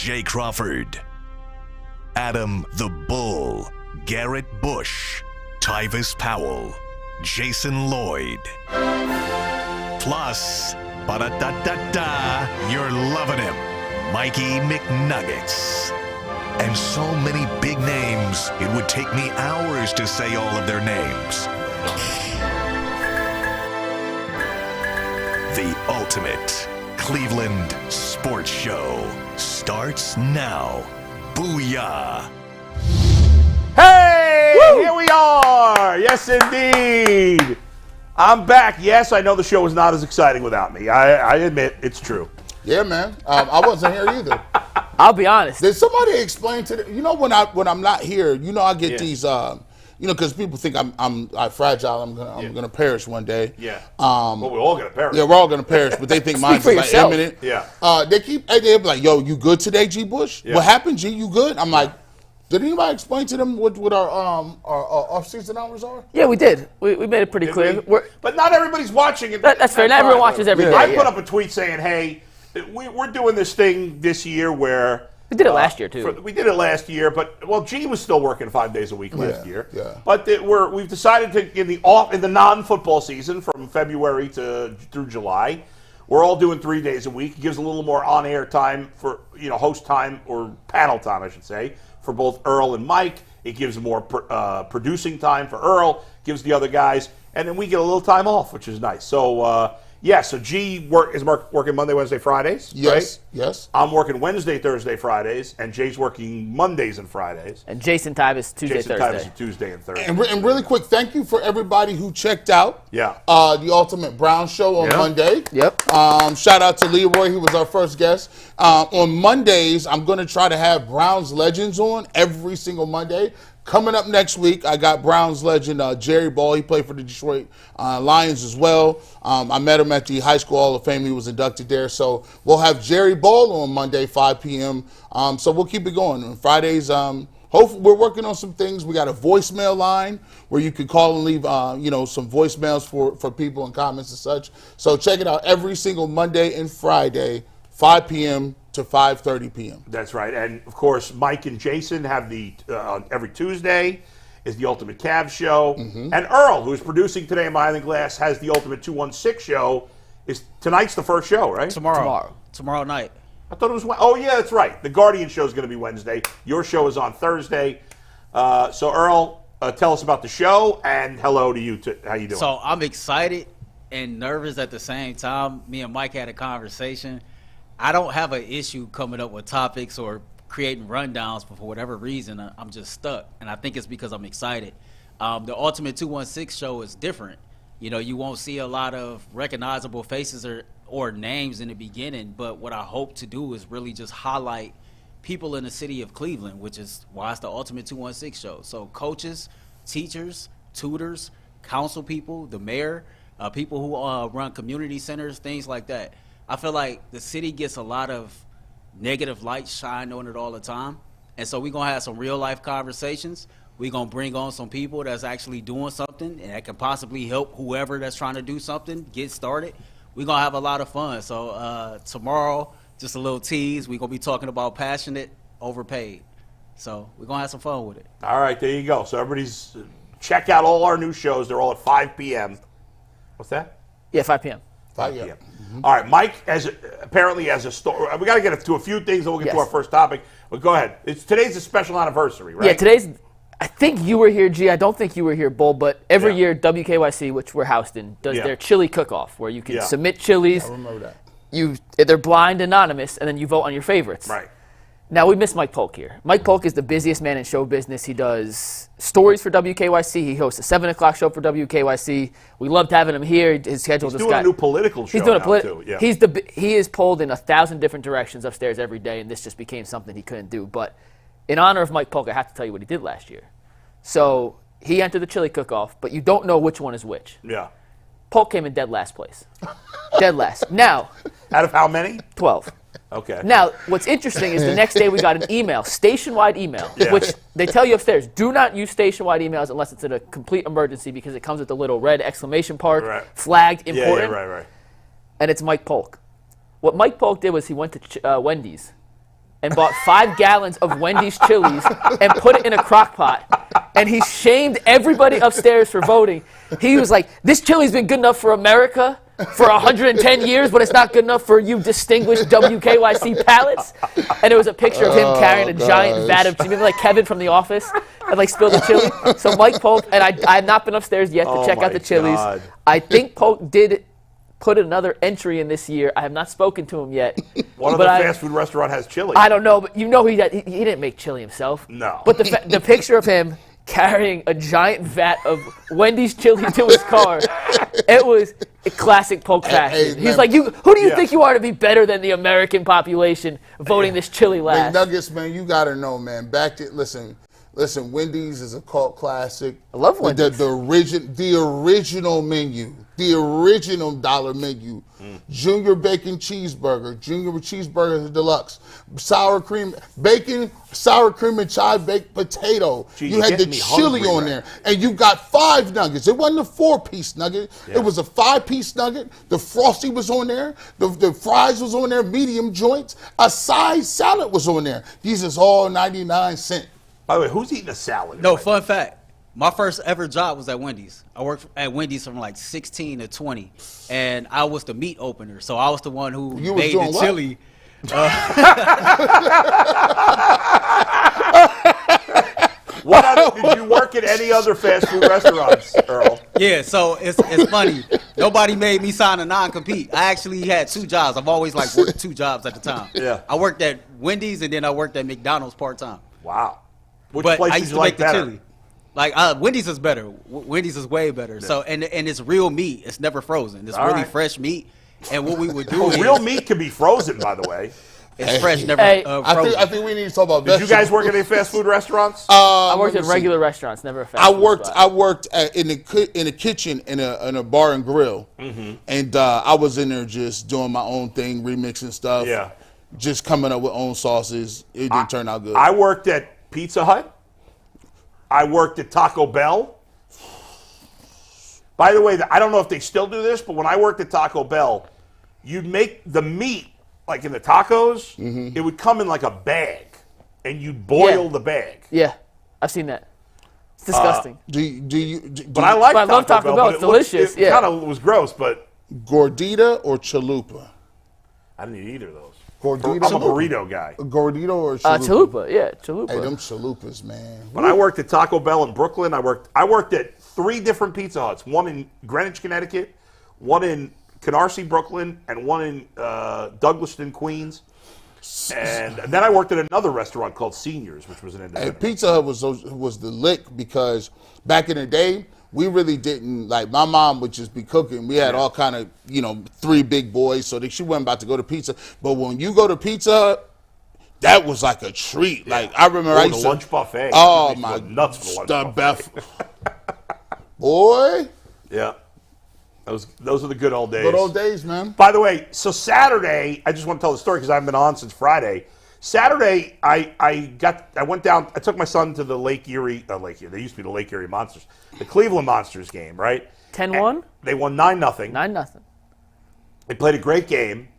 Jay Crawford, Adam the Bull, Garrett Bush, Tyvis Powell, Jason Lloyd. Plus, ba-da-da-da-da, you're loving him, Mikey McNuggets. And so many big names, it would take me hours to say all of their names. The ultimate Cleveland sports show starts now. Booyah! Hey! Woo! Here we are! Yes, indeed! I'm back. Yes, I know the show is not as exciting without me. I admit it's true. Yeah, man. I wasn't here either. I'll be honest. Did somebody explain to the, when I'm not here, I get these because people think I'm fragile. I'm gonna perish one day. Yeah. Well, we're all gonna perish. Yeah, we're all gonna perish, but they think mine's like imminent. Yeah. They be like, "Yo, you good today, G. Bush? Yeah. What happened, G? You good?" I'm like, did anybody explain to them what our off-season hours are? Yeah, we did. We made it pretty clear. But not everybody's watching it. That's fair. Not everyone watches every day. I put up a tweet saying, "Hey, we're doing this thing this year where." We did it last year, too. We did it last year, but, G was still working 5 days a week last year. Yeah. But we've decided to, in the non-football season from February through July, we're all doing 3 days a week. It gives a little more on-air time for, host time, or panel time, I should say, for both Earl and Mike. It gives more producing time for Earl, gives the other guys, and then we get a little time off, which is nice. So, so G is working Monday, Wednesday, Fridays. Yes, right? yes. I'm working Wednesday, Thursday, Fridays, and Jay's working Mondays and Fridays. And Jason Tyvis Tuesday, Thursday. Tuesday and Thursday. And really quick, thank you for everybody who checked out the Ultimate Brown Show on Monday. Yep. Shout out to Leroy, he was our first guest. On Mondays, I'm going to try to have Browns legends on every single Monday. Coming up next week, I got Browns legend Jerry Ball. He played for the Detroit Lions as well. I met him at the High School Hall of Fame. He was inducted there. So we'll have Jerry Ball on Monday, 5 p.m. So we'll keep it going. On Fridays, hopefully we're working on some things. We got a voicemail line where you can call and leave some voicemails for people and comments and such. So check it out every single Monday and Friday, 5 p.m. to 5:30 p.m. That's right. And, of course, Mike and Jason have the every Tuesday is the Ultimate Cavs Show. Mm-hmm. And Earl, who's producing today in Behind the Glass, has the Ultimate 216 Show. Tonight's the first show, right? Tomorrow night. I thought it was – oh, yeah, that's right. The Guardian show is going to be Wednesday. Your show is on Thursday. So, Earl, tell us about the show, and hello to you. How you doing? So, I'm excited and nervous at the same time. Me and Mike had a conversation. I don't have an issue coming up with topics or creating rundowns, but for whatever reason, I'm just stuck. And I think it's because I'm excited. The Ultimate 216 show is different. You won't see a lot of recognizable faces or names in the beginning, but what I hope to do is really just highlight people in the city of Cleveland, which is why it's the Ultimate 216 show. So coaches, teachers, tutors, council people, the mayor, people who run community centers, things like that. I feel like the city gets a lot of negative light shined on it all the time. And so we're going to have some real life conversations. We're going to bring on some people that's actually doing something and that can possibly help whoever that's trying to do something get started. We're going to have a lot of fun. So tomorrow, just a little tease, we're going to be talking about passionate, overpaid. So we're going to have some fun with it. All right, there you go. So everybody's check out all our new shows. They're all at 5 p.m. What's that? Yeah, 5 p.m. 5 p.m. Mm-hmm. All right, Mike, apparently has a story. We got to get to a few things, and we'll get to our first topic. But go ahead. Today's a special anniversary, right? Yeah, I think you were here, G. I don't think you were here, Bull. But every year, WKYC, which we're housed in, does their chili cook-off, where you can submit chilies. I remember that. They're blind, anonymous, and then you vote on your favorites. Right. Now, we miss Mike Polk here. Mike Polk is the busiest man in show business. He does stories for WKYC. He hosts a 7 o'clock show for WKYC. We loved having him here. His schedule He's doing a new political show too. Yeah. He is pulled in 1,000 different directions upstairs every day, and this just became something he couldn't do. But in honor of Mike Polk, I have to tell you what he did last year. So he entered the chili cook-off, but you don't know which one is which. Yeah. Polk came in dead last place. Dead last. Now. Out of how many? 12. Okay. Now, what's interesting is the next day we got an email, station-wide email, which they tell you upstairs, do not use station-wide emails unless it's in a complete emergency because it comes with a little red exclamation mark, flagged, important. Yeah, right. And it's Mike Polk. What Mike Polk did was he went to Wendy's and bought 5 gallons of Wendy's chilies and put it in a crock pot. And he shamed everybody upstairs for voting. He was like, this chili's been good enough for America for 110 years, but it's not good enough for you distinguished WKYC palates. And there was a picture of him carrying a giant vat of chili, maybe like Kevin from The Office, and like spilled the chili. So Mike Polk, and I have not been upstairs yet to check out the chilies. God. I think Polk did put another entry in this year. I have not spoken to him yet. What other fast food restaurant has chili? I don't know, but you know he didn't make chili himself. No. But the picture of him carrying a giant vat of Wendy's chili to his car, it was a classic Polk fashion. He's like, who do you think you are to be better than the American population voting this chili last? McNuggets, man, you got to know, man. Listen, Wendy's is a cult classic. I love Wendy's. The original menu, the original dollar menu. Junior bacon cheeseburger, junior cheeseburger deluxe, sour cream, bacon, sour cream and chive baked potato. Gee, you had the chili on there, and you got 5 nuggets. It wasn't a 4-piece nugget. Yeah. It was a 5-piece nugget. The frosty was on there. The fries was on there, medium joints. A side salad was on there. These is all 99 cents. By the way, who's eating a salad? No, fun fact. My first ever job was at Wendy's. I worked at Wendy's from like 16 to 20, and I was the meat opener. So I was the one who made the chili. Did you work at any other fast food restaurants, Earl? Yeah, so it's funny. Nobody made me sign a non-compete. I actually had 2 jobs. I've always like worked 2 jobs at the time. Yeah. I worked at Wendy's and then I worked at McDonald's part-time. Wow. Which But place I did used you to like make the better? chili. Like Wendy's is better. Wendy's is way better. Yeah. So and it's real meat. It's never frozen. It's really fresh meat. And what we would do is real meat can be frozen, by the way. It's fresh, never frozen. I think we need to talk about Did you guys work at any fast food restaurants? I worked at regular restaurants, never a fast food spot. I worked in a kitchen in a bar and grill, and I was in there just doing my own thing, remixing stuff. Yeah. Just coming up with own sauces. It didn't turn out good. I worked at Pizza Hut. I worked at Taco Bell. By the way, I don't know if they still do this, but when I worked at Taco Bell, you'd make the meat, like in the tacos, it would come in like a bag, and you'd boil the bag. Yeah, I've seen that. It's disgusting. But I like I love Taco Bell. It's delicious. It kind of was gross, but Gordita or chalupa? I didn't eat either of those. Gordita, I'm a burrito guy. Gordita or chalupa? Chalupa, yeah, chalupa. Hey, them chalupas, man. When I worked at Taco Bell in Brooklyn, I worked at 3 different Pizza Huts. One in Greenwich, Connecticut, one in Canarsie, Brooklyn, and one in Douglaston, Queens. And then I worked at another restaurant called Seniors, which was an independent. Hey, Pizza Hut was the lick because back in the day, we really didn't, like, my mom would just be cooking. We had all kind of, 3 big boys, so she wasn't about to go to pizza. But when you go to Pizza Hut, that was like a treat. Yeah. Like, I remember I used the to, lunch buffet. Oh, my, nuts for the lunch buffet. Boy. Yeah. Those are the good old days. Good old days, man. By the way, so Saturday, I just want to tell the story because I haven't been on since Friday. Saturday, I went down. I took my son to the Lake Erie. They used to be the Lake Erie Monsters, the Cleveland Monsters game, right? 10-1. They won 9-0. 9-0. They played a great game.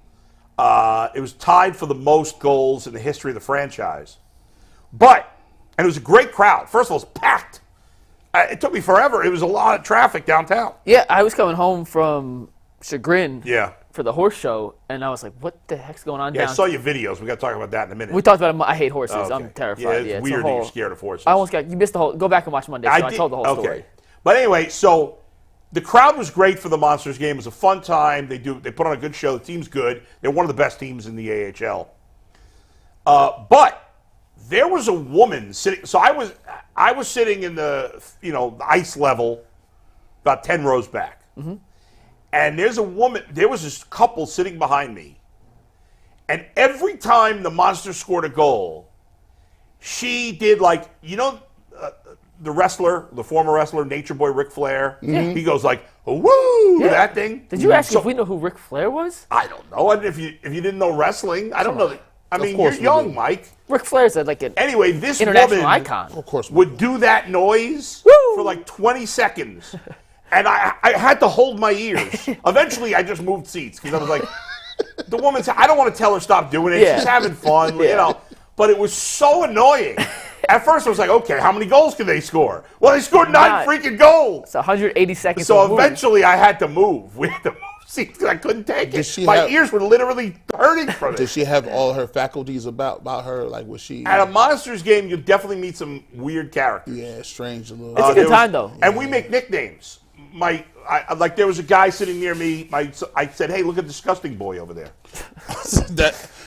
It was tied for the most goals in the history of the franchise. And it was a great crowd. First of all, it was packed. It took me forever. It was a lot of traffic downtown. Yeah, I was coming home from Chagrin. Yeah. For the horse show, and I was like, "What the heck's going on?" Yeah, I saw your videos. We got to talk about that in a minute. We talked about it. I hate horses. Oh, okay. I'm terrified. Yeah, it's weird that you're scared of horses. I almost got you missed the whole. Go back and watch Monday. So I told the whole story. But anyway, so the crowd was great for the Monsters game. It was a fun time. They put on a good show. The team's good. They're one of the best teams in the AHL. But there was a woman sitting. So I was sitting in the the ice level, about 10 rows back. Mm-hmm. And there was this couple sitting behind me. And every time the Monsters scored a goal, she did the former wrestler, Nature Boy Ric Flair. Mm-hmm. He goes like, woo, that thing. Did you ask if we know who Ric Flair was? I don't know. And if you didn't know wrestling, I don't know. I mean, you're young, Mike. Ric Flair's an anyway, this international woman icon. Of course, would do that noise for like 20 seconds. And I had to hold my ears. Eventually, I just moved seats because I was like, the woman said, I don't want to tell her stop doing it. Yeah. She's having fun, but it was so annoying. At first, I was like, okay, how many goals can they score? Well, they scored 9 freaking goals. It's 180 seconds. So eventually, I had to move. We had to move. See, I couldn't take it. My ears were literally hurting from it. Did she have all her faculties about her? Like, was she at a Monsters game? You definitely meet some weird characters. Yeah, strange a little. It's a good time though. And we make nicknames. Like there was a guy sitting near me. I said, "Hey, look at Disgusting Boy over there."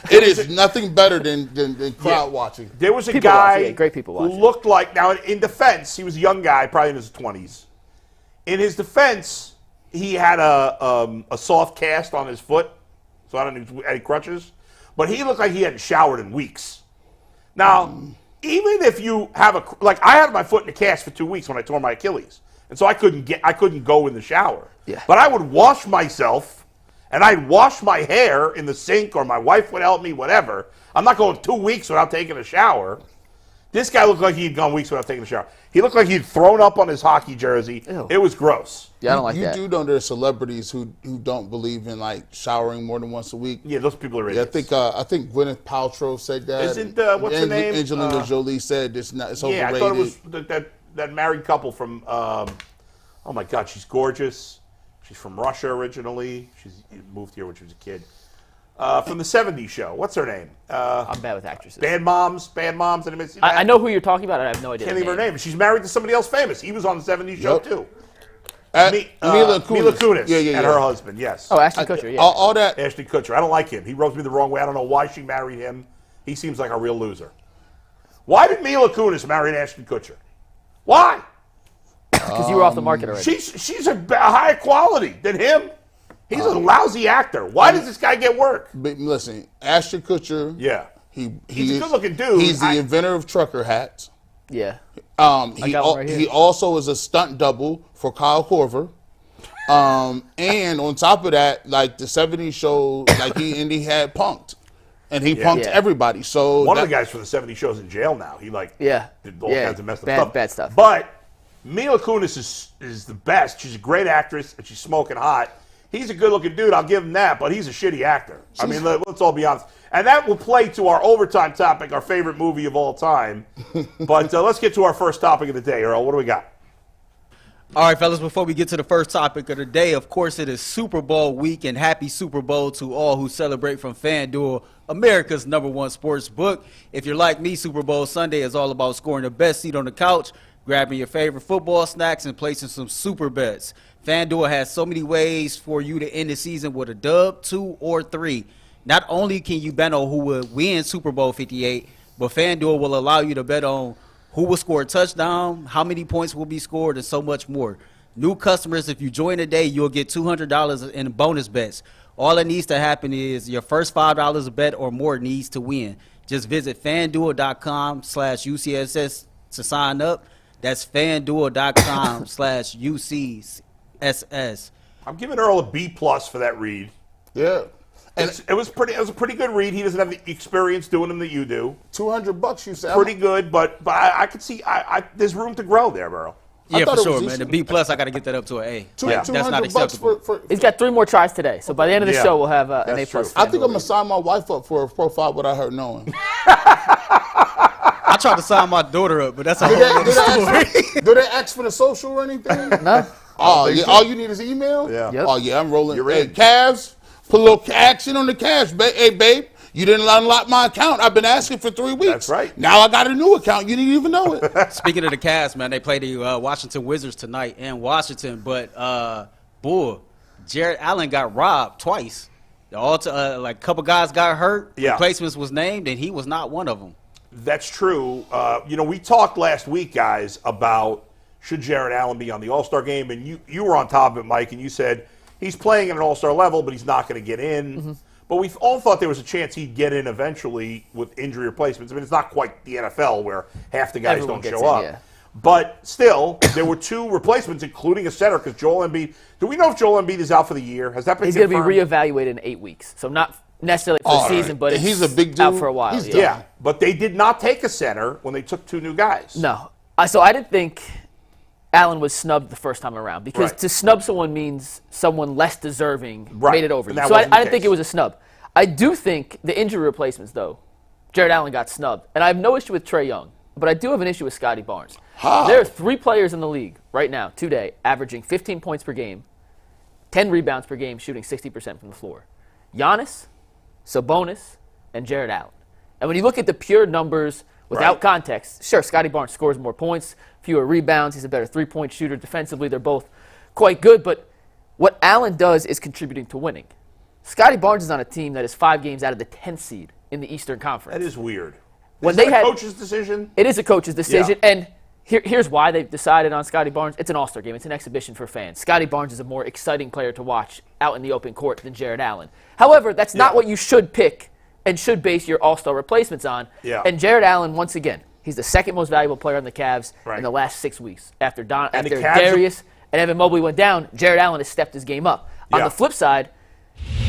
It is nothing better than crowd watching. There was a guy great people who looked like, now in defense, he was a young guy, probably in his 20s. In his defense, he had a soft cast on his foot, so I don't know if he had any crutches. But he looked like he hadn't showered in weeks. Now, even if you have I had my foot in a cast for 2 weeks when I tore my Achilles. And so I couldn't go in the shower. Yeah. But I would wash myself, and I'd wash my hair in the sink, or my wife would help me, whatever. I'm not going 2 weeks without taking a shower. This guy looked like he'd gone weeks without taking a shower. He looked like he'd thrown up on his hockey jersey. Ew. It was gross. Yeah, I don't like you that. You do know there are celebrities who don't believe in like showering more than once a week. Yeah, those people are idiots. I think Gwyneth Paltrow said that. Isn't what's her name? Angelina Jolie said it's overrated. Yeah, I thought it was that married couple from. Oh my God, she's gorgeous. She's from Russia originally. She's moved here when she was a kid. From the '70s show. What's her name? I'm bad with actresses. Bad Moms. I know who you're talking about. I have no idea. Can't think of her name. She's married to somebody else famous. He was on the '70s show too. Mila Kunis. Yeah. And her husband. Yes. Oh, Ashton Kutcher. Yeah. All that. Ashton Kutcher. I don't like him. He rubs me the wrong way. I don't know why she married him. He seems like a real loser. Why did Mila Kunis marry Ashton Kutcher? Why? Because you were off the market already. She's a higher quality than him. He's a lousy actor. Why does this guy get work? But listen, Ashton Kutcher. Yeah. He's a good-looking dude. He's the inventor of trucker hats. Yeah. He also is a stunt double for Kyle Korver. And on top of that, like the '70s show, like Indy had punked. And he punked everybody. So one of the guys from the '70s shows in jail now. He did all kinds of messed up stuff. Bad stuff. But Mila Kunis is the best. She's a great actress, and she's smoking hot. He's a good-looking dude. I'll give him that, but he's a shitty actor. I mean, let's all be honest. And that will play to our overtime topic, our favorite movie of all time. But let's get to our first topic of the day. Earl, what do we got? All right, fellas, before we get to the first topic of the day, of course, it is Super Bowl week, and happy Super Bowl to all who celebrate from FanDuel, America's #1 sports book. If you're like me, Super Bowl Sunday is all about scoring the best seat on the couch, grabbing your favorite football snacks, and placing some super bets. FanDuel has so many ways for you to end the season with a dub, 2 or 3. Not only can you bet on who will win Super Bowl 58, but FanDuel will allow you to bet on who will score a touchdown, how many points will be scored, and so much more. New customers, if you join today, you'll get $200 in bonus bets. All that needs to happen is your first $5 a bet or more needs to win. Just visit FanDuel.com/UCSS to sign up. That's FanDuel.com/UCSS. I'm giving Earl a B+ for that read. Yeah. And it was a pretty good read. He doesn't have the experience doing them that you do. $200, you said. Pretty good, but I could see there's room to grow there, Earl. Yeah, for sure, man. The B+, I got to get that up to an A. That's not acceptable. He's got 3 more tries today, so by the end of the show, we'll have an A+. True. I think I'm going to sign my wife up for a profile without her knowing. I tried to sign my daughter up, but that's a whole other story. Do they ask for the social or anything? No. Oh, yeah. All you need is email? Yeah. Yep. Oh, yeah, I'm rolling. You're Hey, in. Cavs, put a little action on the Cavs. Hey, babe, you didn't unlock my account. I've been asking for 3 weeks. That's right. Now I got a new account. You didn't even know it. Speaking of the Cavs, man, they play the Washington Wizards tonight in Washington, but Jarrett Allen got robbed twice. Like a couple guys got hurt. Yeah. Replacements was named, and he was not one of them. That's true. We talked last week, guys, about should Jarrett Allen be on the All-Star game, and you were on top of it, Mike, and you said he's playing at an All-Star level, but he's not going to get in. Mm-hmm. But we all thought there was a chance he'd get in eventually with injury replacements. I mean, it's not quite the NFL where half the guys Everyone don't gets show in, up. yeah. But still, there were 2 replacements, including a center, because Joel Embiid. Do we know if Joel Embiid is out for the year? Has that been He's going to be confirmed? reevaluated in 8 weeks, so not necessarily for the season, but He's a big dude. out for a while. He's Yeah, but they did not take a center when they took 2 new guys. No. So I didn't think Allen was snubbed the first time around, because to snub someone means someone less deserving made it over you. So I didn't think it was a snub. I do think the injury replacements, though, Jarrett Allen got snubbed. And I have no issue with Trae Young, but I do have an issue with Scottie Barnes. There are 3 players in the league right now, today, averaging 15 points per game, 10 rebounds per game, shooting 60% from the floor. Giannis, Sabonis, and Jarrett Allen. And when you look at the pure numbers without context, sure, Scottie Barnes scores more points, fewer rebounds. He's a better three-point shooter. Defensively, they're both quite good. But what Allen does is contributing to winning. Scottie Barnes is on a team that is 5 games out of the 10th seed in the Eastern Conference. That is weird. When is that a coach's decision? It is a coach's decision. Yeah. And here's why they've decided on Scottie Barnes. It's an all-star game. It's an exhibition for fans. Scottie Barnes is a more exciting player to watch out in the open court than Jarrett Allen. However, that's not what you should pick and should base your all-star replacements on. Yeah. And Jarrett Allen, once again, he's the second most valuable player on the Cavs in the last 6 weeks. After Darius and Evan Mobley went down, Jarrett Allen has stepped his game up. On the flip side,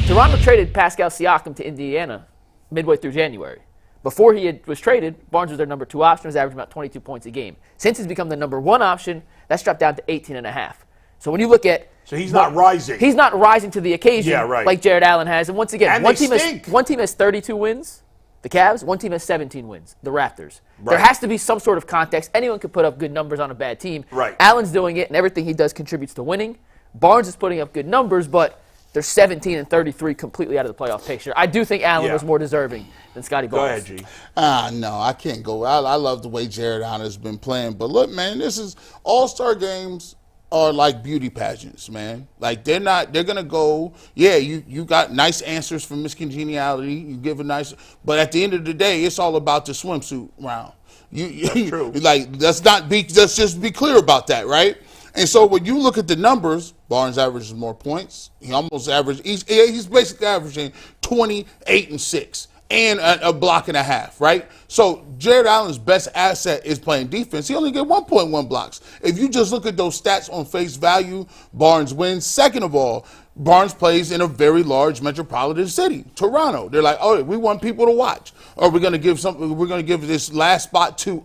Toronto traded Pascal Siakam to Indiana midway through January. Before he was traded, Barnes was their number 2 option, was averaging about 22 points a game. Since he's become the number 1 option, that's dropped down to 18.5. So when you look at... So he's not rising. He's not rising to the occasion like Jarrett Allen has. And once again, and one team has 32 wins, the Cavs. One team has 17 wins, the Raptors. There has to be some sort of context. Anyone could put up good numbers on a bad team. Allen's doing it, and everything he does contributes to winning. Barnes is putting up good numbers, but they're 17 and 33 completely out of the playoff picture. I do think Allen was more deserving than Scottie Barnes. Go ahead, G. No, I can't go. I love the way Jarrett Allen has been playing. But look, man, this is all-star games are like beauty pageants, man. Like they're gonna go, you got nice answers from Miss Congeniality, you give a nice, but at the end of the day, it's all about the swimsuit round. True. Like let's just be clear about that, right? And so when you look at the numbers, Barnes averages more points. He almost averaged, he's basically averaging 28 and 6. And a block and a half, right? So Jarrett Allen's best asset is playing defense. He only get 1.1 blocks. If you just look at those stats on face value, Barnes wins. Second of all, Barnes plays in a very large metropolitan city, Toronto. They're like, oh, we want people to watch. Or we're gonna give this last spot to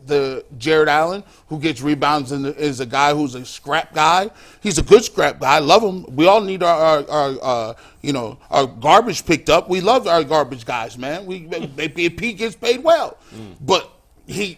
the Jarrett Allen, who gets rebounds and is a guy who's a scrap guy. He's a good scrap guy. I love him. We all need our garbage picked up. We love our garbage guys, man. If he gets paid well. But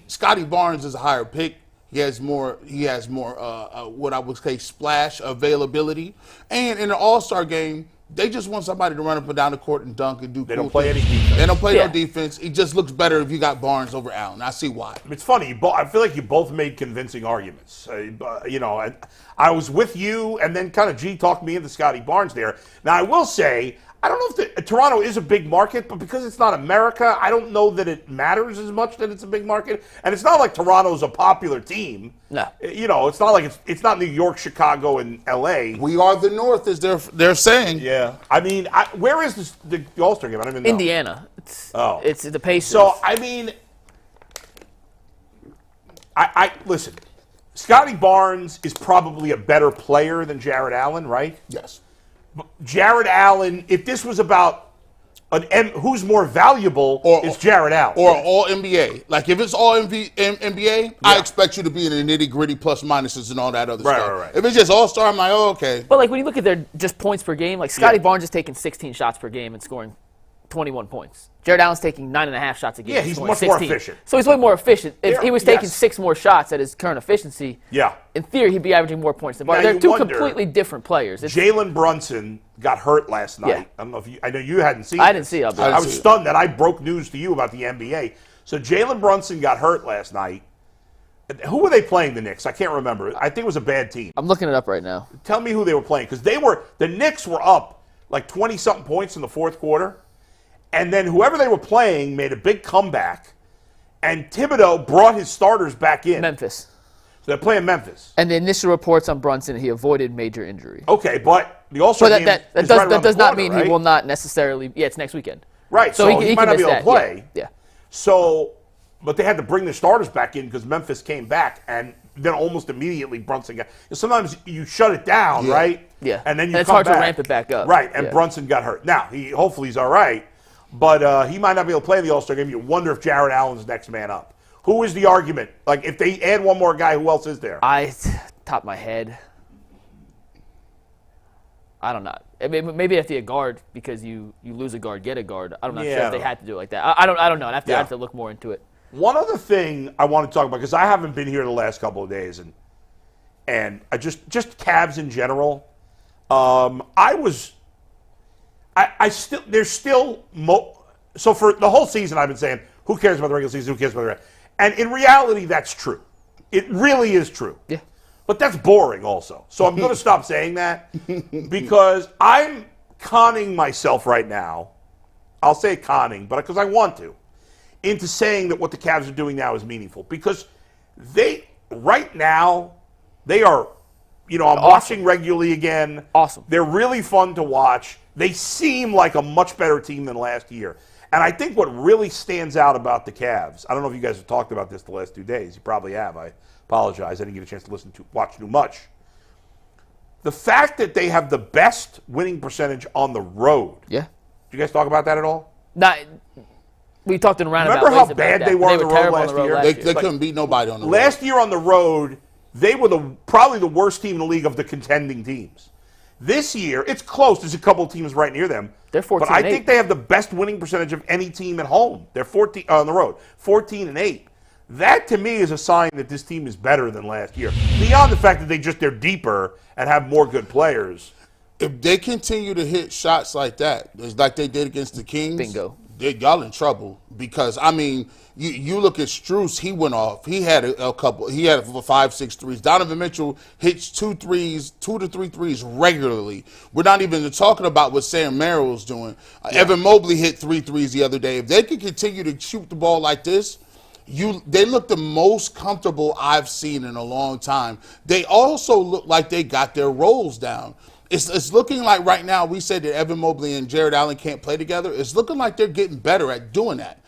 Scottie Barnes is a higher pick. He has more what I would say splash availability. And in an all-star game, they just want somebody to run up and down the court and dunk and do They cool don't play things. any defense. They don't play no defense. It just looks better if you got Barnes over Allen. I see why. It's funny. I feel like you both made convincing arguments. I was with you, and then kind of G talked me into Scottie Barnes there. Now, I will say, I don't know if Toronto is a big market, but because it's not America, I don't know that it matters as much that it's a big market. And it's not like Toronto's a popular team. No. It's not like it's not New York, Chicago, and L.A. We are the North, as they're saying. Yeah. I mean, where is the All-Star game? I don't even know. Indiana. It's the Pacers. So, I mean, I listen, Scottie Barnes is probably a better player than Jarrett Allen, right? Yes. Jarrett Allen, if this was about who's more valuable, it's Jarrett Allen. Or all NBA. Like if it's all NBA, I expect you to be in the nitty gritty plus minuses and all that other stuff. Right. If it's just all-star, I'm like, oh, okay. But like when you look at their just points per game, like Scottie Barnes is taking 16 shots per game and scoring 21 points. Jarrett Allen's taking 9.5 shots a game. Yeah, he's much 16. more efficient. So he's way more efficient. If he was taking 6 more shots at his current efficiency, in theory, he'd be averaging more points than Barnes. They're two completely different players. Jalen Brunson got hurt last night. Yeah. I don't know if I know you hadn't seen I didn't see it. I was stunned that I broke news to you about the NBA. So Jalen Brunson got hurt last night. Who were they playing, the Knicks? I can't remember. I think it was a bad team. I'm looking it up right now. Tell me who they were playing, because the Knicks were up like 20-something points in the fourth quarter. And then whoever they were playing made a big comeback, and Thibodeau brought his starters back in. Memphis. So they're playing Memphis. And the initial reports on Brunson, he avoided major injury. Okay, but the All-Star game that does not mean he will not necessarily. Yeah, it's next weekend. Right, so he might not be able to play. Yeah. So, but they had to bring the starters back in because Memphis came back, and then almost immediately Brunson got. Sometimes you shut it down, right? Yeah. And then it's hard to ramp it back up. Right, and Brunson got hurt. Now, hopefully he's all right. But he might not be able to play in the All-Star game. You wonder if Jarrett Allen's next man up. Who is the argument? Like, if they add one more guy, who else is there? Top of my head, I don't know. I mean, maybe if a guard because you lose a guard, get a guard. I'm not sure Yeah. if they had to do it like that. I don't know. I have to look more into it. One other thing I want to talk about, because I haven't been here the last couple of days, and I just Cavs in general. So for the whole season, I've been saying, who cares about the regular season? Who cares about the regular? And in reality, that's true. It really is true. Yeah. But that's boring also. So I'm going to stop saying that because I'm conning myself right now. I'll say conning, but because I want to, into saying that what the Cavs are doing now is meaningful. Because right now, they are, I'm watching regularly again. Awesome. They're really fun to watch. They seem like a much better team than last year. And I think what really stands out about the Cavs, I don't know if you guys have talked about this the last 2 days. You probably have. I apologize. I didn't get a chance to watch too much. The fact that they have the best winning percentage on the road. Yeah. Did you guys talk about that at all? We talked in roundabout Remember how ways bad about they that. were on the road terrible last year? They couldn't beat nobody on the road. Last year on the road, they were probably the worst team in the league of the contending teams. This year, it's close. There's a couple of teams right near them. They're 14-8. But I think they have the best winning percentage of any team at home. They're 14 on the road, 14-8. That to me is a sign that this team is better than last year. Beyond the fact that they're deeper and have more good players. If they continue to hit shots like that, like they did against the Kings, bingo. Y'all in trouble because you look at Strus, he went off. He had a couple. He had 5, 6 threes. Donovan Mitchell hits 2 to 3 threes regularly. We're not even talking about what Sam Merrill's doing. Evan Mobley hit 3 threes the other day. If they can continue to shoot the ball like this, they look the most comfortable I've seen in a long time. They also look like they got their roles down. It's looking like right now, we said that Evan Mobley and Jarrett Allen can't play together. It's looking like they're getting better at doing that.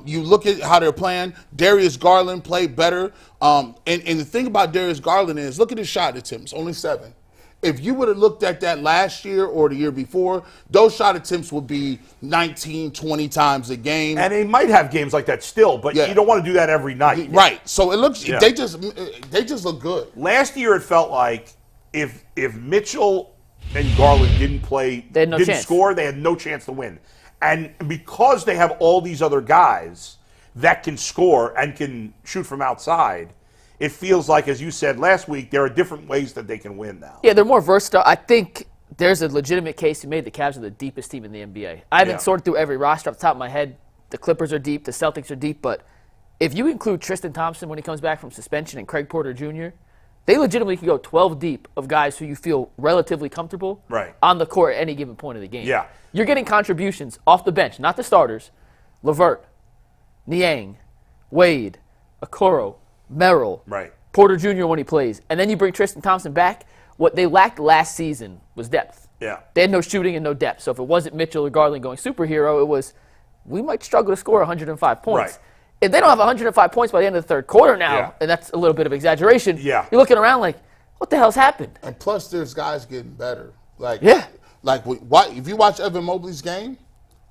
You look at how they're playing. Darius Garland played better. And the thing about Darius Garland is, look at his shot attempts, only 7. If you would have looked at that last year or the year before, those shot attempts would be 19, 20 times a game. And they might have games like that still, but you don't want to do that every night. Right. So it looks they just look good. Last year it felt like if Mitchell and Garland didn't score, they had no chance to win. And because they have all these other guys that can score and can shoot from outside, it feels like, as you said last week, there are different ways that they can win now. Yeah, they're more versatile. I think there's a legitimate case to be made the Cavs are the deepest team in the NBA. I haven't sorted through every roster off the top of my head. The Clippers are deep, the Celtics are deep, but if you include Tristan Thompson when he comes back from suspension and Craig Porter Jr., they legitimately can go 12 deep of guys who you feel relatively comfortable on the court at any given point of the game. Yeah. You're getting contributions off the bench, not the starters. LeVert, Niang, Wade, Okoro, Merrill, Porter Jr. when he plays. And then you bring Tristan Thompson back. What they lacked last season was depth. Yeah. They had no shooting and no depth. So if it wasn't Mitchell or Garland going superhero, it was we might struggle to score 105 points. Right. If they don't have 105 points by the end of the third quarter now, and that's a little bit of exaggeration, you're looking around like, what the hell's happened? And plus, there's guys getting better. Like if you watch Evan Mobley's game,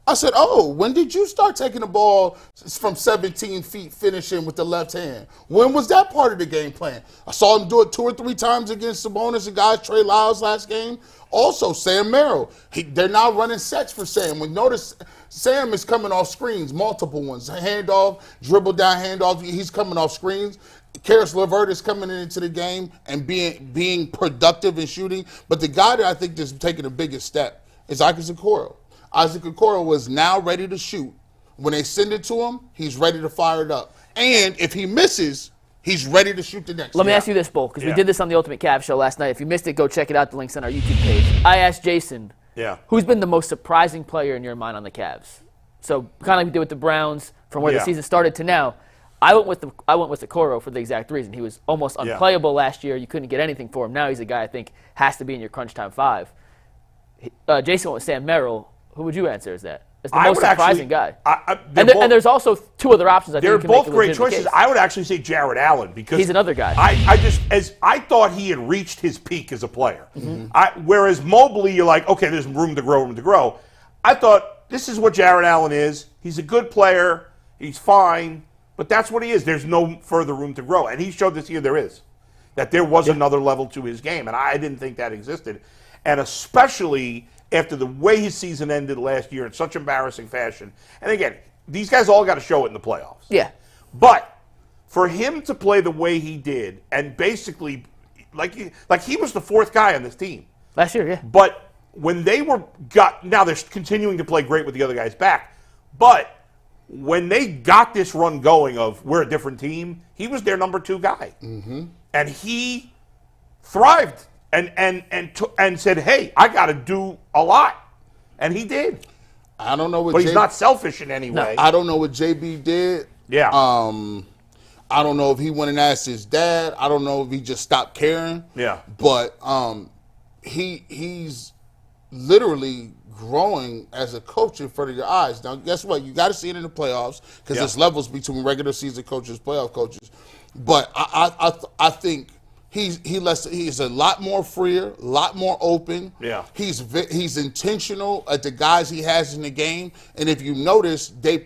I said, when did you start taking the ball from 17 feet finishing with the left hand? When was that part of the game plan? I saw him do it 2 or 3 times against Sabonis and guys, Trey Lyles last game. Also, Sam Merrill. They're now running sets for Sam. We notice Sam is coming off screens, multiple ones. Handoff, dribble down, handoff. He's coming off screens. Karis LeVert is coming into the game and being productive in shooting. But the guy that I think is taking the biggest step is Isaac Okoro. Isaac Okoro was now ready to shoot. When they send it to him, he's ready to fire it up. And if he misses, he's ready to shoot the next. Let me ask you this, Bull, because we did this on the Ultimate Cavs show last night. If you missed it, go check it out. The link's on our YouTube page. I asked Jason, who's been the most surprising player in your mind on the Cavs? So kind of like we did with the Browns from where the season started to now. I went with Okoro for the exact reason. He was almost unplayable last year. You couldn't get anything for him. Now he's a guy I think has to be in your crunch time 5. Jason went with Sam Merrill. Who would you answer as that? As the most surprising guy. And there's also 2 other options I think they're can both make a great legitimate choices. case. I would actually say Jarrett Allen because he's another guy. I thought he had reached his peak as a player. Whereas Mobley, you're like, okay, there's room to grow. I thought this is what Jarrett Allen is. He's a good player. He's fine. But that's what he is. There's no further room to grow. And he showed this year there is. That there was another level to his game. And I didn't think that existed. And especially after the way his season ended last year in such embarrassing fashion. And again, these guys all got to show it in the playoffs. Yeah. But for him to play the way he did, and basically, like he was the fourth guy on this team Last year, yeah. But when they now they're continuing to play great with the other guys back. But when they got this run going of we're a different team, he was their number 2 guy, and he thrived and said, "Hey, I got to do a lot," and he did. I don't know what, but he's not selfish in any way. I don't know what JB did. Yeah. I don't know if he went and asked his dad. I don't know if he just stopped caring. Yeah. But he's literally growing as a coach in front of your eyes. Now, guess what? You got to see it in the playoffs because there's levels between regular season coaches, playoff coaches. But I think he's a lot more freer, a lot more open. Yeah. He's intentional at the guys he has in the game. And if you notice, they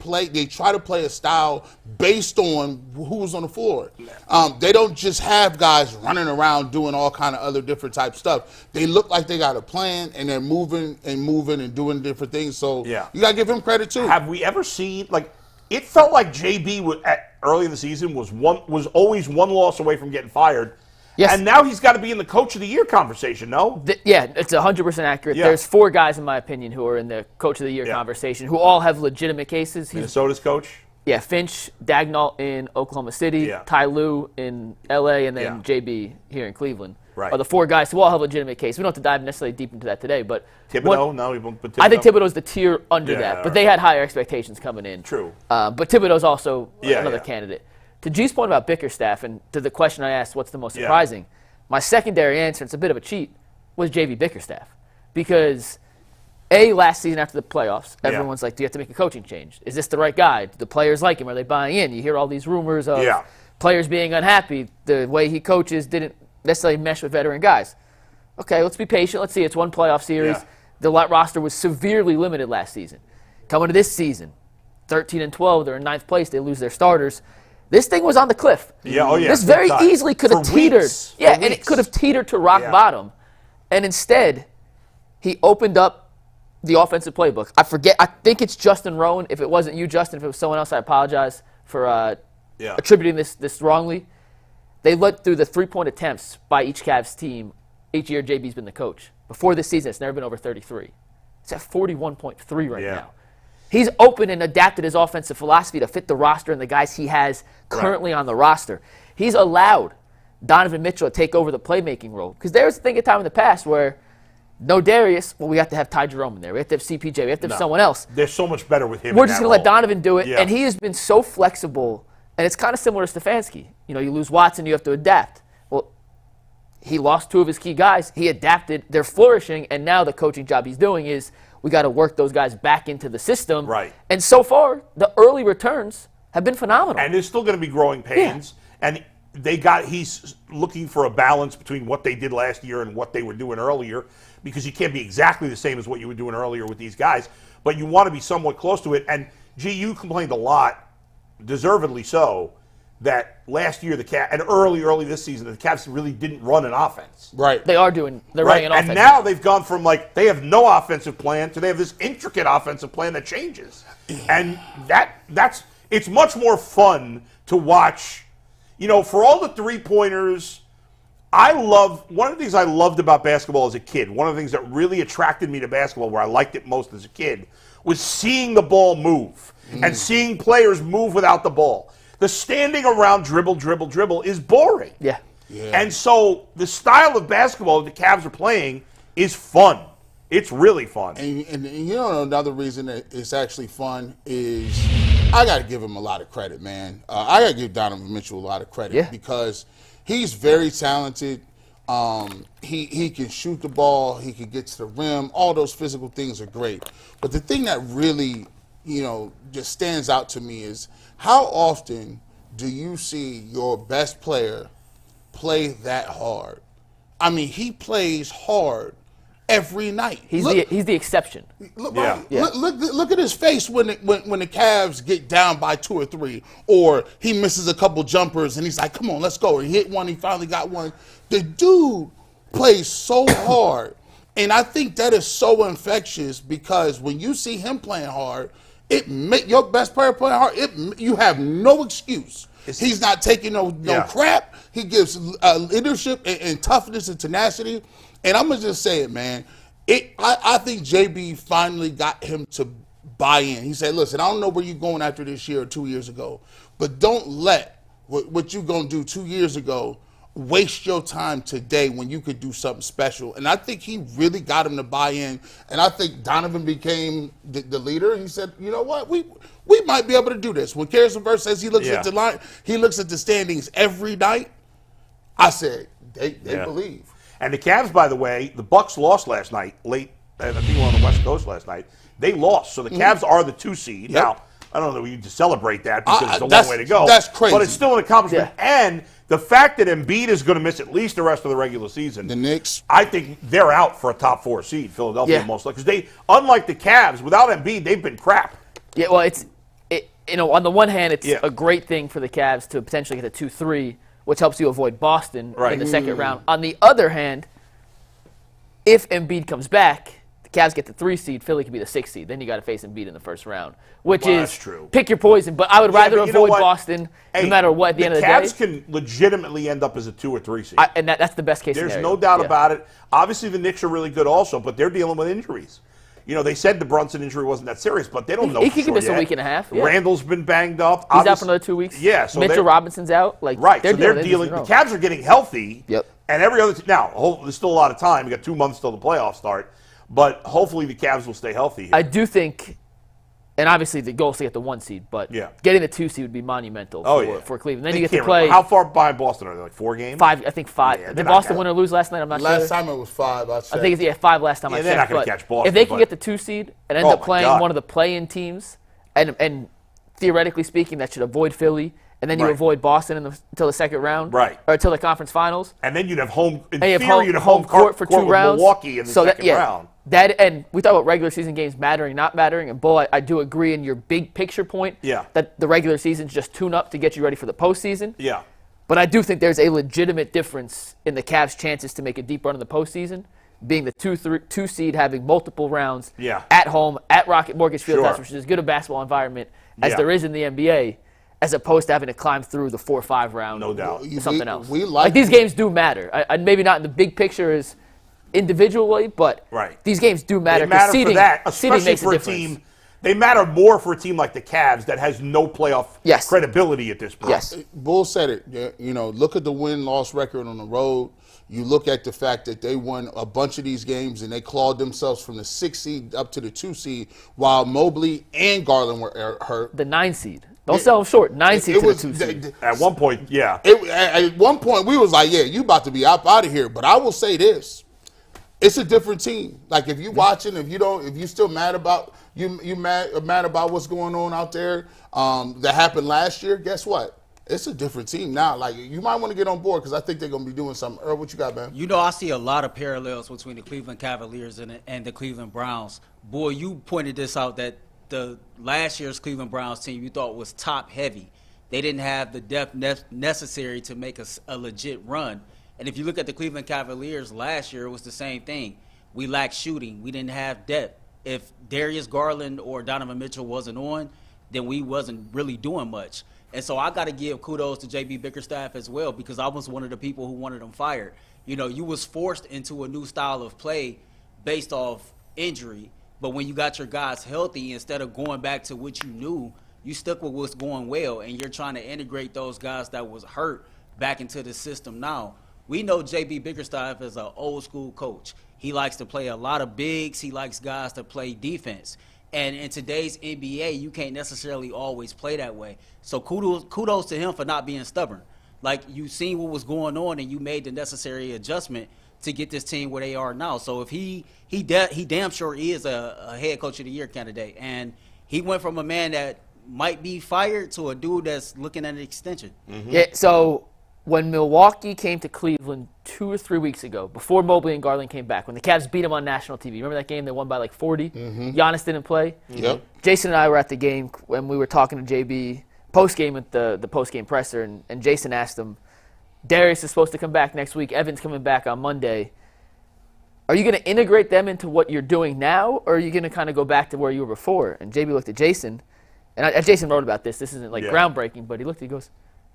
try to play a style based on who's on the floor. They don't just have guys running around doing all kind of other different type stuff. They look like they got a plan and they're moving and doing different things. So you got to give him credit too. Have we ever seen it felt like JB early in the season was always one loss away from getting fired. Yes. And now he's got to be in the Coach of the Year conversation, no? Yeah, it's 100% accurate. Yeah. There's 4 guys, in my opinion, who are in the Coach of the Year conversation who all have legitimate cases. Minnesota's coach? Yeah, Finch, Dagnall in Oklahoma City, Ty Lue in L.A., and then JB here in Cleveland. Right. Are the 4 guys who all have legitimate cases. We don't have to dive necessarily deep into that today, but Thibodeau? No, we won't put Thibodeau. I think Thibodeau's the tier under that, but they had higher expectations coming in. True. But Thibodeau's also another candidate. To G's point about Bickerstaff, and to the question I asked, what's the most surprising? My secondary answer, it's a bit of a cheat, was JV Bickerstaff. Because, last season after the playoffs, everyone's like, do you have to make a coaching change? Is this the right guy? Do the players like him? Are they buying in? You hear all these rumors of players being unhappy. The way he coaches didn't necessarily mesh with veteran guys. Okay, let's be patient. Let's see. It's one playoff series. Yeah. The roster was severely limited last season. Coming to this season, 13-12, they're in 9th place. They lose their starters. This thing was on the cliff. Yeah, oh yeah. This very easily could have teetered. And it could have teetered to rock bottom. And instead, he opened up the offensive playbook. I think it's Justin Rowan. If it wasn't you, Justin, if it was someone else, I apologize for attributing this wrongly. They looked through the 3-point attempts by each Cavs team each year JB's been the coach. Before this season, it's never been over 33. It's at 41.3 right now. He's opened and adapted his offensive philosophy to fit the roster and the guys he has currently on the roster. He's allowed Donovan Mitchell to take over the playmaking role. Because there was a thing at time in the past where no Darius, we have to have Ty Jerome in there. We have to have CPJ. We have to have someone else. They're so much better with him. We're just going to let Donovan do it. And he has been so flexible. And it's kind of similar to Stefanski. You lose Watson, you have to adapt. Well, he lost 2 of his key guys. He adapted. They're flourishing. And now the coaching job he's doing is we got to work those guys back into the system. Right. And so far, the early returns have been phenomenal. And there's still going to be growing pains. Yeah. And he's looking for a balance between what they did last year and what they were doing earlier, because you can't be exactly the same as what you were doing earlier with these guys, but you want to be somewhat close to it. And you complained a lot, deservedly so, that last year and early this season, the Cavs really didn't run an offense. Right. They're running an offense. And now they've gone from they have no offensive plan to they have this intricate offensive plan that changes. And it's much more fun to watch. For all the 3-pointers, one of the things I loved about basketball as a kid, one of the things that really attracted me to basketball, where I liked it most as a kid, was seeing the ball move and seeing players move without the ball. The standing around dribble is boring. Yeah. And so the style of basketball that the Cavs are playing is fun. It's really fun. And another reason that it's actually fun is I got to give him a lot of credit, man. I got to give Donovan Mitchell a lot of credit because he's very talented. He can shoot the ball. He can get to the rim. All those physical things are great. But the thing that really, just stands out to me is how often do you see your best player play that hard? I mean, he plays hard every night. He's the exception. Look at his face when the Cavs get down by 2 or 3, or he misses a couple jumpers and he's like, "Come on, let's go." He hit one. He finally got one. The dude plays so hard, And I think that is so infectious because when you see him playing hard, your best player playing hard, you have no excuse. He's not taking no crap. He gives leadership and toughness and tenacity. And I'm going to just say it, man. I think JB finally got him to buy in. He said, listen, I don't know where you're going after this year or 2 years ago, but don't let what you're going to do 2 years ago waste your time today when you could do something special. And I think he really got him to buy in. And I think Donovan became the leader. He said, you know what, we might be able to do this. When Harrison Burke says he looks at the line, he looks at the standings every night, I said, they believe. And the Cavs, by the way, the Bucks lost last night, late. I think we were on the West Coast last night. They lost. So the Cavs are the 2 seed. Yep. Now, I don't know that we need to celebrate that because it's a long way to go. That's crazy. But it's still an accomplishment. Yeah. And the fact that Embiid is going to miss at least the rest of the regular season. The Knicks. I think they're out for a top 4 seed, Philadelphia most likely. Because unlike the Cavs, without Embiid, they've been crap. Yeah, well, on the one hand, it's a great thing for the Cavs to potentially get a 2-3, which helps you avoid Boston in the second round. On the other hand, if Embiid comes back, the Cavs get the 3 seed, Philly could be the 6 seed. Then you got to face Embiid in the first round, which is that's true. Pick your poison. But I would rather avoid Boston no matter what at the end of the day. The Cavs can legitimately end up as a 2 or 3 seed. And that's the best case There's scenario. no doubt about it. Obviously, the Knicks are really good also, but they're dealing with injuries. You know, they said the Brunson injury wasn't that serious, but they don't know. He for could sure miss yet. a week and a half. Yeah. Randall's been banged up. He's out for another 2 weeks. Yeah, so Mitchell Robinson's out. Right, so they're dealing. The Cavs are getting healthy. Yep. And every other now, there's still a lot of time. We got 2 months till the playoffs start, but hopefully the Cavs will stay healthy here. I do think, and obviously the goal is to get the 1 seed, but getting the 2 seed would be monumental for Cleveland. Then you get to play. How far behind Boston are they? Like 4 games? 5, I think 5. Yeah, Did Boston win or lose last night? I'm not sure. Last time it was 5. I think it's 5 last time I checked. They're not going to catch Boston. If they can get the 2 seed and end up playing one of the play-in teams, and theoretically speaking, that should avoid Philly, and then you avoid Boston until the second round, or until the conference finals. And then you'd have home. In and theory, you'd have home court for 2 rounds. Milwaukee in the second round. And we talk about regular season games mattering, not mattering. And Bull, I do agree in your big picture point that the regular season's just tune up to get you ready for the postseason. Yeah. But I do think there's a legitimate difference in the Cavs' chances to make a deep run in the postseason, being the 2 seed, having multiple rounds at home, at Rocket Mortgage Field, which is as good a basketball environment as there is in the NBA, as opposed to having to climb through the 4-5 round. No doubt. Something else. Like these games do matter. Maybe not in the big picture as individually, but these games do matter. They matter seeding, for that, especially makes for a team. They matter more for a team like the Cavs that has no playoff credibility at this point. Yes. Bull said it. You know, look at the win-loss record on the road. You look at the fact that they won a bunch of these games and they clawed themselves from the 6 seed up to the 2 seed while Mobley and Garland were hurt. The 9 seed. Don't sell them short. 9 seed to the 2 seed. At one point, At one point, we was like, you about to be out of here. But I will say this. It's a different team. Like, if you watching, if you still mad about mad about what's going on out there that happened last year, guess what? It's a different team now. Like, you might want to get on board because I think they're going to be doing something. Earl, what you got, man? You know, I see a lot of parallels between the Cleveland Cavaliers and the Cleveland Browns. Boy, you pointed this out that the last year's Cleveland Browns team you thought was top heavy. They didn't have the depth necessary to make a legit run. And if you look at the Cleveland Cavaliers last year, it was the same thing. We lacked shooting. We didn't have depth. If Darius Garland or Donovan Mitchell wasn't on, then we wasn't really doing much. And so I got to give kudos to J.B. Bickerstaff as well, because I was one of the people who wanted him fired. You know, you was forced into a new style of play based off injury. But when you got your guys healthy, instead of going back to what you knew, you stuck with what's going well, and you're trying to integrate those guys that was hurt back into the system now. We know J.B. Bickerstaff is an old-school coach. He likes to play a lot of bigs. He likes guys to play defense. And in today's NBA, you can't necessarily always play that way. So kudos to him for not being stubborn. Like, you seen what was going on, and you made the necessary adjustment to get this team where they are now. So if he damn sure is a head coach of the year candidate. And he went from a man that might be fired to a dude that's looking at an extension. Mm-hmm. Yeah, so when Milwaukee came to Cleveland 2 or 3 weeks ago, before Mobley and Garland came back, when the Cavs beat them on national TV, remember that game? They won by like 40. Giannis didn't play. Yep. Jason and I were at the game when we were talking to JB post-game at the post-game presser, and Jason asked him, Darius is supposed to come back next week. Evan's coming back on Monday. are you going to integrate them into what you're doing now, or are you going to kind of go back to where you were before? And JB looked at Jason, and Jason wrote about this. This isn't like groundbreaking, but he looked, he goes,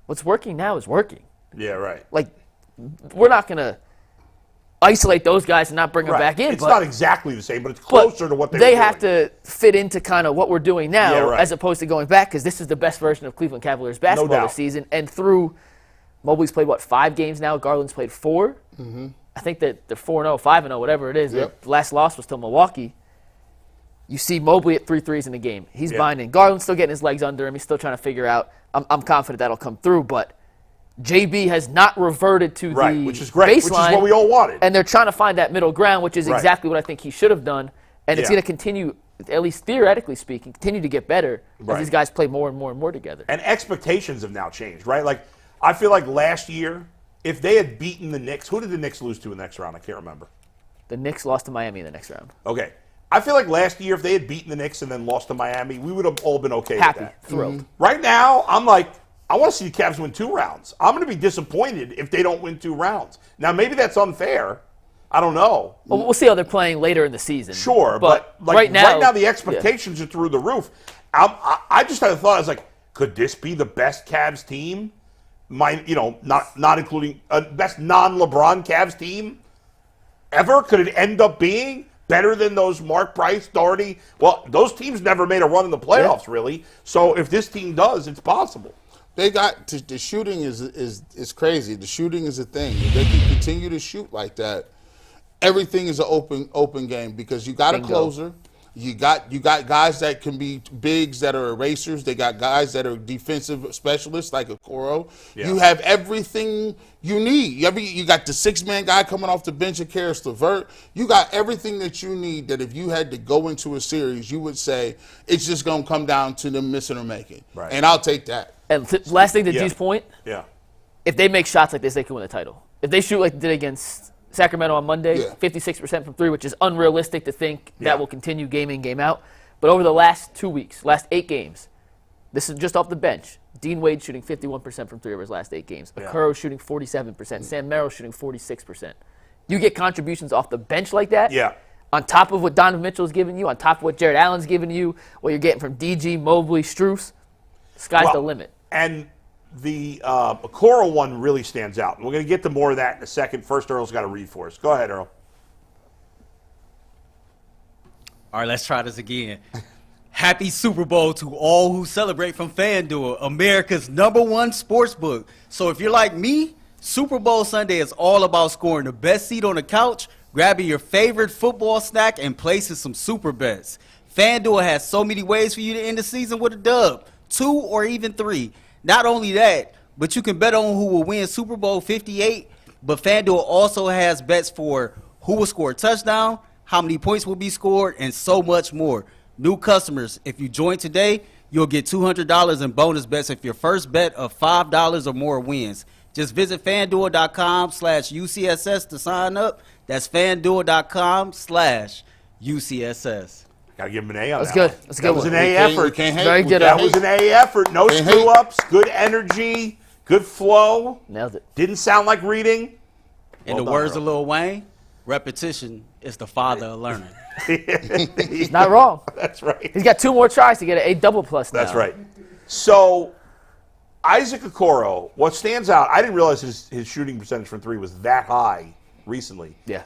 what's working now is working. Yeah, right. Like, we're not going to isolate those guys and not bring them back in. It's not exactly the same, but it's closer to what they were doing. Have to fit into kind of what we're doing now as opposed to going back, because this is the best version of Cleveland Cavaliers basketball this season. And through, Mobley's played, 5 games now? Garland's played 4. Mm-hmm. I think that they're 4-0, 5-0, whatever it is. Yep. The last loss was to Milwaukee. You see Mobley at 3 threes in the game. He's binding. Garland's still getting his legs under him. He's still trying to figure out. I'm confident that'll come through, but JB has not reverted to the which is great, baseline, which is what we all wanted. And they're trying to find that middle ground, which is exactly what I think he should have done. And it's going to continue, at least theoretically speaking, continue to get better as these guys play more and more and more together. And expectations have now changed, right? Like, I feel like last year, if they had beaten the Knicks, who did the Knicks lose to in the next round? I can't remember. The Knicks lost to Miami in the next round. Okay. I feel like last year, if they had beaten the Knicks and then lost to Miami, we would have all been okay with that. Thrilled. Mm-hmm. Right now, I'm like, I want to see the Cavs win 2 rounds. I'm going to be disappointed if they don't win 2 rounds. Now, maybe that's unfair. I don't know. Well, we'll see how they're playing later in the season. Sure, but like, right now the expectations are through the roof. I just had a thought. I was like, could this be the best Cavs team? Not including best non-LeBron Cavs team ever? Could it end up being better than those Mark Price, Doherty? Well, those teams never made a run in the playoffs, really. So if this team does, it's possible. They got the shooting is crazy. The shooting is a thing. If they can continue to shoot like that, everything is an open game, because you got a closer. You got guys that can be bigs that are erasers. They got guys that are defensive specialists like Okoro. Yeah. You have everything you need. You got the 6-man guy coming off the bench of Karis LeVert. You got everything that you need, that if you had to go into a series, you would say it's just going to come down to them missing or making. Right. And I'll take that. And last thing to G's point, if they make shots like this, they can win the title. If they shoot like they did against Sacramento on Monday, 56% from 3, which is unrealistic to think that will continue game in, game out. But over the last 2 weeks, last 8 games, this is just off the bench. Dean Wade shooting 51% from 3 over his last 8 games. Okoro shooting 47%. Sam Merrill shooting 46%. You get contributions off the bench like that, on top of what Donovan Mitchell's giving you, on top of what Jarrett Allen's giving you, what you're getting from DG, Mobley, Strus, sky's the limit. And the Okoro one really stands out. We're going to get to more of that in a second. First, Earl's got to read for us. Go ahead, Earl. All right, let's try this again. Happy Super Bowl to all who celebrate from FanDuel, America's #1 sports book. So if you're like me, Super Bowl Sunday is all about scoring the best seat on the couch, grabbing your favorite football snack, and placing some super bets. FanDuel has so many ways for you to end the season with a dub, 2 or even 3. Not only that, but you can bet on who will win Super Bowl 58, but FanDuel also has bets for who will score a touchdown, how many points will be scored, and so much more. New customers, if you join today, you'll get $200 in bonus bets if your first bet of $5 or more wins. Just visit FanDuel.com/UCSS to sign up. That's FanDuel.com/UCSS. Gotta give him an A on that. Good. That's good. That was an A effort. Very good. That was an A effort. No screw ups. Good energy. Good flow. Nailed it. Didn't sound like reading. In the words of Lil Wayne, repetition is the father of learning. He's not wrong. That's right. He's got 2 more tries to get an A double plus now. That's right. So, Isaac Okoro, what stands out, I didn't realize his shooting percentage from 3 was that high recently. Yeah.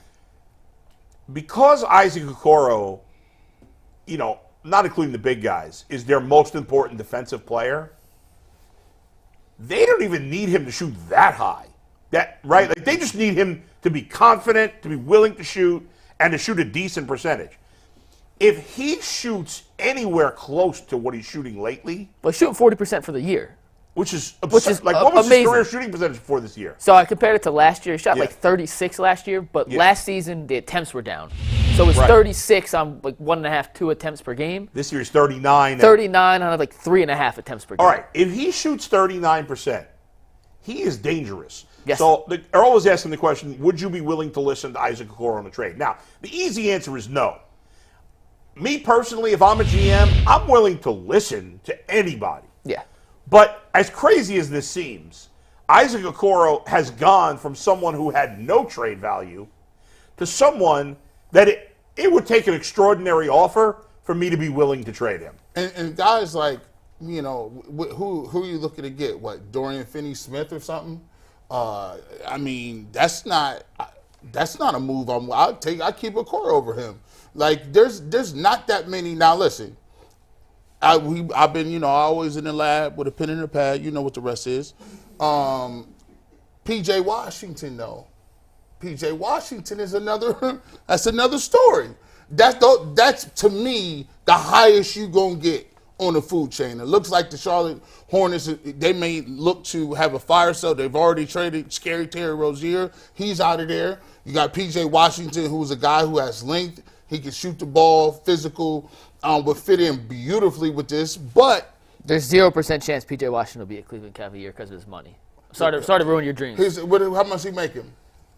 Because Isaac Okoro, not including the big guys, is their most important defensive player, they don't even need him to shoot that high. Right? Like, they just need him to be confident, to be willing to shoot, and to shoot a decent percentage. If he shoots anywhere close to what he's shooting lately, well, shooting 40% for the year, which is absurd. What was his career shooting percentage for this year? So I compared it to last year. He shot like 36 last year, but last season the attempts were down. So it's 36 on like 1.5, 2 attempts per game. This year's 39. 39 on like 3.5 attempts per game. All right, if he shoots 39%, he is dangerous. Yes. So Earl was asking the question, would you be willing to listen to Isaac Okoro on the trade? Now, the easy answer is no. Me personally, if I'm a GM, I'm willing to listen to anybody. Yeah. But as crazy as this seems, Isaac Okoro has gone from someone who had no trade value to someone that it would take an extraordinary offer for me to be willing to trade him. And guys like, who are you looking to get? What, Dorian Finney-Smith or something? I mean, that's not a move. I keep Okoro over him. Like, there's not that many. Now listen, I've been always in the lab with a pen and a pad. You know what the rest is. P.J. Washington though. P.J. Washington is that's another story. That's to me the highest you gonna get on the food chain. It looks like the Charlotte Hornets, they may look to have a fire sale. They've already traded Scary Terry Rozier. He's out of there. You got P.J. Washington, who's a guy who has length. He can shoot the ball, physical, would fit in beautifully with this. But there's 0% chance P.J. Washington will be a Cleveland Cavalier because of his money. Sorry to ruin your dreams. How much he making?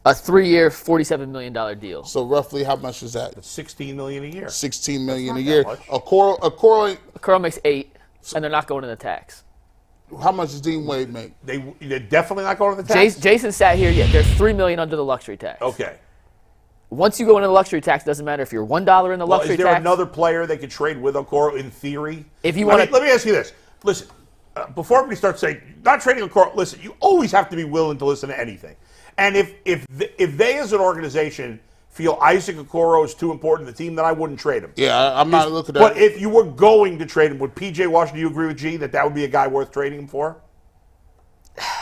A 3-year, $47 million deal. So roughly, how much is that? It's $16 million a year. $16 million a year. Okoro makes 8, and they're not going to the tax. How much does Dean Wade make? They're definitely not going to the tax. Jason sat here. Yeah, they're $3 million under the luxury tax. Okay. Once you go into the luxury tax, it doesn't matter if you're $1 in the luxury tax. Is there another player they could trade with Okoro in theory? If you want, let me ask you this. Listen, before we start saying not trading Okoro, listen, you always have to be willing to listen to anything. And if they as an organization feel Isaac Okoro is too important to the team, then I wouldn't trade him. Yeah, I'm not looking at But if you were going to trade him, would P.J. Washington, do you agree with G that would be a guy worth trading him for?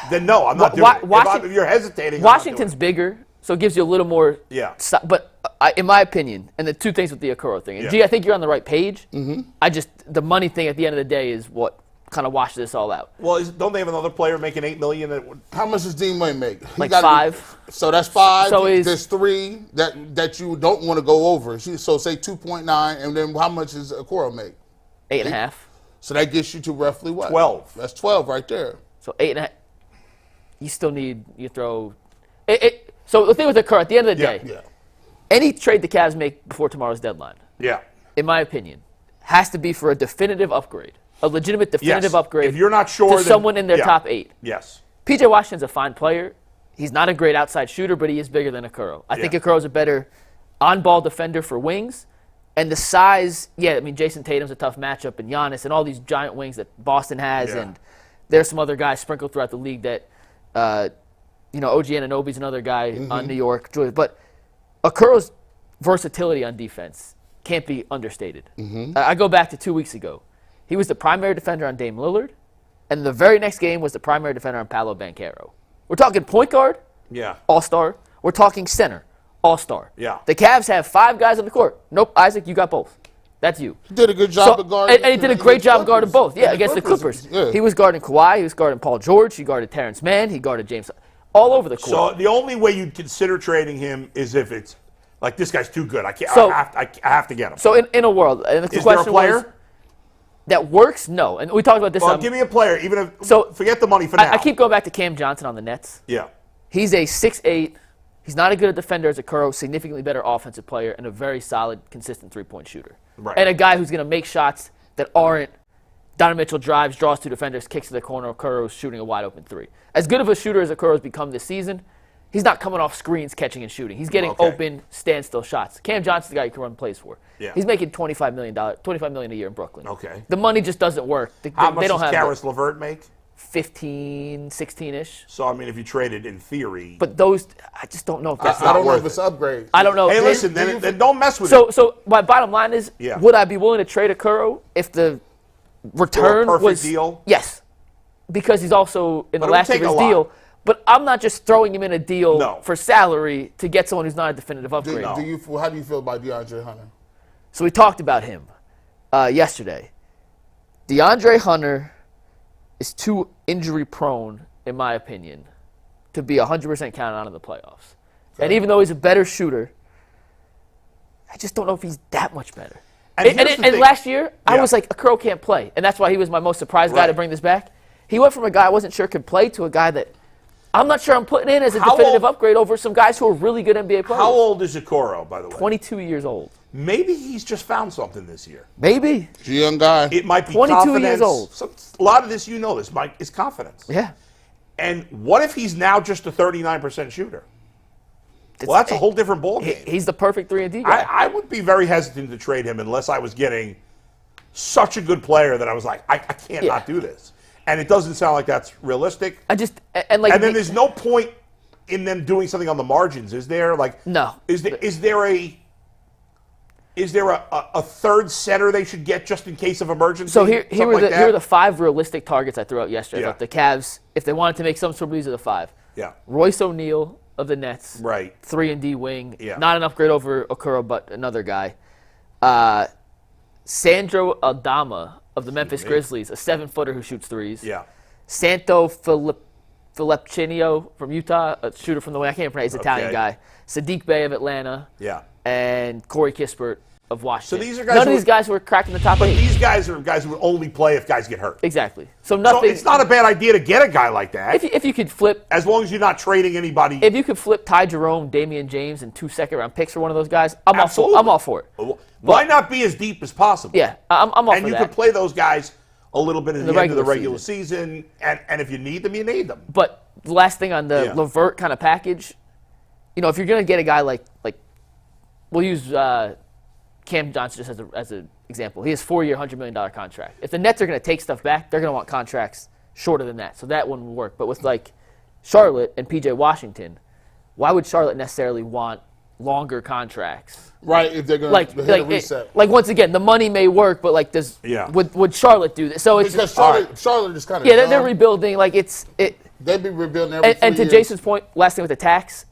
Then no, I'm not doing it. If you're hesitating, Washington's bigger, so it gives you a little more. Yeah. But in my opinion, and the two things with the Okoro thing, and G, I think you're on the right page. Mm-hmm. The money thing at the end of the day is what kind of washes this all out. Well, don't they have another player making $8 million? How much does Dean Wade make? Like 5. So that's 5. So there's 3 that you don't want to go over. So say 2.9, and then how much does Okoro make? 8.5. So that gets you to roughly what? 12. That's 12 right there. So 8.5. You still need throw. So the thing with Okoro, at the end of the day, any trade the Cavs make before tomorrow's deadline, in my opinion, has to be for a definitive upgrade. A legitimate definitive upgrade. If you're not sure, to someone in their top 8. Yes. P.J. Washington's a fine player. He's not a great outside shooter, but he is bigger than Okoro. I think Okoro's a better on-ball defender for wings. And the size, Jason Tatum's a tough matchup, and Giannis, and all these giant wings that Boston has, and there's some other guys sprinkled throughout the league that, OG Anunoby's another guy on New York. But Okoro's versatility on defense can't be understated. I go back to 2 weeks ago. He was the primary defender on Dame Lillard, and the very next game was the primary defender on Paolo Banchero. We're talking point guard, all-star. We're talking center, all-star. Yeah. The Cavs have 5 guys on the court. Nope, Isaac, you got both. That's you. He did a good job of guarding. And he did a great job guarding both. Yeah, against the Clippers. Yeah. He was guarding Kawhi. He was guarding Paul George. He guarded Terrence Mann. He guarded James. All over the court. So the only way you'd consider trading him is if it's like this guy's too good. I have to get him. So in a world, and the is question there a player? was, that works? No. And we talked about this. Well, give me a player, even if forget the money for now. now. I keep going back to Cam Johnson on the Nets. Yeah. He's a 6'8". He's not as good a defender as Okoro, significantly better offensive player, and a very solid, consistent three-point shooter. Right. And a guy who's going to make shots that aren't Donovan Mitchell drives, draws 2 defenders, kicks to the corner, Okoro's shooting a wide-open 3. As good of a shooter as Okoro's become this season, he's not coming off screens, catching and shooting. He's getting open, standstill shots. Cam Johnson's the guy you can run plays for. Yeah. He's making $25 million a year in Brooklyn. Okay. The money just doesn't work. How much does Karis LeVert make? 15, 16-ish. So, I mean, if you traded in theory. But those, I just don't know if that's I don't know worth if it's it. upgrade. I don't know. Hey, listen, then don't mess with it. So my bottom line is, would I be willing to trade Okoro if the return for a perfect was deal? Yes, because he's also in But the it would last of take his a lot. deal. But I'm not just throwing him in a deal No. for salary to get someone who's not a definitive upgrade. How do you feel about DeAndre Hunter? So we talked about him yesterday. DeAndre Hunter is too injury prone, in my opinion, to be 100% counted on in the playoffs. Okay. And even though he's a better shooter, I just don't know if he's that much better. And last year, I was like, Okoro can't play. And that's why he was my most surprised guy to bring this back. He went from a guy I wasn't sure could play to a guy that I'm not sure I'm putting in as a definitive upgrade over some guys who are really good NBA players. How old is Okoro, by the way? 22 years old. Maybe he's just found something this year. Maybe. He's a young guy. It might be 22 confidence. years old. A lot of this, Mike, is confidence. Yeah. And what if he's now just a 39% shooter? Well, that's a whole different ballgame. He's the perfect 3-and-D guy. I would be very hesitant to trade him unless I was getting such a good player that I was like, I can't not do this. And it doesn't sound like that's realistic. And then there's no point in them doing something on the margins, is there? Like, no. Is there a third center they should get just in case of emergency? So here are the 5 realistic targets I threw out yesterday. Yeah. Like the Cavs, if they wanted to make some sort of, these are the 5. Yeah. Royce O'Neal of the Nets. Right. 3-and-D wing. Yeah. Not an upgrade over Okoro, but another guy. Sandro Aldama of the Memphis Grizzlies, a 7-footer who shoots threes. Yeah. Santo Filipchinio from Utah, a shooter from the wing. I can't pronounce. He's an Italian guy. Sadiq Bey of Atlanta. Yeah. And Corey Kispert of Washington. So these are guys None of these guys were cracking the top 8. But these guys are guys who would only play if guys get hurt. Exactly. So it's not a bad idea to get a guy like that. If you could flip, as long as you're not trading anybody. If you could flip Ty Jerome, Damian James, and 2 second-round picks for one of those guys, I'm all for it. Why not be as deep as possible? Yeah, I'm all for that. And you could play those guys a little bit at the end of the regular season. And if you need them, you need them. But the last thing on the Levert kind of package, if you're going to get a guy like we'll use Cam Johnson just as an example. He has a 4-year, $100 million contract. If the Nets are going to take stuff back, they're going to want contracts shorter than that. So that wouldn't work. But with like Charlotte and P.J. Washington, why would Charlotte necessarily want longer contracts? Right, if they're going to hit a reset. Once again, the money may work, but would Charlotte do this? So it's because Charlotte is kind of they're rebuilding. They'd be rebuilding every 3 and to years. Jason's point, last thing with the tax,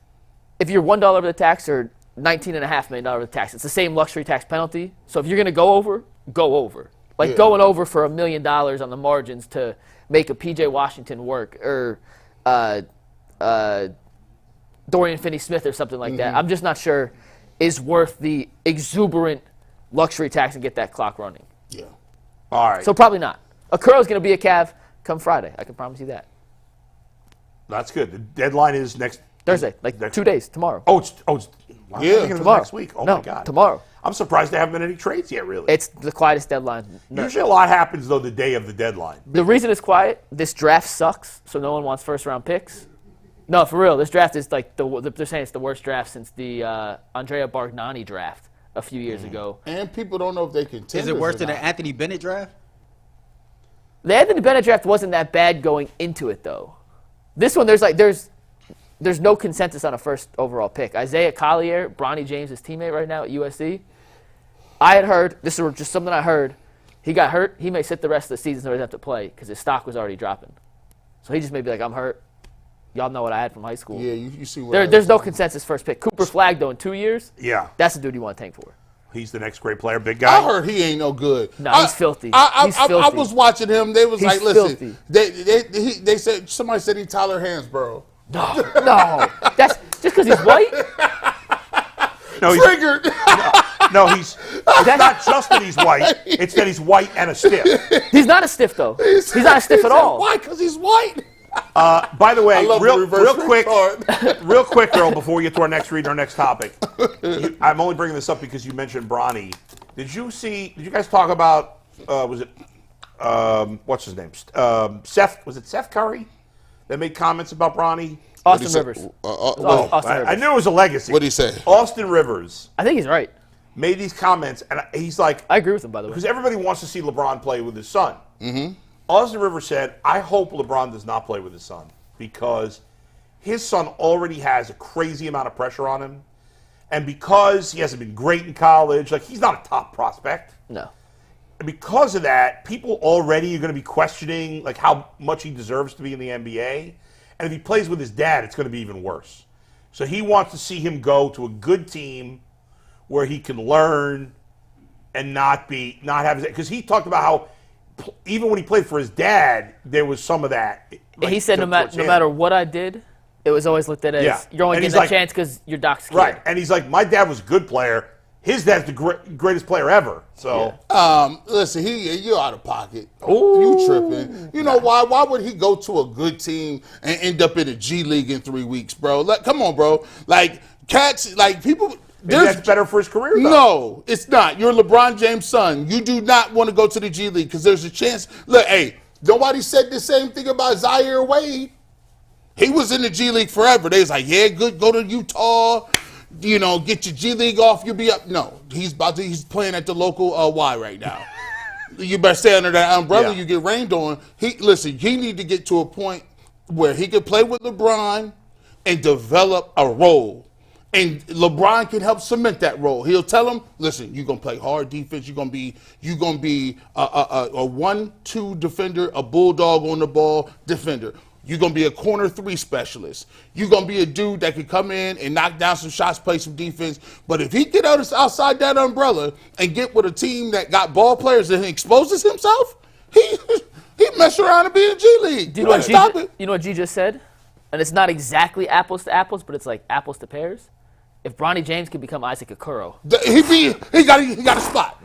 if you're $1 over the tax or $19.5 million over the tax, it's the same luxury tax penalty. So if you're going to go over, go over. Going over for $1 million on the margins to make a P.J. Washington work or Dorian Finney-Smith or something like that. I'm just not sure is worth the exuberant luxury tax and get that clock running. Yeah. All right. So probably not. Okoro's going to be a Cav come Friday. I can promise you that. That's good. The deadline is next Thursday, next 2 days, tomorrow. Wow, tomorrow. Next week. Oh no, my God. Tomorrow. I'm surprised there haven't been any trades yet, really. It's the quietest deadline. Usually a lot happens, though, the day of the deadline. The reason it's quiet, this draft sucks, so no one wants first-round picks. No, for real, this draft is they're saying it's the worst draft since the Andrea Bargnani draft a few years ago. And people don't know if they can. Is it worse than the Anthony Bennett draft? The Anthony Bennett draft wasn't that bad going into it, though. This one, there's no consensus on a first overall pick. Isaiah Collier, Bronny James' teammate right now at USC. I had heard, this is just something I heard, he got hurt. He may sit the rest of the season so he doesn't have to play because his stock was already dropping. So he just may be like, I'm hurt. Y'all know what I had from high school. Yeah, you see what there's no consensus first pick. Cooper Flagg, though, in 2 years, that's the dude you want to tank for. He's the next great player, big guy. I heard he ain't no good. No, he's filthy. He's filthy. I was watching him. They was He's like, listen, filthy. they said, somebody said he Tyler Hansborough. No. That's just because he's white? No, Triggered. No, it's not just that he's white. It's that he's white and a stiff. He's not a stiff, though. He's not a stiff at all. Why? Because he's white. By the way, real quick, Earl, before we get to our next read, our next topic. I'm only bringing this up because you mentioned Bronny. Did you guys talk about, what's his name? Seth Curry that made comments about Bronny? Austin Rivers. Austin Rivers. I knew it was a legacy. What did he say? Austin Rivers. I think he's right. Made these comments, and he's like, I agree with him, by the way. Because everybody wants to see LeBron play with his son. Mm-hmm. Austin Rivers said, I hope LeBron does not play with his son because his son already has a crazy amount of pressure on him. And because he hasn't been great in college, he's not a top prospect. No. And because of that, people already are going to be questioning how much he deserves to be in the NBA. And if he plays with his dad, it's going to be even worse. So he wants to see him go to a good team where he can learn and not have his, because he talked about how even when he played for his dad, there was some of that. He said no matter what I did, it was always looked at as you're only getting a chance because your doc's scared. Right, and he's like, my dad was a good player. His dad's the greatest player ever. So, listen, you're out of pocket. Ooh. You tripping? You know why? Why would he go to a good team and end up in a G League in 3 weeks, bro? Come on, bro. Cats, people. Maybe that's better for his career, though. No, it's not. You're LeBron James' son. You do not want to go to the G League because there's a chance. Look, hey, nobody said the same thing about Zaire Wade. He was in the G League forever. They was like, yeah, good, go to Utah, get your G League off, you'll be up. No, he's playing at the local Y right now. You better stay under that umbrella. You get rained on. He need to get to a point where he can play with LeBron and develop a role. And LeBron can help cement that role. He'll tell him, listen, you're gonna play hard defense. You're gonna be a 1-2 defender, a bulldog on the ball defender. You're gonna be a corner 3 specialist. You're gonna be a dude that can come in and knock down some shots, play some defense. But if he get outside that umbrella and get with a team that got ball players and he exposes himself, he mess around and be in G League. Do you know what G just said? And it's not exactly apples to apples, but it's like apples to pears. If Bronny James could become Isaac Okoro, he got a spot.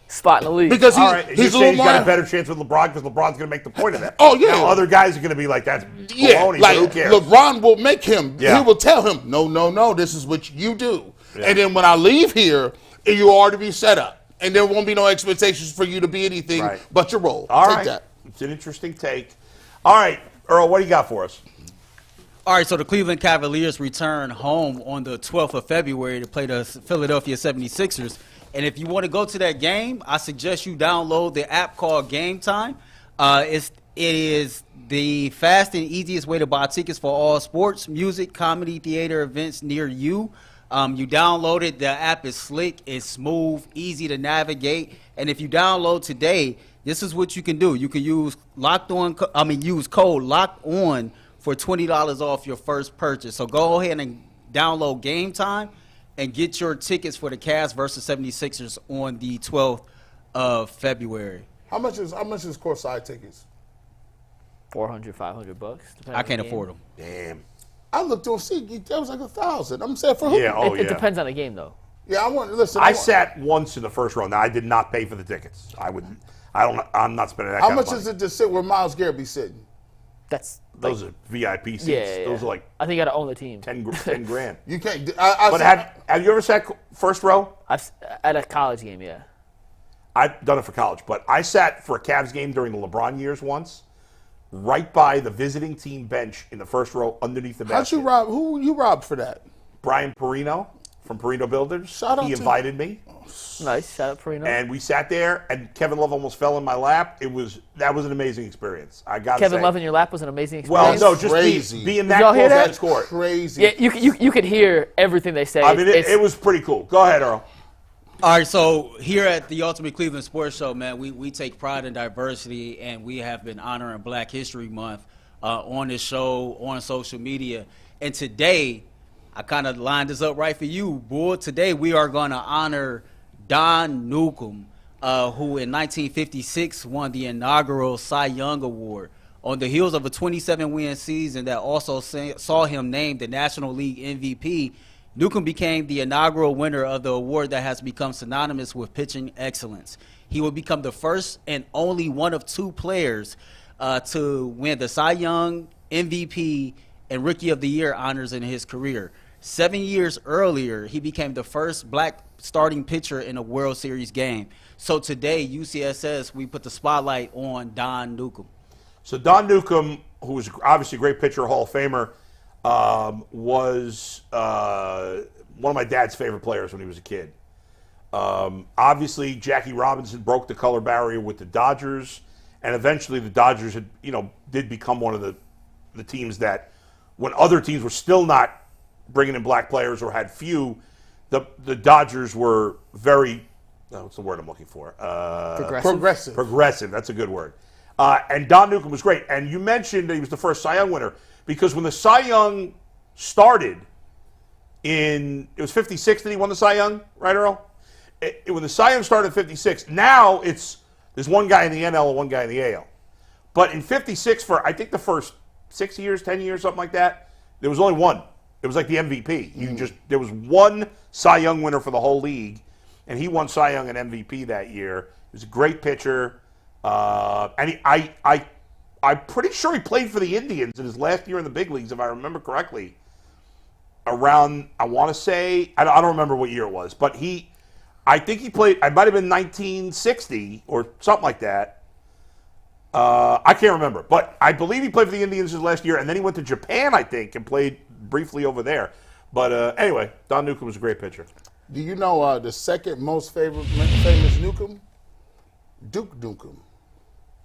Spot in the league. Because he's got a better chance with LeBron because LeBron's going to make the point of that. Oh, yeah. Now, other guys are going to be like, that's baloney, like, but who cares? LeBron will make him. Yeah. He will tell him, no, this is what you do. Yeah. And then when I leave here, you are to be set up. And there won't be no expectations for you to be anything but your role. All Take right. that. It's an interesting take. All right, Earl, what do you got for us? All right, so the Cleveland Cavaliers return home on the 12th of February to play the Philadelphia 76ers. And if you want to go to that game, I suggest you download the app called Game Time. It is the fast and easiest way to buy tickets for all sports, music, comedy, theater events near you. You download it. The app is slick, it's smooth, easy to navigate. And if you download today, this is what you can do. You can use use code Locked On for $20 off your first purchase. So go ahead and download Game Time and get your tickets for the Cavs versus 76ers on the 12th of February. How much is courtside tickets? $400, $500. I can't afford them. Damn. I looked on SeatGeek. That was like $1,000. I'm saying for who? Yeah, It depends on the game, though. Yeah, I sat once in the first row. Now I did not pay for the tickets. I'm not spending that. How kind much of money. is it to sit where Myles Garrett be sitting? Those are VIP seats. Yeah. Those are like I think you got to own the team. 10 grand. You can't. But have you ever sat first row? At a college game, yeah. I've done it for college, but I sat for a Cavs game during the LeBron years once, right by the visiting team bench in the first row underneath the basket. Who you robbed for that? Brian Perino from Perino Builders. Shout out he to invited me. Nice. Shout out Perino. And we sat there, and Kevin Love almost fell in my lap. That was an amazing experience. I got Kevin Love in your lap was an amazing experience. Well, no, just crazy. being that y'all hear close that? to score. Crazy. Yeah, you could hear everything they say. I mean, it was pretty cool. Go ahead, Earl. All right, so here at the Ultimate Cleveland Sports Show, man, we take pride in diversity, and we have been honoring Black History Month on this show, on social media. And today, I kind of lined this up right for you, Bull. Today, we are going to honor Don Newcomb, who in 1956 won the inaugural Cy Young Award. On the heels of a 27-win season that also saw him named the National League MVP, Newcomb became the inaugural winner of the award that has become synonymous with pitching excellence. He will become the first and only one of 2 players to win the Cy Young, MVP, and Rookie of the Year honors in his career. 7 years earlier, he became the first black starting pitcher in a World Series game. So today, UCSS, we put the spotlight on Don Newcomb. So Don Newcomb, who was obviously a great pitcher, Hall of Famer, was one of my dad's favorite players when he was a kid. Obviously, Jackie Robinson broke the color barrier with the Dodgers, and eventually the Dodgers did become one of the teams that, when other teams were still not bringing in black players or had few, the Dodgers were very, what's the word I'm looking for? Progressive. Progressive, that's a good word. And Don Newcomb was great. And you mentioned that he was the first Cy Young winner, because when the Cy Young started it was 56 that he won the Cy Young, right, Earl? When the Cy Young started in 56, now there's one guy in the NL and one guy in the AL. But in 56, for I think the first 6 years, 10 years, something like that, there was only one. It was like the MVP. There was one Cy Young winner for the whole league, and he won Cy Young and MVP that year. He was a great pitcher, and I'm pretty sure he played for the Indians in his last year in the big leagues, if I remember correctly. Around, I want to say, I don't remember what year it was, but I think he played, it might have been 1960 or something like that. I can't remember, but I believe he played for the Indians his last year, and then he went to Japan, I think, and played briefly over there. But anyway, Don Newcomb was a great pitcher. Do you know the second most famous Newcomb? Duke Newcomb.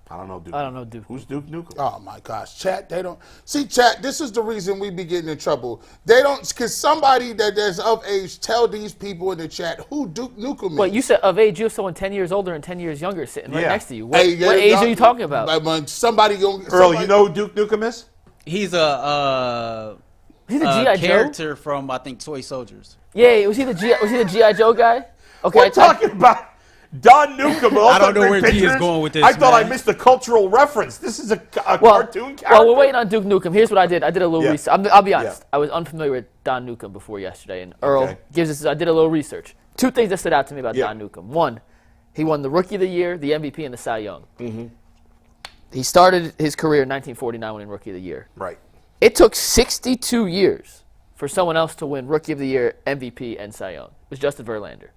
I don't know Duke. I don't know Duke. Who's Duke Newcomb? Oh my gosh, chat. They don't see chat. This is the reason we be getting in trouble. They don't, because somebody that's of age tell these people in the chat who Duke Newcomb is. But you said of age, you have someone 10 years older and 10 years younger sitting right Yeah. next to you. What age are you talking about? Somebody Earl, you know who Duke Newcomb is? He's a He's the G.I. Joe? character from, I think, Toy Soldiers. Yeah, was he the G.I. Joe guy? Okay, We're talking about Don Newcomb. I don't know where G is going with this, I thought man. I missed a cultural reference. This is a cartoon character. Well, we're waiting on Duke Newcomb. Here's what I did. I did a little Yeah. research. I'll be honest. Yeah. I was unfamiliar with Don Newcomb before yesterday, and Earl Okay. gives us. I did a little research. Two things that stood out to me about Yeah. Don Newcomb. One, he won the Rookie of the Year, the MVP, and the Cy Young. Mm-hmm. He started his career in 1949 winning Rookie of the Year. Right. It took 62 years for someone else to win Rookie of the Year, MVP, and Cy Young. It was Justin Verlander.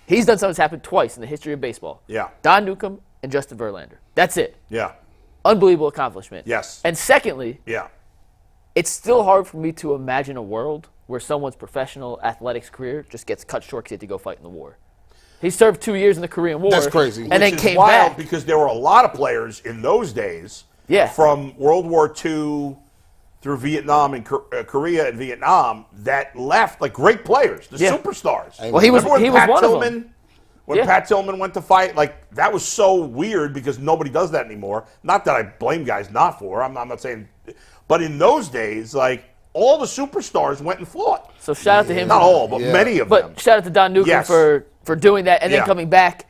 He's done something that's happened twice in the history of baseball. Yeah. Don Newcomb and Justin Verlander. That's it. Yeah. Unbelievable accomplishment. Yes. And secondly, Yeah. it's still hard for me to imagine a world where someone's professional athletics career just gets cut short because he had to go fight in the war. He served 2 years in the Korean War. That's crazy. And then Which is came wild back. because there were a lot of players in those days Yeah. from World War II through Vietnam and Korea and Vietnam that left, like great players, the Yeah. superstars. Well, he was- Remember when he was Pat one of them. Tillman, When Yeah. Pat Tillman went to fight, like, that was so weird because nobody does that anymore. Not that I blame guys not for. I'm not saying. But in those days, like, all the superstars went and fought. So shout out to him. Not all, but Yeah. many of them. But shout out to Don Newcomb Yes. for doing that and Yeah. then coming back.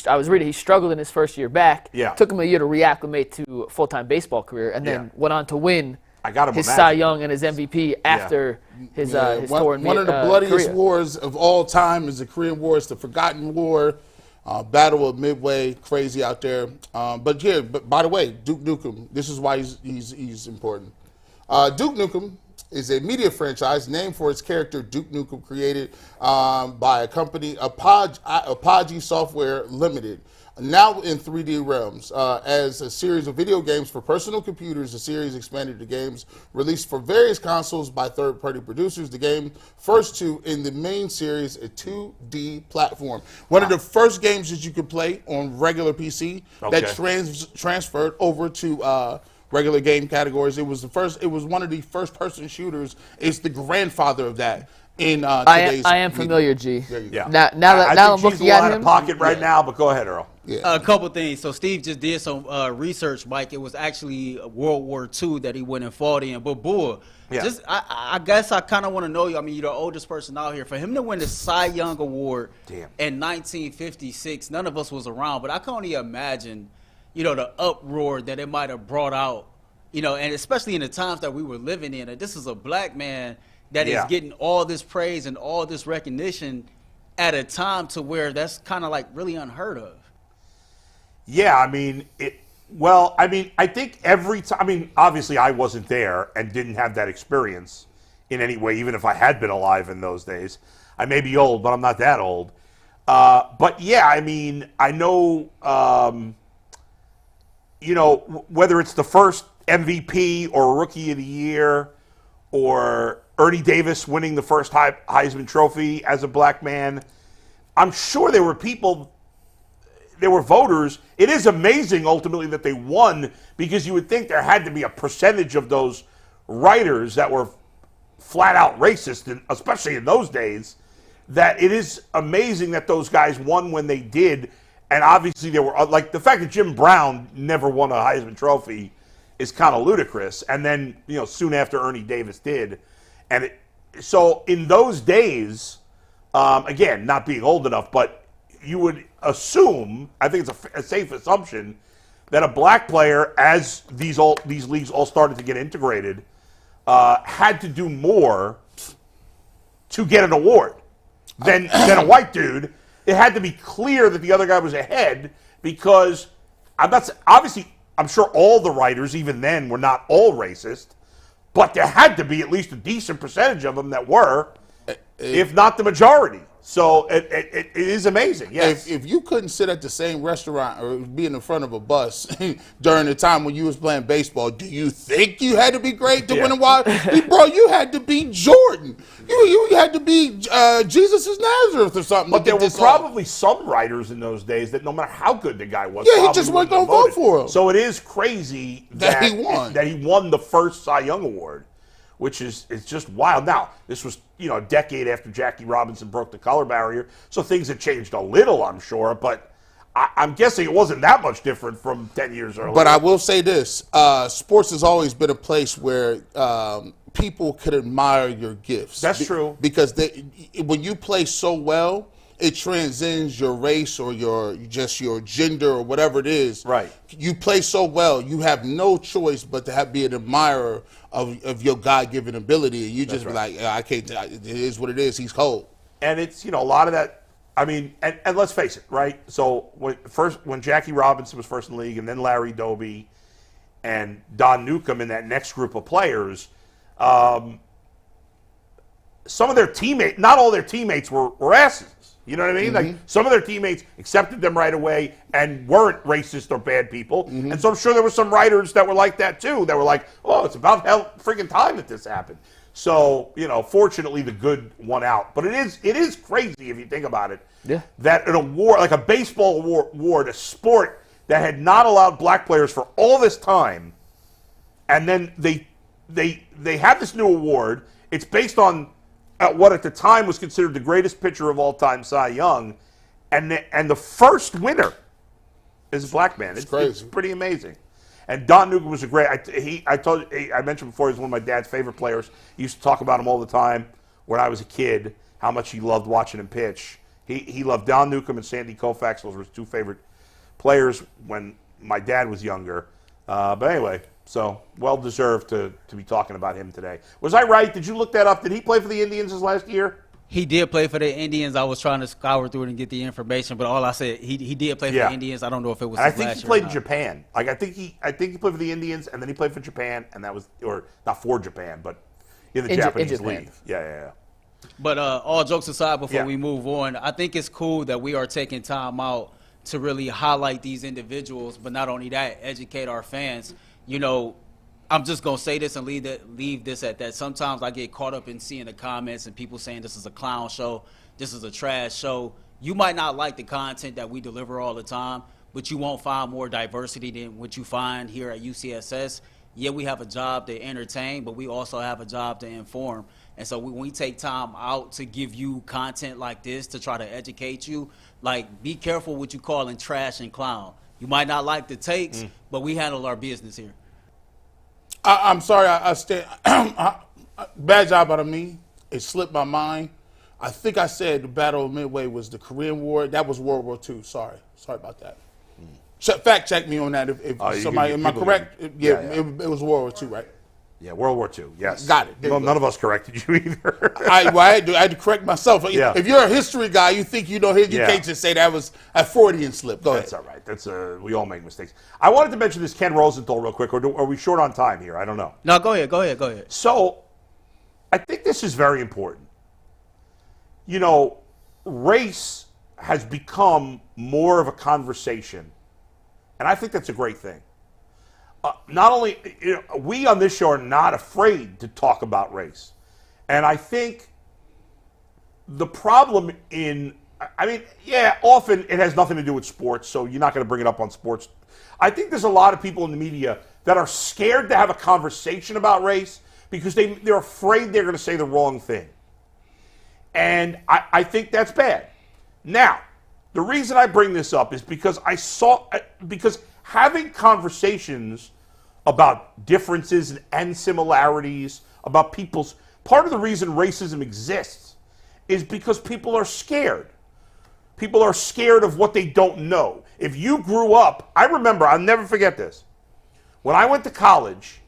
I was reading he struggled in his first year back. Yeah. Took him a year to reacclimate to a full-time baseball career and then Yeah. went on to win I gotta his imagine. Cy Young and his MVP after his tour in one of the bloodiest Korea. wars of all time is the Korean War. It's the forgotten war. Battle of Midway, crazy out there. But by the way, Duke Nukem, this is why he's important. Duke Nukem is a media franchise named for its character Duke Nukem, created by a company, Apogee Software Limited, now in 3D realms. As a series of video games for personal computers, the series expanded to games released for various consoles by third-party producers. The game first two in the main series, a 2D platform. One of the first games that you could play on regular PC that transferred over to regular game categories. It was one of the first-person shooters. It's the grandfather of that. In today's I am familiar, G. Yeah. Now I I'm think she's looking a at lot him. of pocket right now, but go ahead, Earl. Yeah. A couple things. So Steve just did some research, Mike. It was actually World War II that he went and fought in. But Bull, Yeah. I guess I kind of want to know you. I mean, you're the oldest person out here. For him to win the Cy Young Award in 1956, none of us was around. But I can only imagine, the uproar that it might have brought out, and especially in the times that we were living in. And this is a black man that is getting all this praise and all this recognition at a time to where that's kind of like really unheard of. Yeah, I mean, I think every time, obviously I wasn't there and didn't have that experience in any way, even if I had been alive in those days. I may be old, but I'm not that old. But yeah, I mean, I know, whether it's the first MVP or Rookie of the Year or Ernie Davis winning the first Heisman Trophy as a black man, I'm sure there were voters. It is amazing ultimately that they won because you would think there had to be a percentage of those writers that were flat out racist, and especially in those days, that it is amazing that those guys won when they did. And obviously there were, like, the fact that Jim Brown never won a Heisman Trophy is kind of ludicrous. And then, soon after Ernie Davis did. And so in those days, again, not being old enough, but you would assume, I think it's a safe assumption, that a black player, as these leagues all started to get integrated, had to do more to get an award than a white dude. It had to be clear that the other guy was ahead because I'm sure all the writers, even then, were not all racist, but there had to be at least a decent percentage of them that were, if not the majority. So it is amazing. Yes. If you couldn't sit at the same restaurant or be in the front of a bus during the time when you was playing baseball, do you think you had to be great to win a watch? Bro, you had to be Jordan. You had to be Jesus of Nazareth or something. But there were probably some writers in those days that no matter how good the guy was, he just wasn't going to vote for him. So it is crazy that he won. That he won the first Cy Young Award, which is just wild. Now, this was a decade after Jackie Robinson broke the color barrier, so things had changed a little, I'm sure, but I'm guessing it wasn't that much different from 10 years earlier. But I will say this, sports has always been a place where people could admire your gifts. That's true. Because when you play so well, it transcends your race or your gender or whatever it is. Right. You play so well, you have no choice but to be an admirer of your God-given ability. And you just be like, I can't, it is what it is. He's cold. And it's, a lot of that, I mean, and let's face it, right? So when Jackie Robinson was first in the league and then Larry Doby and Don Newcomb in that next group of players, some of their teammates, not all their teammates were asses. You know what I mean? Like some of their teammates accepted them right away and weren't racist or bad people. And so I'm sure there were some writers that were like that too. That were like, "Oh, it's about hell freaking time that this happened." So fortunately, the good won out. But it is crazy if you think about it. Yeah. That an award, like a baseball award, a sport that had not allowed black players for all this time, and then they have this new award. It's based on what at the time was considered the greatest pitcher of all time, Cy Young, and the first winner is a black man. It's crazy. It's pretty amazing. And Don Newcomb was a great. I mentioned before, he's one of my dad's favorite players. He used to talk about him all the time when I was a kid, how much he loved watching him pitch. He loved Don Newcomb and Sandy Koufax. Those were his two favorite players when my dad was younger. But anyway, so well-deserved to be talking about him today. Was I right? Did you look that up? Did he play for the Indians this last year? He did play for the Indians. I was trying to scour through it and get the information, but all I said, he did play for the Indians. I don't know if it was. And I think he played in Japan. Like I think he played for the Indians, and then he played for Japan, and that was, or not for Japan, but in the Japanese league. Yeah. But all jokes aside, before we move on, I think it's cool that we are taking time out to really highlight these individuals, but not only that, educate our fans. I'm just going to say this and leave this at that. Sometimes I get caught up in seeing the comments and people saying this is a clown show, this is a trash show. You might not like the content that we deliver all the time, but you won't find more diversity than what you find here at UCSS. Yeah, we have a job to entertain, but we also have a job to inform. And so when we take time out to give you content like this to try to educate you, like, be careful what you calling trash and clown. You might not like the takes, but we handle our business here. I'm sorry, I stand. Bad job out of me. It slipped my mind. I think I said the Battle of Midway was the Korean War. That was World War II. Sorry about that. Fact check me on that. If somebody, am I correct? Yeah. It was World War II, right? Yeah, World War II. Yes, got it. Well, none of us corrected you either. I had to correct myself. Yeah. If you're a history guy, you think you know history. You can't just say that was a Freudian slip. Go ahead. That's all right. That's we all make mistakes. I wanted to mention this Ken Rosenthal real quick, or are we short on time here? I don't know. No, go ahead. So, I think this is very important. Race has become more of a conversation, and I think that's a great thing. Not only, we on this show are not afraid to talk about race. And I think the problem often it has nothing to do with sports, so you're not going to bring it up on sports. I think there's a lot of people in the media that are scared to have a conversation about race because they're afraid they're going to say the wrong thing. And I think that's bad. Now, the reason I bring this up is because because having conversations about differences and similarities, about part of the reason racism exists is because people are scared. People are scared of what they don't know. If you grew up, I remember, I'll never forget this. When I went to college,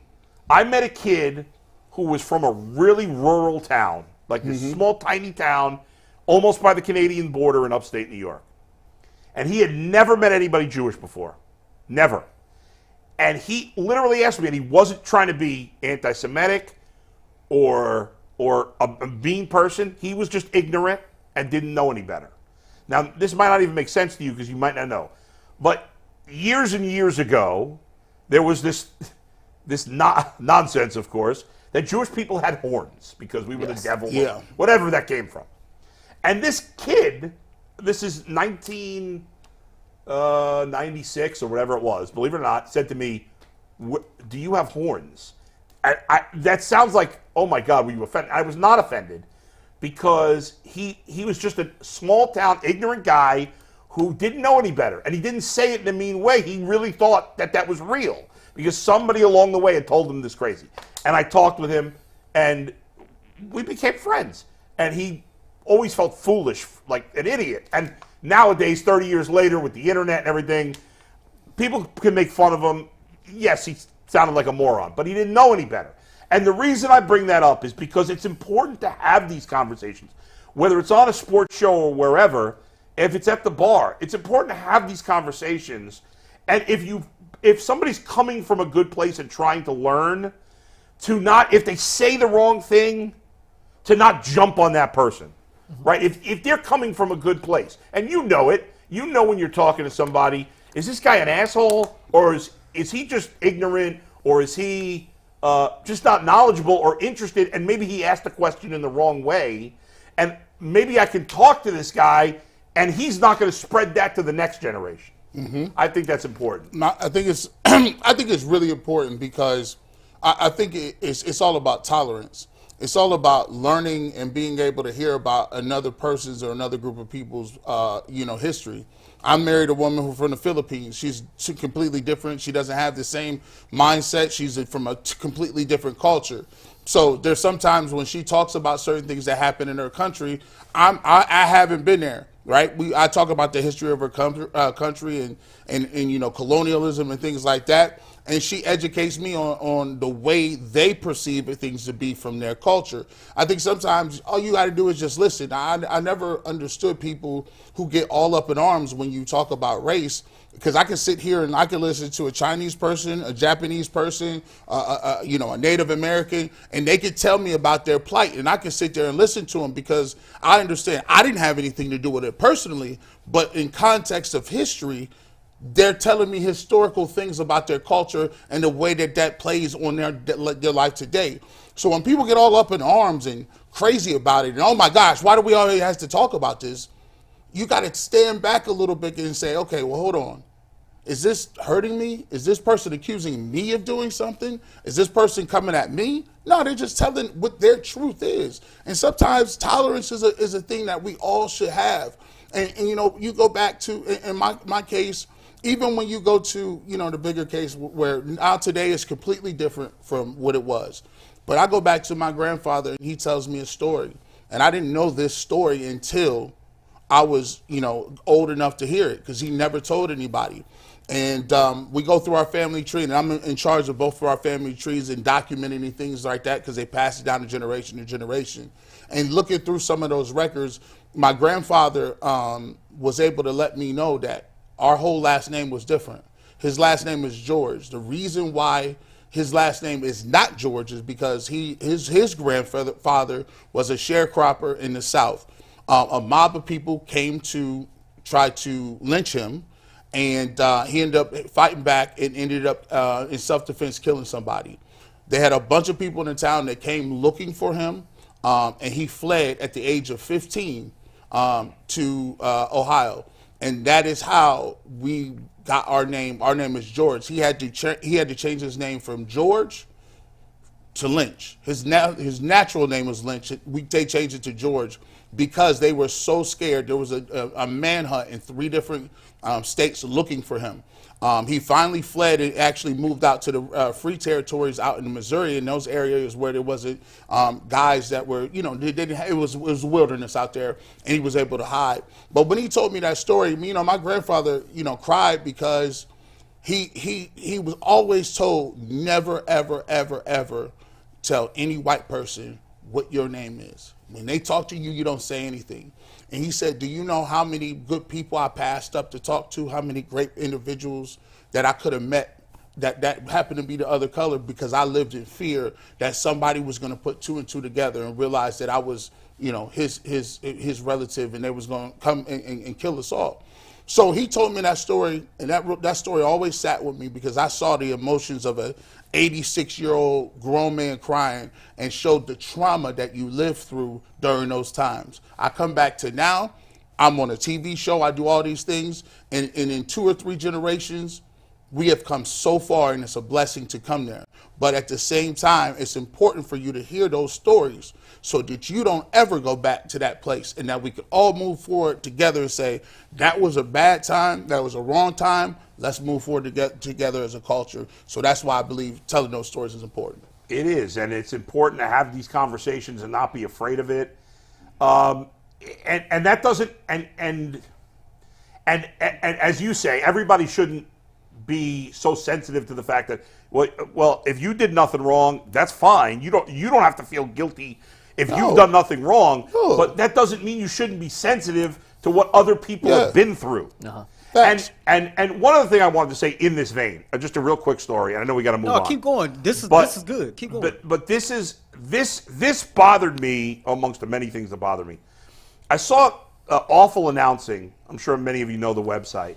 I met a kid who was from a really rural town, like this small, tiny town, almost by the Canadian border in upstate New York. And he had never met anybody Jewish before. Never. And he literally asked me, and he wasn't trying to be anti-Semitic or a mean person. He was just ignorant. and didn't know any better. Now, this might not even make sense to you because you might not know. But years and years ago, there was this nonsense, of course, that Jewish people had horns because we were the devil, whatever that came from. And this kid, this is 1996 or whatever it was, believe it or not, said to me, do you have horns? That sounds like, oh my God, were you offended? I was not offended because he was just a small town, ignorant guy who didn't know any better. And he didn't say it in a mean way. He really thought that was real because somebody along the way had told him this crazy. And I talked with him and we became friends. And he always felt foolish, like an idiot. And nowadays, 30 years later, with the internet and everything, people can make fun of him. Yes, he sounded like a moron, but he didn't know any better. And the reason I bring that up is because it's important to have these conversations, whether it's on a sports show or wherever. If it's at the bar, it's important to have these conversations. And if somebody's coming from a good place and trying to learn, to not, if they say the wrong thing, to not jump on that person, right? If they're coming from a good place, and you know it, you know when you're talking to somebody, is this guy an asshole, or is he just ignorant, or is he just not knowledgeable or interested, and maybe he asked the question in the wrong way, and maybe I can talk to this guy, and he's not going to spread that to the next generation. Mm-hmm. I think that's important. I think it's really important because I think it's all about tolerance. It's all about learning and being able to hear about another person's or another group of people's history. I married a woman who's from the Philippines. She's completely different. She doesn't have the same mindset. She's from a completely different culture. So there's sometimes when she talks about certain things that happen in her country, I haven't been there, right? I talk about the history of her country and colonialism and things like that. And she educates me on the way they perceive things to be from their culture. I think sometimes all you got to do is just listen. I never understood people who get all up in arms when you talk about race, because I can sit here and I can listen to a Chinese person, a Japanese person, a Native American, and they can tell me about their plight, and I can sit there and listen to them because I understand. I didn't have anything to do with it personally, but in context of history, they're telling me historical things about their culture and the way that plays on their life today. So when people get all up in arms and crazy about it, and oh my gosh, why do we always have to talk about this? You got to stand back a little bit and say, okay, well, hold on. Is this hurting me? Is this person accusing me of doing something? Is this person coming at me? No, they're just telling what their truth is. And sometimes tolerance is a thing that we all should have. And you go back to, in my case, even when you go to, the bigger case where now today is completely different from what it was. But I go back to my grandfather and he tells me a story. And I didn't know this story until I was, old enough to hear it because he never told anybody. And we go through our family tree, and I'm in charge of both of our family trees and documenting things like that because they pass it down to generation to generation. And looking through some of those records, my grandfather was able to let me know that our whole last name was different. His last name is George. The reason why his last name is not George is because his grandfather was a sharecropper in the South. A mob of people came to try to lynch him, and he ended up fighting back and ended up in self-defense killing somebody. They had a bunch of people in the town that came looking for him, and he fled at the age of 15 to Ohio. And that is how we got our name. Our name is George. He had to change his name from George to Lynch. His natural name was Lynch. They changed it to George because they were so scared. There was a manhunt in 3 different states looking for him. He finally fled and actually moved out to the free territories out in Missouri, in those areas where there wasn't guys that were, it was wilderness out there, and he was able to hide. But when he told me that story, my grandfather, cried because he was always told never, ever, ever, ever tell any white person what your name is. When they talk to you, you don't say anything. And he said, do you know how many good people I passed up to talk to, how many great individuals that I could have met that happened to be the other color because I lived in fear that somebody was going to put 2 and 2 together and realize that I was his relative, and they was going to come and kill us all. So he told me that story, and that story always sat with me because I saw the emotions of a 86-year-old grown man crying and showed the trauma that you lived through during those times. I come back to now, I'm on a TV show, I do all these things, and in 2 or 3 generations, we have come so far, and it's a blessing to come there. But at the same time, it's important for you to hear those stories so that you don't ever go back to that place, and that we can all move forward together and say, that was a bad time, that was a wrong time, let's move forward together as a culture. So that's why I believe telling those stories is important. It is, and it's important to have these conversations and not be afraid of it. And that doesn't, and as you say, everybody shouldn't be so sensitive to the fact that, well, if you did nothing wrong, that's fine. You don't have to feel guilty if you've done nothing wrong. No. But that doesn't mean you shouldn't be sensitive to what other people have been through. Uh-huh. And one other thing I wanted to say in this vein, just a real quick story, and I know we got to move on. No, keep going. This is good. Keep going. But this bothered me amongst the many things that bothered me. I saw awful announcing. I'm sure many of you know the website.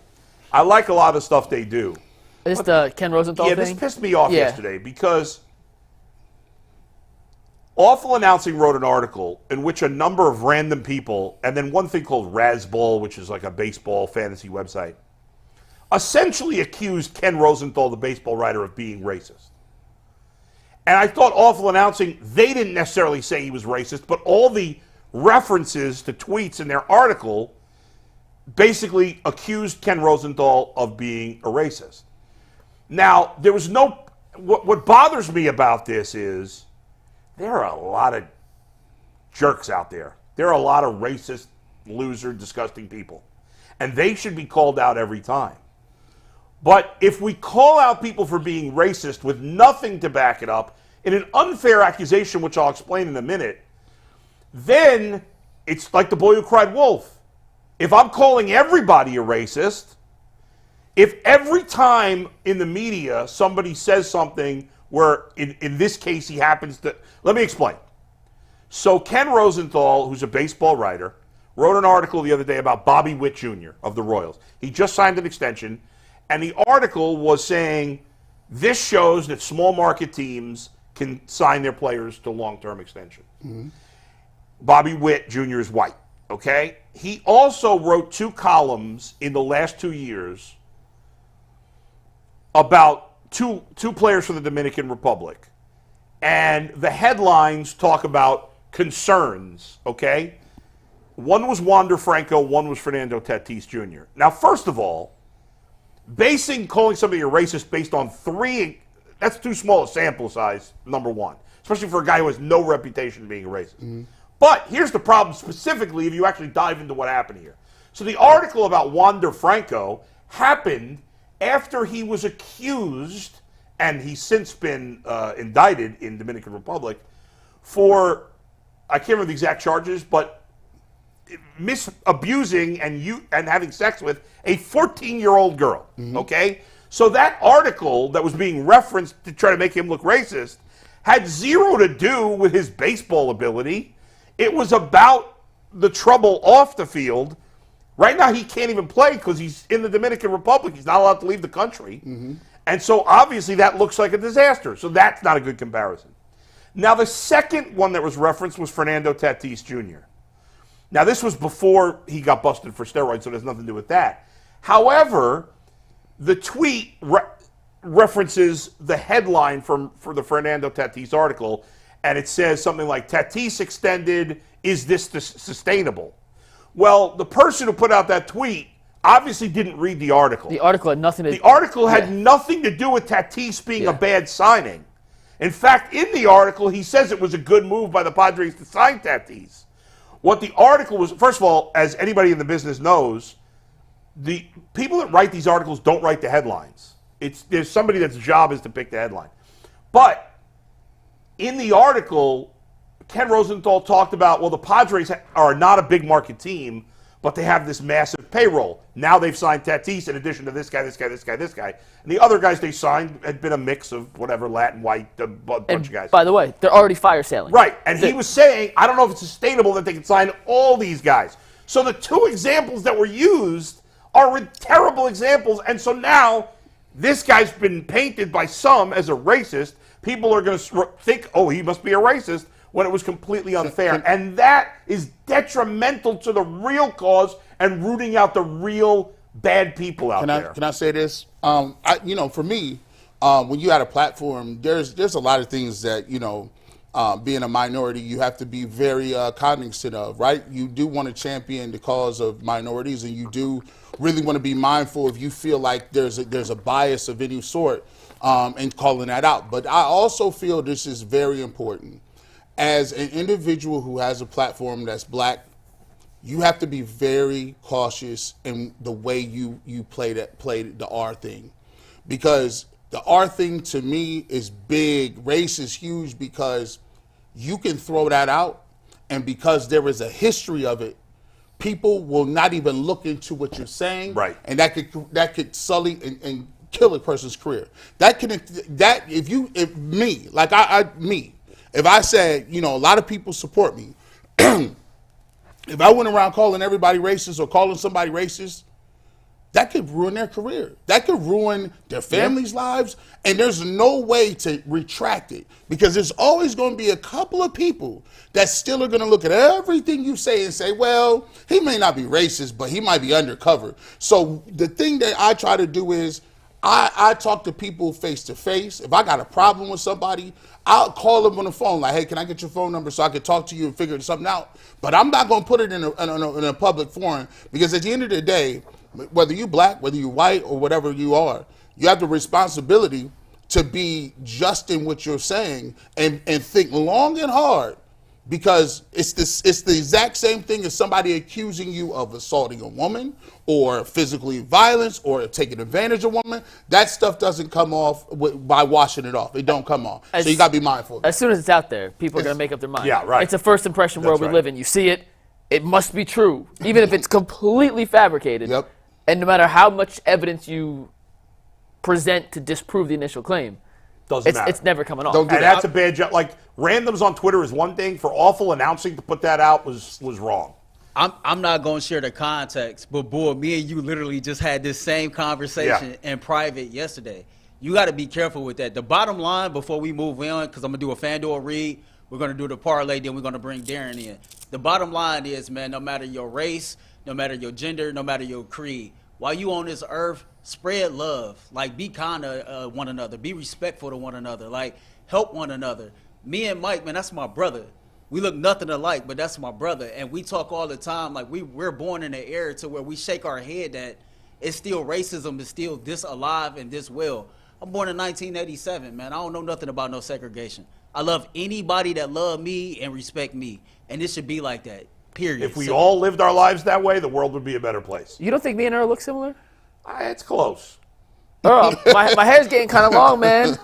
I like a lot of the stuff they do. Is this the Ken Rosenthal thing? Yeah, this pissed me off yesterday because Awful Announcing wrote an article in which a number of random people, and then one thing called Razzball, which is like a baseball fantasy website, essentially accused Ken Rosenthal, the baseball writer, of being racist. And I thought Awful Announcing, they didn't necessarily say he was racist, but all the references to tweets in their article basically accused Ken Rosenthal of being a racist. Now, there was no... What bothers me about this is there are a lot of jerks out there. There are a lot of racist, loser, disgusting people. And they should be called out every time. But if we call out people for being racist with nothing to back it up, in an unfair accusation, which I'll explain in a minute, then it's like the boy who cried wolf. If I'm calling everybody a racist, if every time in the media somebody says something where in this case he happens to... Let me explain. So Ken Rosenthal, who's a baseball writer, wrote an article the other day about Bobby Witt Jr. of the Royals. He just signed an extension, and the article was saying this shows that small market teams can sign their players to long-term extension. Mm-hmm. Bobby Witt Jr. is white, okay? He also wrote 2 columns in the last 2 years about two players from the Dominican Republic. And the headlines talk about concerns, okay? One was Wander Franco, one was Fernando Tatis Jr. Now, first of all, calling somebody a racist based on 3, that's too small a sample size, number one. Especially for a guy who has no reputation of being a racist. Mm-hmm. But here's the problem specifically if you actually dive into what happened here. So the article about Wander Franco happened after he was accused, and he's since been indicted in Dominican Republic for, I can't remember the exact charges, but abusing and having sex with a 14-year-old girl, okay? So that article that was being referenced to try to make him look racist had zero to do with his baseball ability. It was about the trouble off the field. Right now he can't even play because he's in the Dominican Republic. He's not allowed to leave the country. Mm-hmm. And so obviously that looks like a disaster. So that's not a good comparison. Now the second one that was referenced was Fernando Tatis Jr. Now this was before he got busted for steroids, so there's nothing to do with that. However, the tweet references the headline for the Fernando Tatis article, and it says something like, Tatis extended, is this sustainable? Well, the person who put out that tweet obviously didn't read the article. The article had nothing to do. The article had nothing to do with Tatis being a bad signing. In fact, in the article, he says it was a good move by the Padres to sign Tatis. What the article was, first of all, as anybody in the business knows, the people that write these articles don't write the headlines. There's somebody that's job is to pick the headline. But in the article, Ken Rosenthal talked about, well, the Padres are not a big market team, but they have this massive payroll. Now they've signed Tatis in addition to this guy, this guy, this guy, this guy. And the other guys they signed had been a mix of whatever, Latin, white, a bunch of guys. By the way, they're already fire selling. Right, and he was saying, I don't know if it's sustainable that they can sign all these guys. So the two examples that were used are terrible examples, and so now this guy's been painted by some as a racist. People are going to think, oh, he must be a racist, when it was completely unfair. And that is detrimental to the real cause and rooting out the real bad people out there. Can I say this? For me, when you had a platform, there's a lot of things that, being a minority, you have to be very cognizant of, right? You do want to champion the cause of minorities, and you do really want to be mindful if you feel like there's a bias of any sort and calling that out. But I also feel this is very important. As an individual who has a platform that's black, you have to be very cautious in the way you play the R thing. Because the R thing to me is big. Race is huge because you can throw that out, and because there is a history of it, people will not even look into what you're saying. Right. And that could sully and kill a person's career. If I said, a lot of people support me, if I went around calling everybody racist or calling somebody racist, that could ruin their career. That could ruin their families' lives, and there's no way to retract it because there's always going to be a couple of people that still are going to look at everything you say and say, well, he may not be racist, but he might be undercover. So the thing that I try to do is I talk to people face to face. If I got a problem with somebody, I'll call them on the phone like, hey, can I get your phone number so I can talk to you and figure something out? But I'm not going to put it in a public forum because at the end of the day, whether you black, whether you white, or whatever you are, you have the responsibility to be just in what you're saying and think long and hard, because it's the exact same thing as somebody accusing you of assaulting a woman or physically violence or taking advantage of a woman. That stuff doesn't come off by washing it off. It don't come off. So you got to be mindful. As soon as it's out there, people are going to make up their mind. Yeah, right. It's a first impression world we live in. You see it, it must be true, even if it's completely fabricated. Yep. And no matter how much evidence you present to disprove the initial claim, Doesn't matter. It's never coming off. Don't do And that. that's a bad job. Like, randoms on Twitter is one thing. For awful announcing to put that out was wrong. I'm not going to share the context, but boy, me and you literally just had this same conversation in private yesterday. You got to be careful with that. The bottom line before we move on, because I'm going to do a FanDuel read, we're going to do the parlay, then we're going to bring Darren in. The bottom line is, man, no matter your race, no matter your gender, no matter your creed, while you on this earth, spread love. Like, be kind to one another. Be respectful to one another. Like, help one another. Me and Mike, man, that's my brother. We look nothing alike, but that's my brother. And we talk all the time. Like, we're born in an era to where we shake our head that it's still racism is still this alive and this well. I'm born in 1987, man. I don't know nothing about no segregation. I love anybody that love me and respect me. And it should be like that, period. If we all lived our lives that way, the world would be a better place. You don't think me and Earl look similar? It's close. Earl, my hair's getting kind of long, man.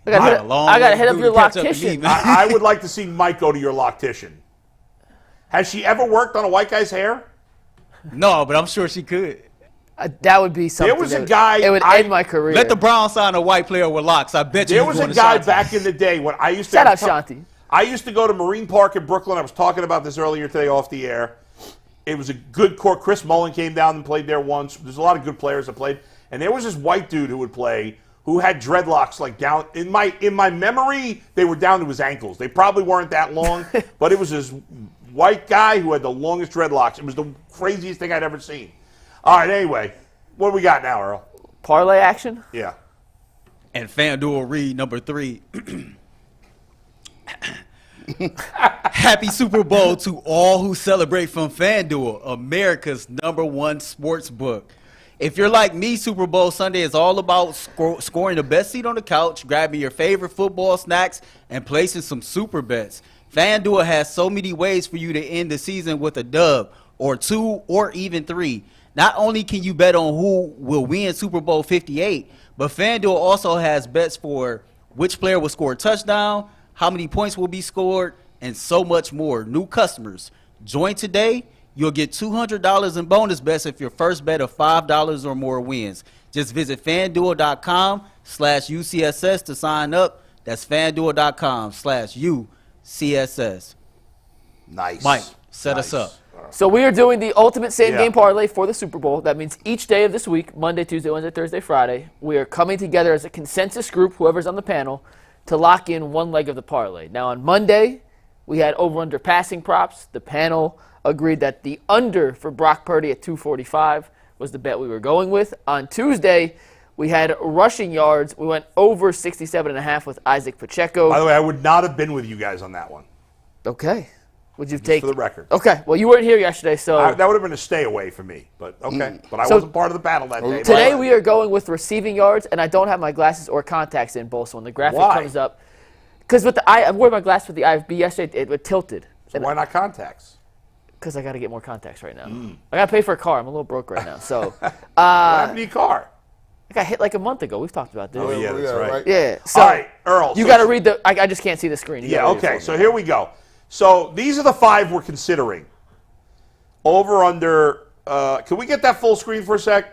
I got to hit up your loctician. I would like to see Mike go to your loctician. Has she ever worked on a white guy's hair? No, but I'm sure she could. That would be something. There was a guy. It would end my career. Let the Browns sign a white player with locks. I bet you. There was a guy back in the day when I used to. Shout out Shanti. I used to go to Marine Park in Brooklyn. I was talking about this earlier today off the air. It was a good court. Chris Mullen came down and played there once. There's a lot of good players that played. And there was this white dude who would play who had dreadlocks like down. In my memory, they were down to his ankles. They probably weren't that long, but it was this white guy who had the longest dreadlocks. It was the craziest thing I'd ever seen. All right, anyway. What do we got now, Earl? Parlay action? Yeah. And FanDuel read number 3. Happy Super Bowl to all who celebrate from FanDuel, America's #1 sports book. If you're like me, Super Bowl Sunday is all about scoring the best seat on the couch, grabbing your favorite football snacks, and placing some super bets. FanDuel has so many ways for you to end the season with a dub, or 2, or even 3. Not only can you bet on who will win Super Bowl 58, but FanDuel also has bets for which player will score a touchdown, how many points will be scored, and so much more. New customers, join today You'll get $200 in bonus bets if your first bet of $5 or more wins. Just visit FanDuel.com/UCSS to sign up. That's FanDuel.com/UCSS. Nice. Mike, set us up. So we are doing the ultimate same Yeah. game parlay for the Super Bowl. That means each day of this week, Monday, Tuesday, Wednesday, Thursday, Friday, we are coming together as a consensus group, whoever's on the panel, to lock in one leg of the parlay. Now on Monday, we had over-under passing props. The panel agreed that the under for Brock Purdy at 245 was the bet we were going with. On Tuesday, we had rushing yards. We went over 67.5 with Isaac Pacheco. By the way, I would not have been with you guys on that one. Okay. Would you take for the record? Okay. Well, you weren't here yesterday, so That would have been a stay away for me, but okay. But I So- wasn't part of the battle that day. today we are going with receiving yards, and I don't have my glasses or contacts in both. So when the graphic Why? comes up, because with the I wore my glasses with the IFB yesterday, it tilted. So why not contacts? Because I got to get more contacts right now. I got to pay for a car. I'm a little broke right now. So What happened to your car? I got hit like a month ago. We've talked about this. Oh, yeah, that's right. Yeah. So All right, Earl. you so- got to read the. I just can't see the screen. You Yeah, gotta read it okay. for So me. here we go. So these are the 5 we're considering. Over, under. Can we get that full screen for a sec?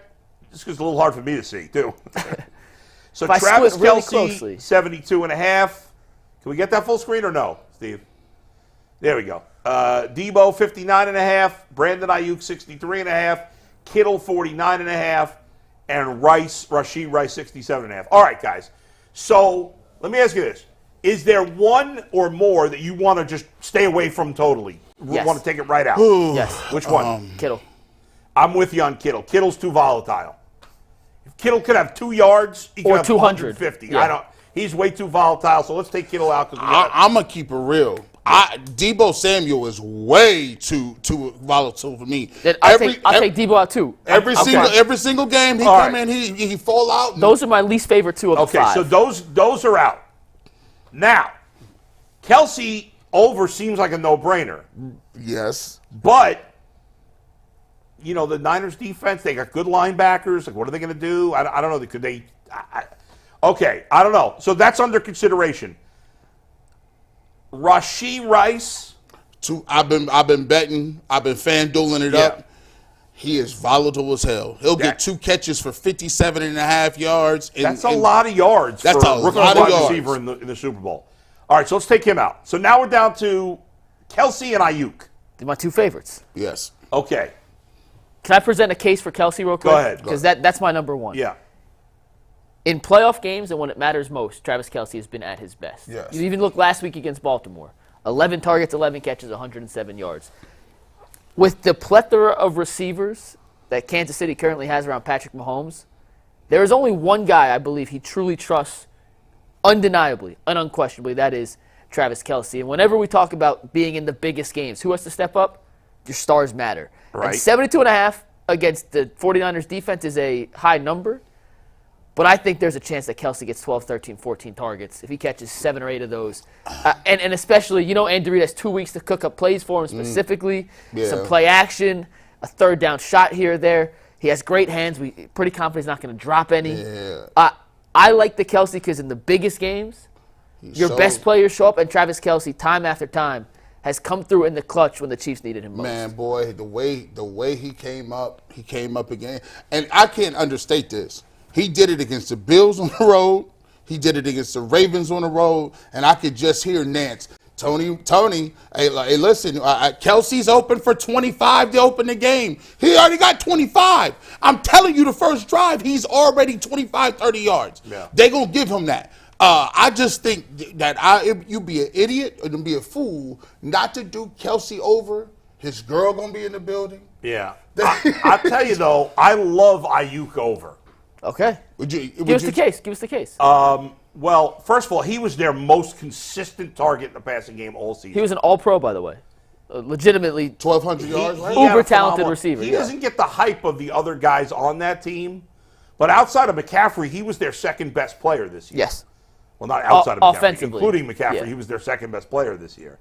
Just because it's a little hard for me to see, too. So If I Travis squint really Kelce, closely. 72.5. Can we get that full screen or no, Steve? There we go. Debo, 59.5. Brandon Ayuk, 63.5. Kittle, 49.5. And Rashee Rice, 67.5. All right, guys. So let me ask you this. Is there one or more that you want to just stay away from totally? Yes. Want to take it right out? Yes. Which one? Kittle. I'm with you on Kittle. Kittle's too volatile. If Kittle could have 2 yards, he could Or have 200. 150. Yeah. He's way too volatile, so let's take Kittle out. I'm gonna keep it real. Debo Samuel is way too volatile for me. Then I'll take Debo out too. Every I'm fine. single game he All come right. in, he fall out. Those are my least favorite 2 of the Okay, 5. so those are out. Now, Kelce over seems like a no-brainer, Yes. but you know the Niners defense, they got good linebackers. Like, what are they going to do? I don't know. Could they? Okay, I don't know. So that's under consideration. Rashee Rice. I've been betting. I've been FanDueling it up. He is volatile as hell. He'll get 2 catches for 57.5 yards. That's a lot of yards That's for a a rookie lot of wide yards. receiver in the Super Bowl. All right, so let's take him out. So now we're down to Kelce and Ayuk. They're my 2 favorites. Yes. Okay. Can I present a case for Kelce real quick? Go ahead. Because that's my number 1. Yeah. In playoff games and when it matters most, Travis Kelce has been at his best. Yes. You even look last week against Baltimore. 11 targets, 11 catches, 107 yards. With the plethora of receivers that Kansas City currently has around Patrick Mahomes, there is only one guy I believe he truly trusts undeniably and unquestionably. That is Travis Kelce. And whenever we talk about being in the biggest games, who has to step up? Your stars matter. Right. And 72.5 against the 49ers defense is a high number. But I think there's a chance that Kelce gets 12, 13, 14 targets if he catches 7 or 8 of those. And especially, Andy Reid has 2 weeks to cook up plays for him specifically. Yeah. Some play action, a third down shot here or there. He has great hands. We pretty confident he's not going to drop any. Yeah. I like the Kelce because in the biggest games, your best players show up, and Travis Kelce, time after time, has come through in the clutch when the Chiefs needed him most. Man, boy, the way he came up again. And I can't understate this. He did it against the Bills on the road. He did it against the Ravens on the road. And I could just hear Nance. Tony, hey, listen, Kelce's open for 25 to open the game. He already got 25. I'm telling you, the first drive, he's already 25, 30 yards. Yeah. They're going to give him that. I just think that you'd be an idiot or be a fool not to do Kelce over. His girl going to be in the building. Yeah. I tell you, though, I love Ayuk over. Okay. Give us the case. Well, first of all, he was their most consistent target in the passing game all season. He was an all-pro, by the way. Legitimately 1,200 yards, right? He had a uber talented phenomenal- receiver. He yeah. doesn't get the hype of the other guys on that team, but outside of McCaffrey, he was their second best player this year. Yes. Well, not outside of McCaffrey, Offensively. including McCaffrey. Yeah. He was their second best player this year.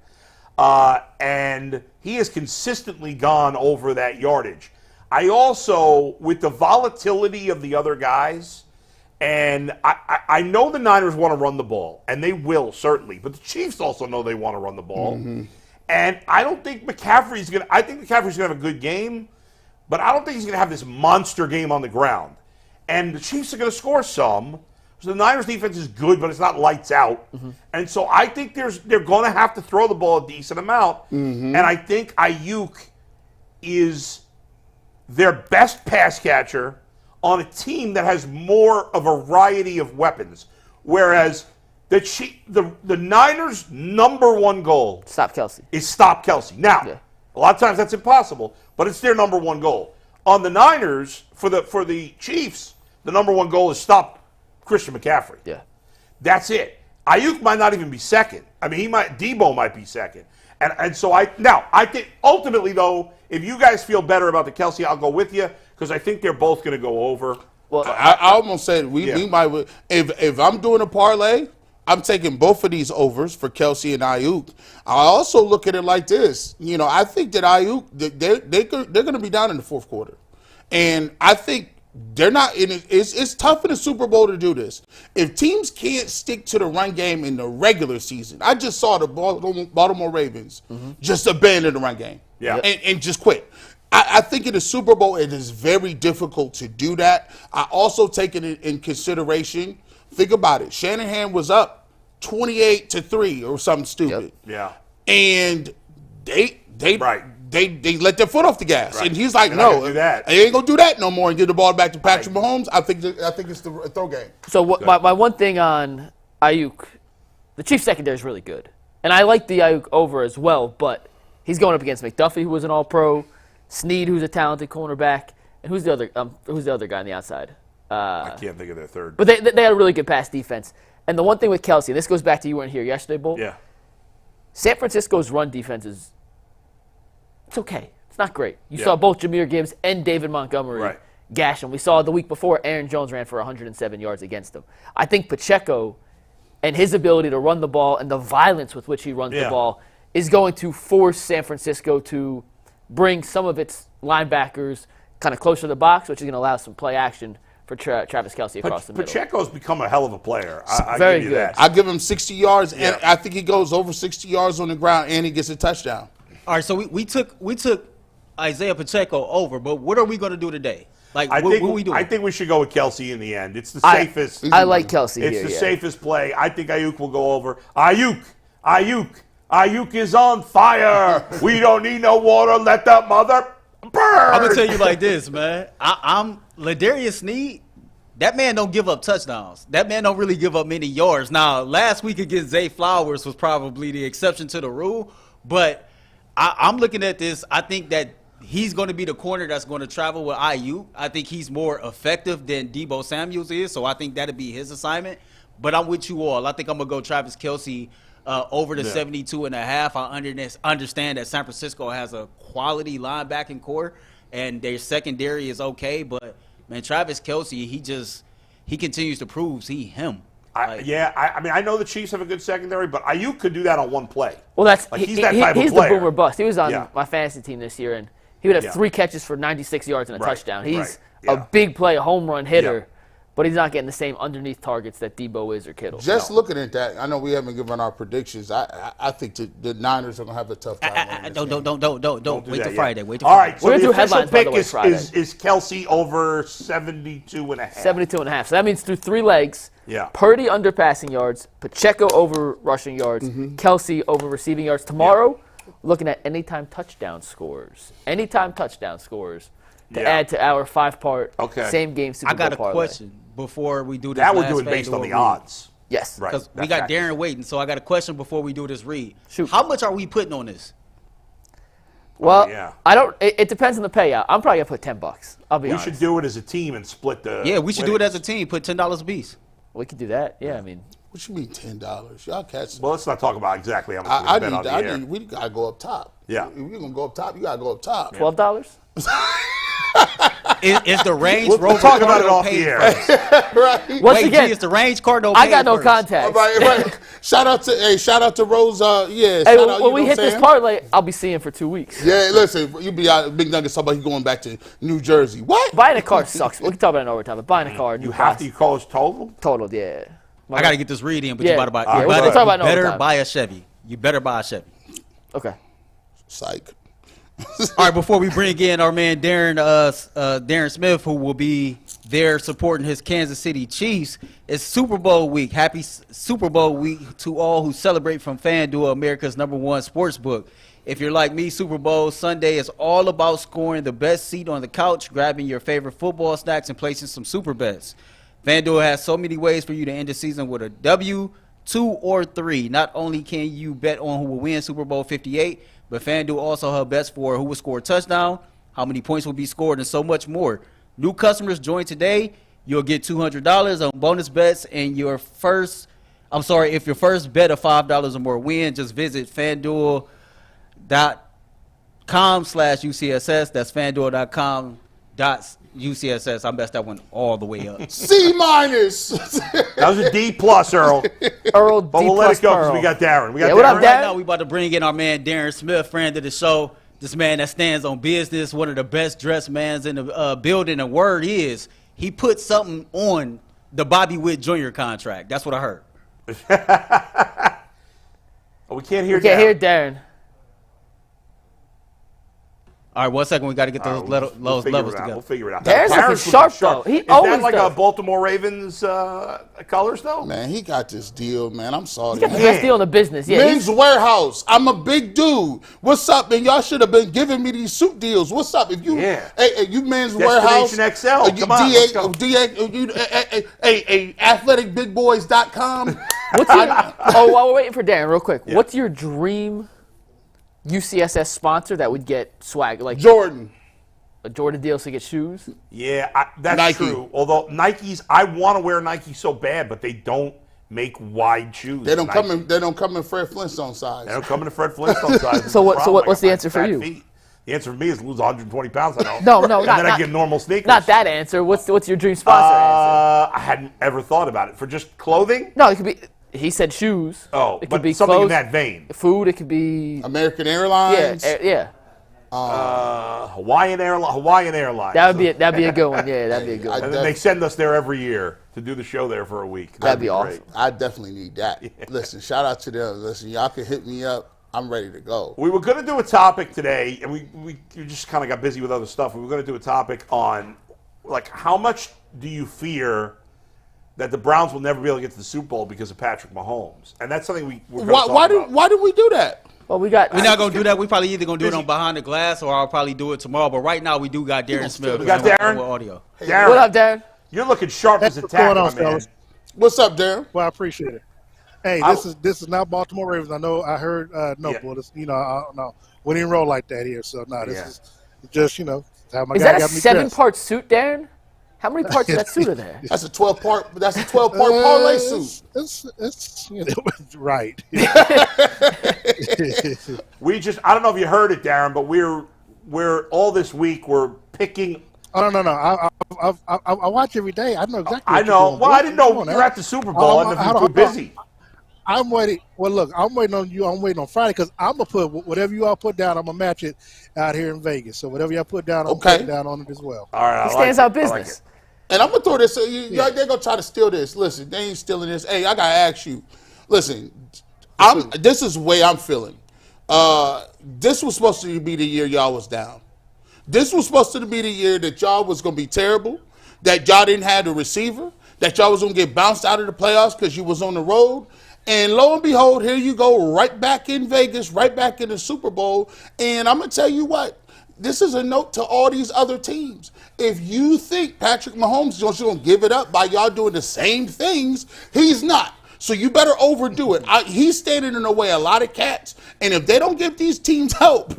And he has consistently gone over that yardage. I also, with the volatility of the other guys, and I know the Niners want to run the ball, and they will, certainly, but the Chiefs also know they want to run the ball. And I don't think McCaffrey's going to – I think McCaffrey's going to have a good game, but I don't think he's going to have this monster game on the ground. And the Chiefs are going to score some. So the Niners defense is good, but it's not lights out. Mm-hmm. And so I think they're going to have to throw the ball a decent amount. Mm-hmm. And I think Ayuk is their best pass catcher on a team that has more of a variety of weapons. Whereas the Niners' number one goal is stop Kelsey. Now, a lot of times that's impossible, but it's their number one goal. On the Niners, for the Chiefs, the number one goal is stop Christian McCaffrey. Yeah. That's it. Ayuk might not even be second. I mean, Debo might be second. And so I think ultimately, though, if you guys feel better about the Kelsey, I'll go with you because I think they're both going to go over. Well, I almost said we might. If I'm doing a parlay, I'm taking both of these overs for Kelsey and Ayuk. I also look at it like this. I think that Ayuk, they're going to be down in the fourth quarter. And I think they're not in it. It's tough in the Super Bowl to do this. If teams can't stick to the run game in the regular season, I just saw the Baltimore Ravens just abandon the run game and just quit. I think in the Super Bowl, it is very difficult to do that. I also take it in consideration. Think about it. Shanahan was up 28-3 or something stupid. Yep. Yeah. And they let their foot off the gas. Right. And he's like, no, I ain't going to do that no more and give the ball back to Patrick Mahomes. I think it's the throw game. So my one thing on Ayuk, the Chiefs secondary is really good. And I like the Ayuk over as well, but he's going up against McDuffie, who was an all-pro, Snead, who's a talented cornerback, and who's the other guy on the outside? I can't think of their third. But they had a really good pass defense. And the one thing with Kelsey, and this goes back to you weren't here yesterday, Bull. Yeah. San Francisco's run defense it's okay. It's not great. You saw both Jahmyr Gibbs and David Montgomery gash him. We saw the week before Aaron Jones ran for 107 yards against them. I think Pacheco and his ability to run the ball and the violence with which he runs the ball is going to force San Francisco to bring some of its linebackers kind of closer to the box, which is going to allow some play action for Travis Kelsey across the middle. Pacheco's become a hell of a player. I Very give you good. that. I give him 60 yards, and I think he goes over 60 yards on the ground, and he gets a touchdown. All right, so we took Isaiah Pacheco over, but what are we going to do today? Like, what are we doing? I think we should go with Kelsey in the end. It's the safest. I like Kelsey It's here. the safest play. I think Ayuk will go over. Ayuk is on fire. We don't need no water. Let that mother burn. I'm going to tell you like this, man. I'm Ladarius Sneed. That man don't give up touchdowns. That man don't really give up many yards. Now, last week against Zay Flowers was probably the exception to the rule, but I'm looking at this. I think that he's going to be the corner that's going to travel with Ayuk. I think he's more effective than Debo Samuels is, so I think that'll be his assignment. But I'm with you all. I think I'm going to go Travis Kelsey over the 72.5. I understand that San Francisco has a quality linebacking core, and their secondary is okay. But, man, Travis Kelsey, he continues to prove him. I know the Chiefs have a good secondary, but Ayuk could do that on one play. Well, he's that type of he's player. the boomer bust. He was on my fantasy team this year, and he would have 3 catches for 96 yards and a touchdown. He's a big play, a home run hitter, but he's not getting the same underneath targets that Debo is or Kittle. Just looking at that, I know we haven't given our predictions. I think the Niners are going to have a tough time. Don't wait till Friday. Wait till All Friday. right, so We're the gonna do official headlines, by pick the way, Friday. is Kelsey over 72.5. 72.5. So that means through 3 legs. Yeah. Purdy under passing yards, Pacheco over rushing yards, Kelsey over receiving yards. Tomorrow, looking at anytime touchdown scores. Anytime touchdown scores to add to our 5-part same game Super Bowl I got a parlay. question before we do this. That we're doing based on the odds. Yes. Right. Because we got Darren waiting, so I got a question before we do this read. Shoot. How much are we putting on this? Well, I don't. It depends on the payout. I'm probably gonna put $10. I'll be honest. We should do it as a team and split the. Yeah, we should do it winnings. as a team. Put $10 apiece. We could do that. Yeah, I mean. What you mean $10? Y'all catch. Well, let's not talk about exactly how much we spent on the air. We gotta go up top. Yeah. If we're gonna go up top, you gotta go up top. $12? Is the range We'll talk about it off the air. Right. Once Wait, again, is the range cardinal? I got no contact. Right. Shout out to Rose. Hey, shout out, when we know hit what I'm this saying? parlay, I'll be seeing for 2 weeks. Yeah, listen, you be out. Big Nuggets talking about he going back to New Jersey. What? Buying a car sucks. We can talk about it in overtime, but buying a car, You have to call us total? total, yeah. I got to get this read in, but Yeah. you better buy. Yeah, You we'll better, talk about it you better overtime. buy a Chevy. You better buy a Chevy. Okay. Psych. All right, before we bring in our man Darren Smith, who will be there supporting his Kansas City Chiefs, it's Super Bowl week. Happy Super Bowl week to all who celebrate from FanDuel, America's #1 sports book. If you're like me, Super Bowl Sunday is all about scoring the best seat on the couch, grabbing your favorite football snacks, and placing some super bets. FanDuel has so many ways for you to end the season with a W, 2, or 3. Not only can you bet on who will win Super Bowl 58, but FanDuel also has bets for who will score a touchdown, how many points will be scored, and so much more. New customers join today. You'll get $200 on bonus bets, and if your first bet of $5 or more win, just visit FanDuel.com/UCSS. That's FanDuel.com/UCSS. I messed that one all the way up. C-. That was a D+, Earl. Earl, But D+, we'll let it go because Earl. we got Darren. We got Yeah, Darren. what up, Right Darren? now, we about to bring in our man Darren Smith, friend of the show. This man that stands on business, one of the best dressed mans in the building. And word is, he put something on the Bobby Witt Jr. contract. That's what I heard. Oh, we can't hear We can't Darren. hear Darren. All right, 1 second. We got to get those We'll levels figure it out. together. We'll figure it out. Darren's looking Darren's sharp, though. He Is always that like does. a Baltimore Ravens colors, though? Man, he got this deal, man. I'm sorry. He's got the man. best deal in the business. Yeah, Men's Warehouse. I'm a big dude. What's up, man? Y'all should have been giving me these suit deals. What's up? If you, Yeah. hey, you Men's Destination Warehouse. XL. Come on, let's go. athleticbigboys.com. While we're waiting for Darren, real quick, what's your dream UCSS sponsor that would get swag? Like Jordan. a Jordan deal so you get shoes? Yeah, that's Nike. true. Although Nikes, I want to wear Nike so bad, but they don't make wide shoes. They don't Nike. come in. They don't come in Fred Flintstone size. They don't come in the Fred Flintstone size. So what- It's a so problem. what's I the got answer for fat you? feet. The answer for me is lose 120 pounds. I know. No, and not then I get normal sneakers. Not that answer. What's your dream sponsor answer? I hadn't ever thought about it for just clothing. No, it could be. He said shoes. Oh, it could but be something clothes, in that vein. food. It could be American Airlines. yeah. Hawaiian Airlines. That'd be a good one. Yeah, that'd be a good one. And then they send us there every year to do the show there for a week. That'd be great. awesome. I definitely need that. Listen, shout out to them. Listen, y'all can hit me up. I'm ready to go. We were going to do a topic today, and we just kind of got busy with other stuff. We were going to do a topic on, like, how much do you fear that the Browns will never be able to get to the Super Bowl because of Patrick Mahomes? And that's something we're going to talk about. Why did we do that? Well, we're not going to do that. We probably either going to do it on Behind the Glass or I'll probably do it tomorrow. But right now, we do got Darren Smith. We got Darren? With audio. Darren, What up, Darren? you're looking sharp as a What's tack, going on, my man. fellas? What's up, Darren? Well, I appreciate it. Hey, this is not Baltimore Ravens. I know. I heard. No, Yeah. well, this, no, we didn't roll like that here. So no, this Yeah. is just how my Is guy that a got me dressed. 7-part suit, Darren? How many parts of that suit are there? That's a 12-part. That's a 12-part parlay suit. It's right. I don't know if you heard it, Darren, but we're all this week we're picking. Oh no. I watch every day. I know exactly. I what know. you're doing, Well, boy. I didn't know Come on, you're now. at the Super Bowl and if you're too busy. I'm waiting. Well, look, I'm waiting on you. I'm waiting on Friday because I'm gonna put whatever you all put down. I'm gonna match it out here in Vegas. So whatever y'all put down, I'm Okay. putting down on it as well. All right, He stands out business. And I'm gonna throw this. They're gonna try to steal this. Listen, they ain't stealing this. Hey, I gotta ask you. Listen, this is the way I'm feeling. This was supposed to be the year y'all was down. This was supposed to be the year that y'all was gonna be terrible. That y'all didn't have the receiver. That y'all was gonna get bounced out of the playoffs because you was on the road. And lo and behold, here you go, right back in Vegas, right back in the Super Bowl. And I'm gonna tell you what. This is a note to all these other teams. If you think Patrick Mahomes is just going to give it up by y'all doing the same things, he's not. So you better overdo it. He's standing in the way of a lot of cats. And if they don't give these teams help,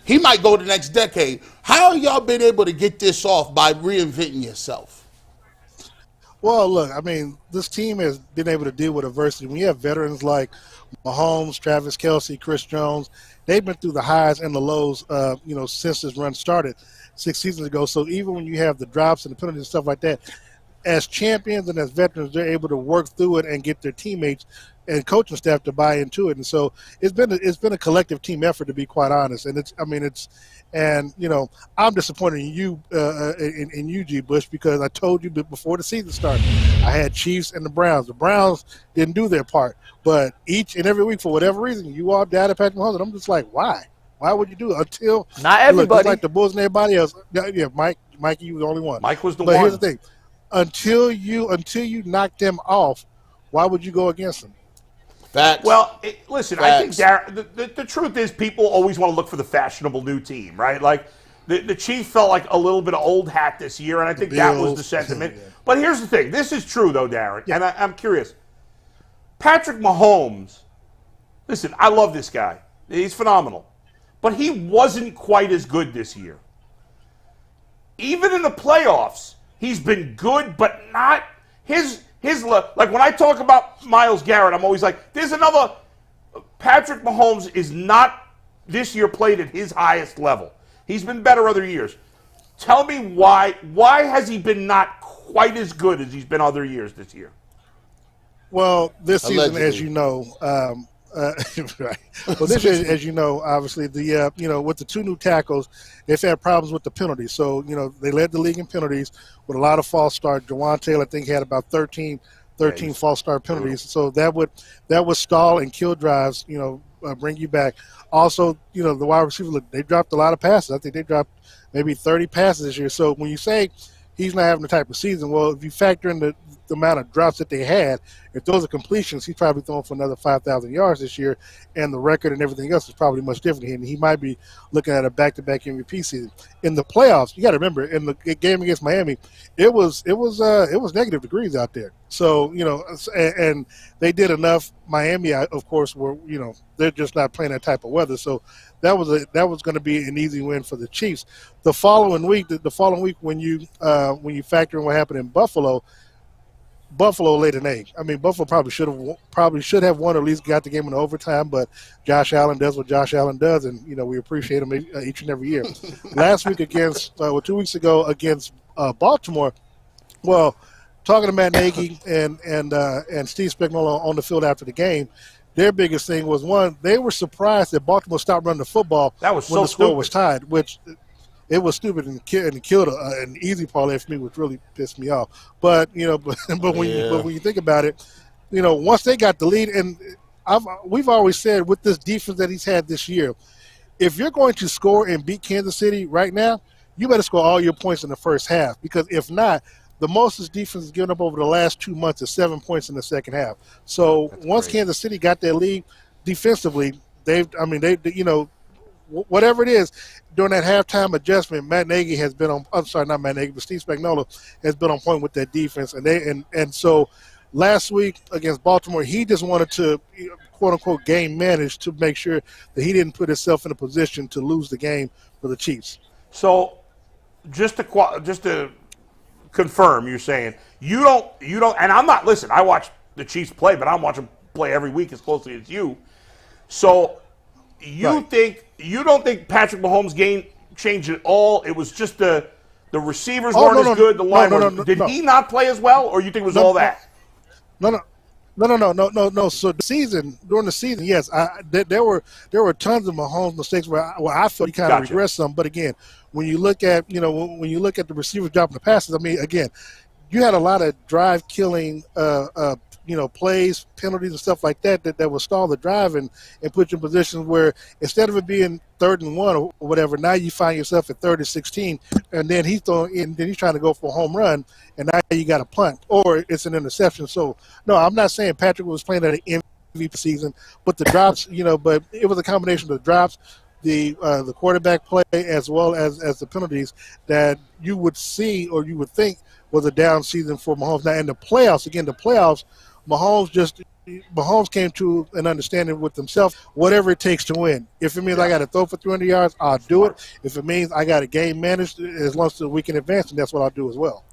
he might go the next decade. How have y'all been able to get this off by reinventing yourself? Well, look, I mean, this team has been able to deal with adversity. When you have veterans like Mahomes, Travis Kelce, Chris Jones, they've been through the highs and the lows, since this run started 6 seasons ago. So even when you have the drops and the penalties and stuff like that, as champions and as veterans, they're able to work through it and get their teammates and coaching staff to buy into it. And so it's been a collective team effort, to be quite honest. And I'm disappointed in you, in you, G. Bush, because I told you before the season started, I had Chiefs and the Browns. The Browns didn't do their part, but each and every week, for whatever reason, you all doubted Patrick Mahomes. And I'm just like, why? Why would you do it until Not look, everybody. just like the Bulls and everybody else? Yeah, Mikey, you was the only one. Mike was the but one. here's the thing: until you knock them off, why would you go against them? Facts. Well, listen, I think Facts. the truth is people always want to look for the fashionable new team, right? Like the Chiefs felt like a little bit of old hat this year, and I think that was the sentiment. Yeah. But here's the thing. This is true, though, Darren, and I'm curious. Patrick Mahomes, listen, I love this guy. He's phenomenal. But he wasn't quite as good this year. Even in the playoffs, he's been good, but not his like when I talk about Myles Garrett, I'm always like, there's another. Patrick Mahomes is not this year played at his highest level. He's been better other years. Tell me why has he been not quite as good as he's been other years this year? Well, this season, Allegedly. as you know, right. Well, this year, as you know, obviously the with the two new tackles, they've had problems with the penalties. So they led the league in penalties with a lot of false starts. Jawan Taylor, I think, had about 13 false start penalties. So that would stall and kill drives. Bring you back. Also, the wide receiver, they dropped a lot of passes. I think they dropped maybe 30 passes this year. So when you say he's not having the type of season, well, if you factor in the amount of drops that they had, if those are completions, he's probably throwing for another 5,000 yards this year, and the record and everything else is probably much different. And he might be looking at a back-to-back MVP season. In the playoffs, you got to remember, in the game against Miami, it was negative degrees out there. So and they did enough. Miami, of course, were they're just not playing that type of weather. So that was going to be an easy win for the Chiefs. The following week, when you factor in what happened in Buffalo laid an egg. I mean, Buffalo probably should have won, or at least got the game in overtime. But Josh Allen does what Josh Allen does, and we appreciate him each and every year. Last week 2 weeks ago against Baltimore, well, talking to Matt Nagy and Steve Spagnuolo on the field after the game, their biggest thing was, one, they were surprised that Baltimore stopped running the football That was when so the score stupid. was tied, which it was stupid and killed an easy parlay for me, which really pissed me off. But when you think about it, once they got the lead, and we've always said with this defense that he's had this year, if you're going to score and beat Kansas City right now, you better score all your points in the first half, because if not, the most this defense has given up over the last 2 months is 7 points in the second half. So once Kansas City got their lead defensively, whatever it is, during that halftime adjustment, Matt Nagy has been on. I'm sorry, not Matt Nagy, but Steve Spagnuolo has been on point with that defense. And so last week against Baltimore, he just wanted to, quote unquote, game manage to make sure that he didn't put himself in a position to lose the game for the Chiefs. So just to confirm, you're saying you don't, and I'm not. Listen, I watch the Chiefs play, but I'm watching play every week as closely as you. So you don't think Patrick Mahomes' game changed at all? It was just the receivers weren't as good. The line did he not play as well, or you think it was all that? No. So during the season, yes, there were tons of Mahomes mistakes where I felt he kind of regressed some. But again, when you look at the receivers dropping the passes, I mean, again, you had a lot of drive killing plays, penalties, and stuff like that will stall the drive and put you in positions where instead of it being 3rd and 1 or whatever, now you find yourself at 3rd and 16, and then he's trying to go for a home run, and now you got a punt or it's an interception. So no, I'm not saying Patrick was playing at an MVP season, but the drops, but it was a combination of the drops, the quarterback play, as well as the penalties that you would see or you would think was a down season for Mahomes. Now in the playoffs, Mahomes came to an understanding with himself, whatever it takes to win. If it means I got to throw for 300 yards, I'll do it. If it means I got a game managed as long as we can advance, and that's what I'll do as well.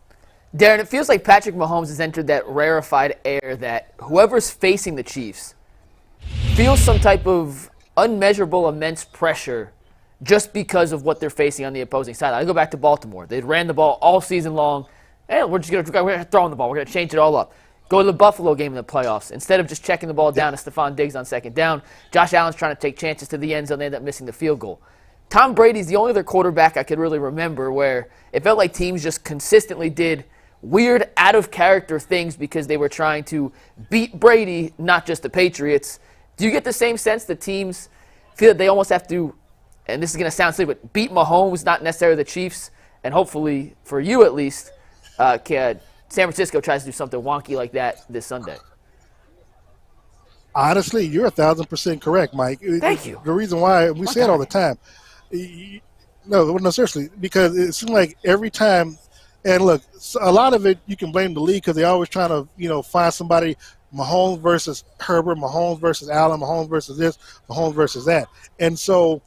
Darren, it feels like Patrick Mahomes has entered that rarefied air that whoever's facing the Chiefs feels some type of unmeasurable, immense pressure just because of what they're facing on the opposing side. I go back to Baltimore. They ran the ball all season long. Hey, we're going to throw the ball. We're going to change it all up. Go to the Buffalo game in the playoffs. Instead of just checking the ball down to Stephon Diggs on 2nd down, Josh Allen's trying to take chances to the end zone. They end up missing the field goal. Tom Brady's the only other quarterback I could really remember where it felt like teams just consistently did weird, out-of-character things because they were trying to beat Brady, not just the Patriots. Do you get the same sense that teams feel that they almost have to and this is going to sound silly, but beat Mahomes, not necessarily the Chiefs, and hopefully, for you at least, San Francisco tries to do something wonky like that this Sunday. Honestly, you're 1,000% correct, Mike. Thank you. The reason why we say it all the time. No, seriously, because it seems like every time, and look, a lot of it you can blame the league because they're always trying to, find somebody, Mahomes versus Herbert, Mahomes versus Allen, Mahomes versus this, Mahomes versus that. And so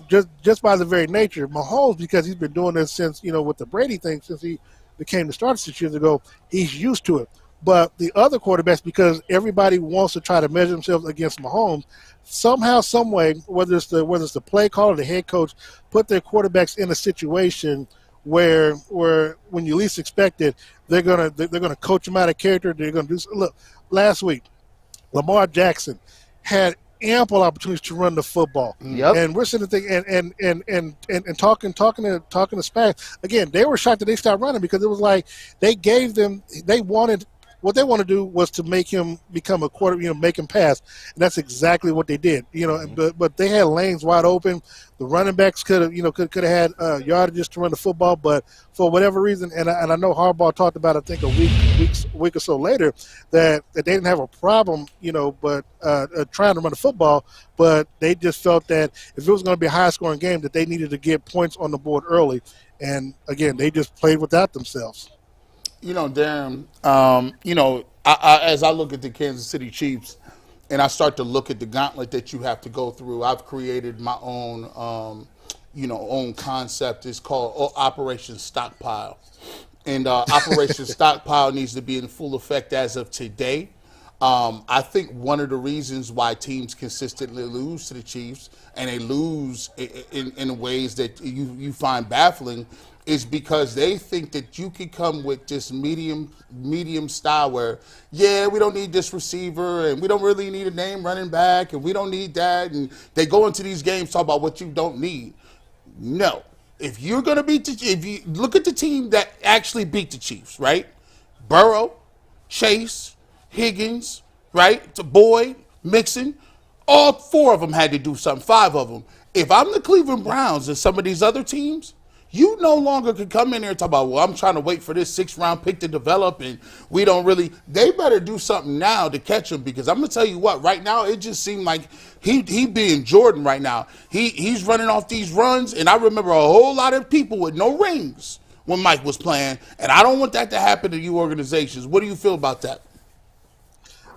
just by the very nature, Mahomes, because he's been doing this since, with the Brady thing, since he became the starter 6 years ago, he's used to it. But the other quarterbacks, because everybody wants to try to measure themselves against Mahomes, somehow, some way, whether it's the play caller, the head coach, put their quarterbacks in a situation where when you least expect it, they're gonna coach them out of character. They're gonna do. Look, last week, Lamar Jackson had ample opportunities to run the football. Yep. And we're sitting there and talking to Spags. Again, they were shocked that they stopped running because it was like what they want to do was to make him become a quarter, make him pass, and that's exactly what they did. But they had lanes wide open. The running backs could have had yardages to run the football, but for whatever reason, and I know Harbaugh talked about, I think a week or so later, that they didn't have a problem, but trying to run the football, but they just felt that if it was going to be a high-scoring game, that they needed to get points on the board early, and again, they just played without themselves. Darren, as I look at the Kansas City Chiefs and I start to look at the gauntlet that you have to go through, I've created my own, own concept. It's called Operation Stockpile. And Operation Stockpile needs to be in full effect as of today. I think one of the reasons why teams consistently lose to the Chiefs, and they lose in ways that you find baffling, is because they think that you can come with this medium style where, we don't need this receiver, and we don't really need a name running back, and we don't need that, and they go into these games talk about what you don't need. No. If you're going to if you look at the team that actually beat the Chiefs, right? Burrow, Chase, Higgins, right? To Boyd, Mixon, all four of them had to do something, five of them. If I'm the Cleveland Browns and some of these other teams, you no longer can come in there and talk about, I'm trying to wait for this 6th-round pick to develop, and we don't really. They better do something now to catch him, because I'm going to tell you what, right now it just seemed like he being Jordan right now. He's running off these runs, and I remember a whole lot of people with no rings when Mike was playing, and I don't want that to happen to you organizations. What do you feel about that?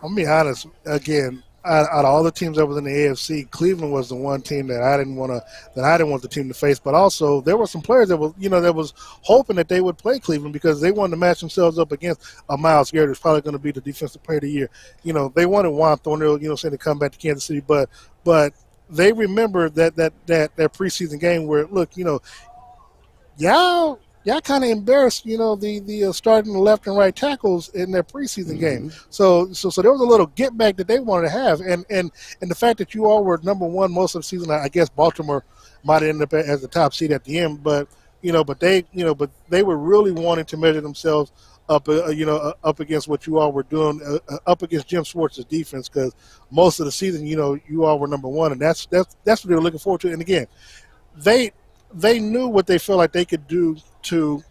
I'll be honest, again, out of all the teams that was in the AFC, Cleveland was the one team that I didn't want the team to face. But also, there were some players that was hoping that they would play Cleveland because they wanted to match themselves up against Myles Garrett, who's probably going to be the defensive player of the year. They wanted Juan Thornhill, saying to come back to Kansas City, but they remember that preseason game where, look, y'all kind of embarrassed, the starting left and right tackles in their preseason game. So there was a little get back that they wanted to have, and the fact that you all were number one most of the season, I guess Baltimore might end up as the top seed at the end, but they were really wanting to measure themselves up against what you all were doing, up against Jim Schwartz's defense, because most of the season, you all were number one, and that's what they were looking forward to. And again, they knew what they felt like they could do to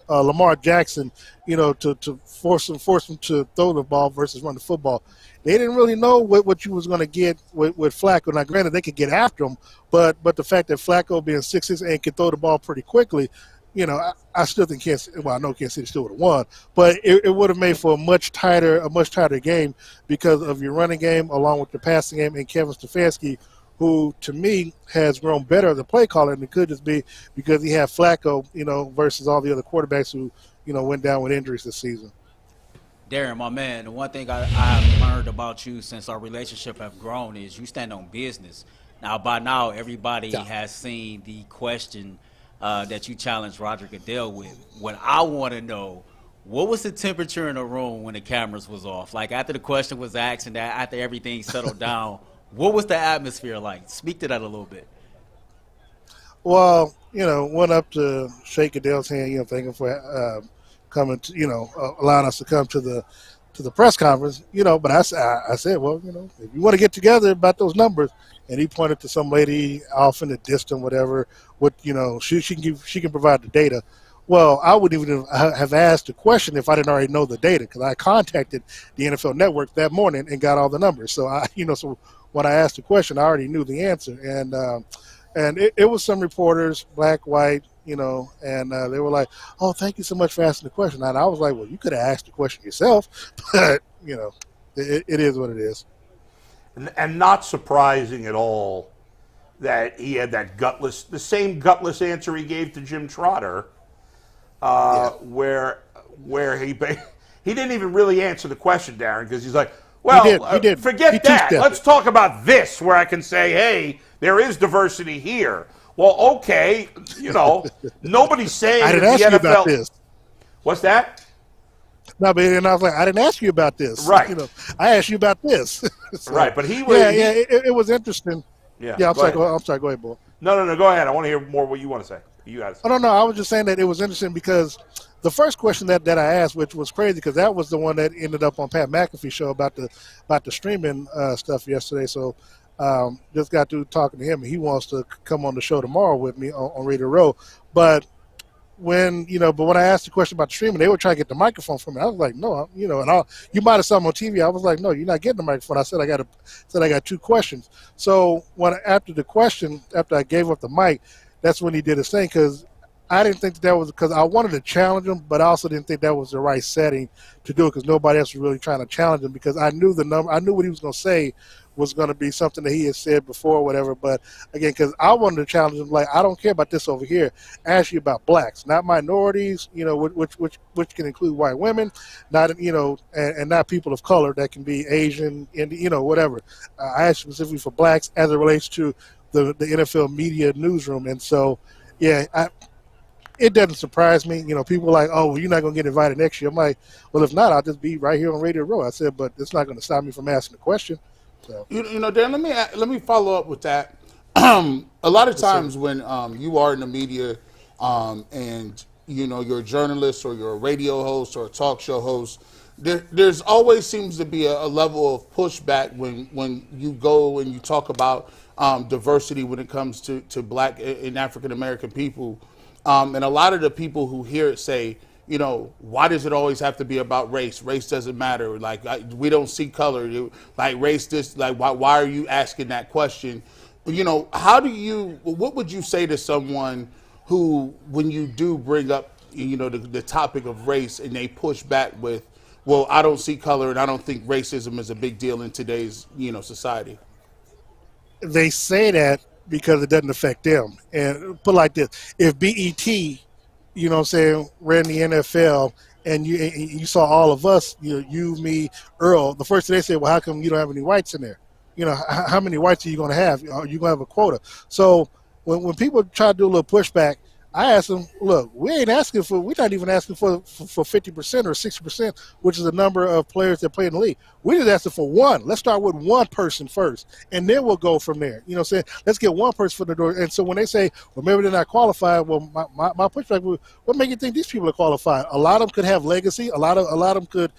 Lamar Jackson, to force him to throw the ball versus run the football. They didn't really know what you was going to get with Flacco. Now, granted, they could get after him, but the fact that Flacco being 6'6" and can throw the ball pretty quickly, I still think I know Kansas City still would have won, but it would have made for a much tighter game because of your running game along with your passing game and Kevin Stefanski, who, to me, has grown better as a play caller, and it could just be because he had Flacco, versus all the other quarterbacks who, went down with injuries this season. Darren, my man, the one thing I have learned about you since our relationship have grown is you stand on business. Now, by now, everybody has seen the question that you challenged Roger Goodell with. What I want to know, what was the temperature in the room when the cameras was off? Like, after the question was asked and after everything settled down, what was the atmosphere like? Speak to that a little bit. Well, went up to shake Goodell's hand, thank him for coming to, allowing us to come to to the press conference, but I said, well, if you want to get together about those numbers, and he pointed to some lady off in the distance, whatever, she can provide the data. Well, I wouldn't even have asked the question if I didn't already know the data, because I contacted the NFL Network that morning and got all the numbers. So so when I asked the question, I already knew the answer. And it was some reporters, black, white, and they were like, "Oh, thank you so much for asking the question." And I was like, "Well, you could have asked the question yourself," but it is what it is. And not surprising at all that he had the same gutless answer he gave to Jim Trotter, where he didn't even really answer the question, Darren, because he's like, well, he did. Forget that. Let's talk about this, where I can say, hey, there is diversity here. Well, okay, nobody's saying I didn't that ask the you NFL. about this. What's that? No, but and I was like, I didn't ask you about this. Right. I asked you about this. So, right, but he was. It was interesting. Yeah. I'm sorry. Go ahead, Bull. No. Go ahead. I want to hear more what you want to say. You got to say. Oh, no. I was just saying that it was interesting because the first question that I asked, which was crazy, because that was the one that ended up on Pat McAfee's show about the streaming stuff yesterday. So just got through talking to him, and he wants to come on the show tomorrow with me on Radio Row. But when I asked the question about the streaming, they were trying to get the microphone from me. I was like, no, and you might have saw me on TV. I was like, no, you're not getting the microphone. I said I got two questions. So after I gave up the mic, that's when he did his thing, because I didn't think that was because I wanted to challenge him, but I also didn't think that was the right setting to do it, because nobody else was really trying to challenge him, because I knew I knew what he was going to say was going to be something that he had said before or whatever. But again, because I wanted to challenge him, like, I don't care about this over here. Ask you about blacks, not minorities, which can include white women, not, and not people of color that can be Asian, and, whatever. I asked specifically for blacks as it relates to the NFL media newsroom. And so, yeah, it doesn't surprise me. People are like, oh, well, you're not going to get invited next year. I'm like, well, if not, I'll just be right here on Radio Row. I said, but it's not going to stop me from asking the question. So. Dan, let me follow up with that. A lot of times when you are in the media and you're a journalist or you're a radio host or a talk show host, there's always seems to be a level of pushback when you go and you talk about diversity when it comes to black and African American people. And a lot of the people who hear it say, why does it always have to be about race? Race doesn't matter. Like, we don't see color. Like, race this, like, why are you asking that question? What would you say to someone who, when you do bring up, the topic of race, and they push back with, well, I don't see color and I don't think racism is a big deal in today's, society? They say that because it doesn't affect them. And put it like this, if BET, ran the NFL, and you saw all of us, you, me, Earl, the first thing they said, well, how come you don't have any whites in there? How many whites are you going to have? Are you going to have a quota? So when people try to do a little pushback, I asked them, look, we're not even asking for 50% or 60%, which is the number of players that play in the league. We're just asking for one. Let's start with one person first, and then we'll go from there. Let's get one person for the door. And so when they say, well, maybe they're not qualified, well, my pushback was, what makes you think these people are qualified? A lot of them could have legacy. A lot of them could,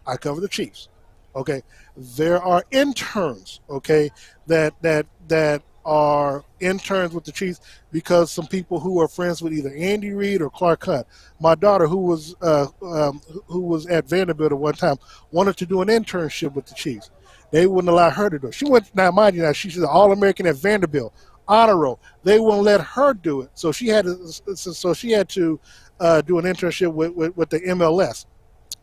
I cover the Chiefs. Okay, there are interns. Okay, that are interns with the Chiefs because some people who are friends with either Andy Reid or Clark Hunt. My daughter, who was at Vanderbilt at one time, wanted to do an internship with the Chiefs. They wouldn't allow her to do it. She went, now mind you, she's an All-American at Vanderbilt, honor roll. They wouldn't let her do it, so she had to do an internship with the MLS.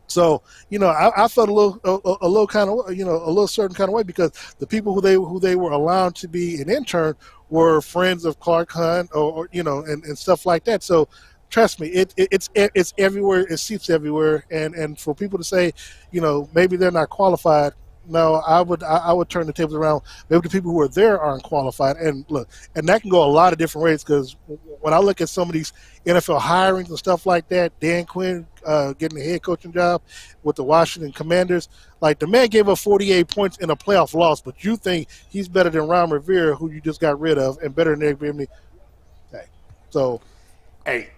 So, I felt a little kind of, a little certain kind of way, because the people who they were allowed to be an intern were friends of Clark Hunt or and stuff like that. So, trust me, it's everywhere. It seeps everywhere. And for people to say, maybe they're not qualified. No, I would turn the tables around. Maybe the people who are there aren't qualified. And look, and that can go a lot of different ways, because when I look at some of these NFL hirings and stuff like that, Dan Quinn getting the head coaching job with the Washington Commanders, like, the man gave up 48 points in a playoff loss, but you think he's better than Ron Rivera, who you just got rid of, and better than Eric Bieniemy. Hey,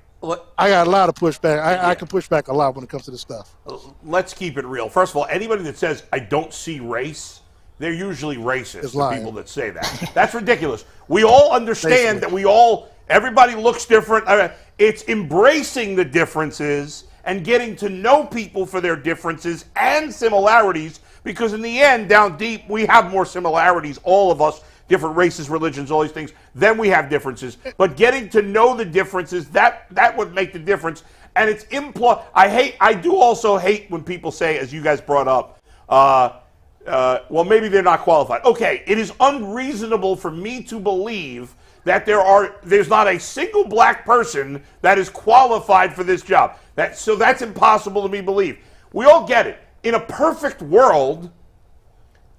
I got a lot of pushback. I can push back a lot when it comes to this stuff. Let's keep it real. First of all, anybody that says I don't see race, they're usually racist. The people that say that. That's ridiculous. We all understand that everybody looks different. It's embracing the differences and getting to know people for their differences and similarities, because in the end, down deep, we have more similarities, all of us, different races, religions, all these things, then we have differences. But getting to know the differences, that would make the difference. And it's I do also hate when people say, as you guys brought up, well, maybe they're not qualified. Okay, it is unreasonable for me to believe that there's not a single black person that is qualified for this job. So that's impossible to be believed. We all get it. In a perfect world,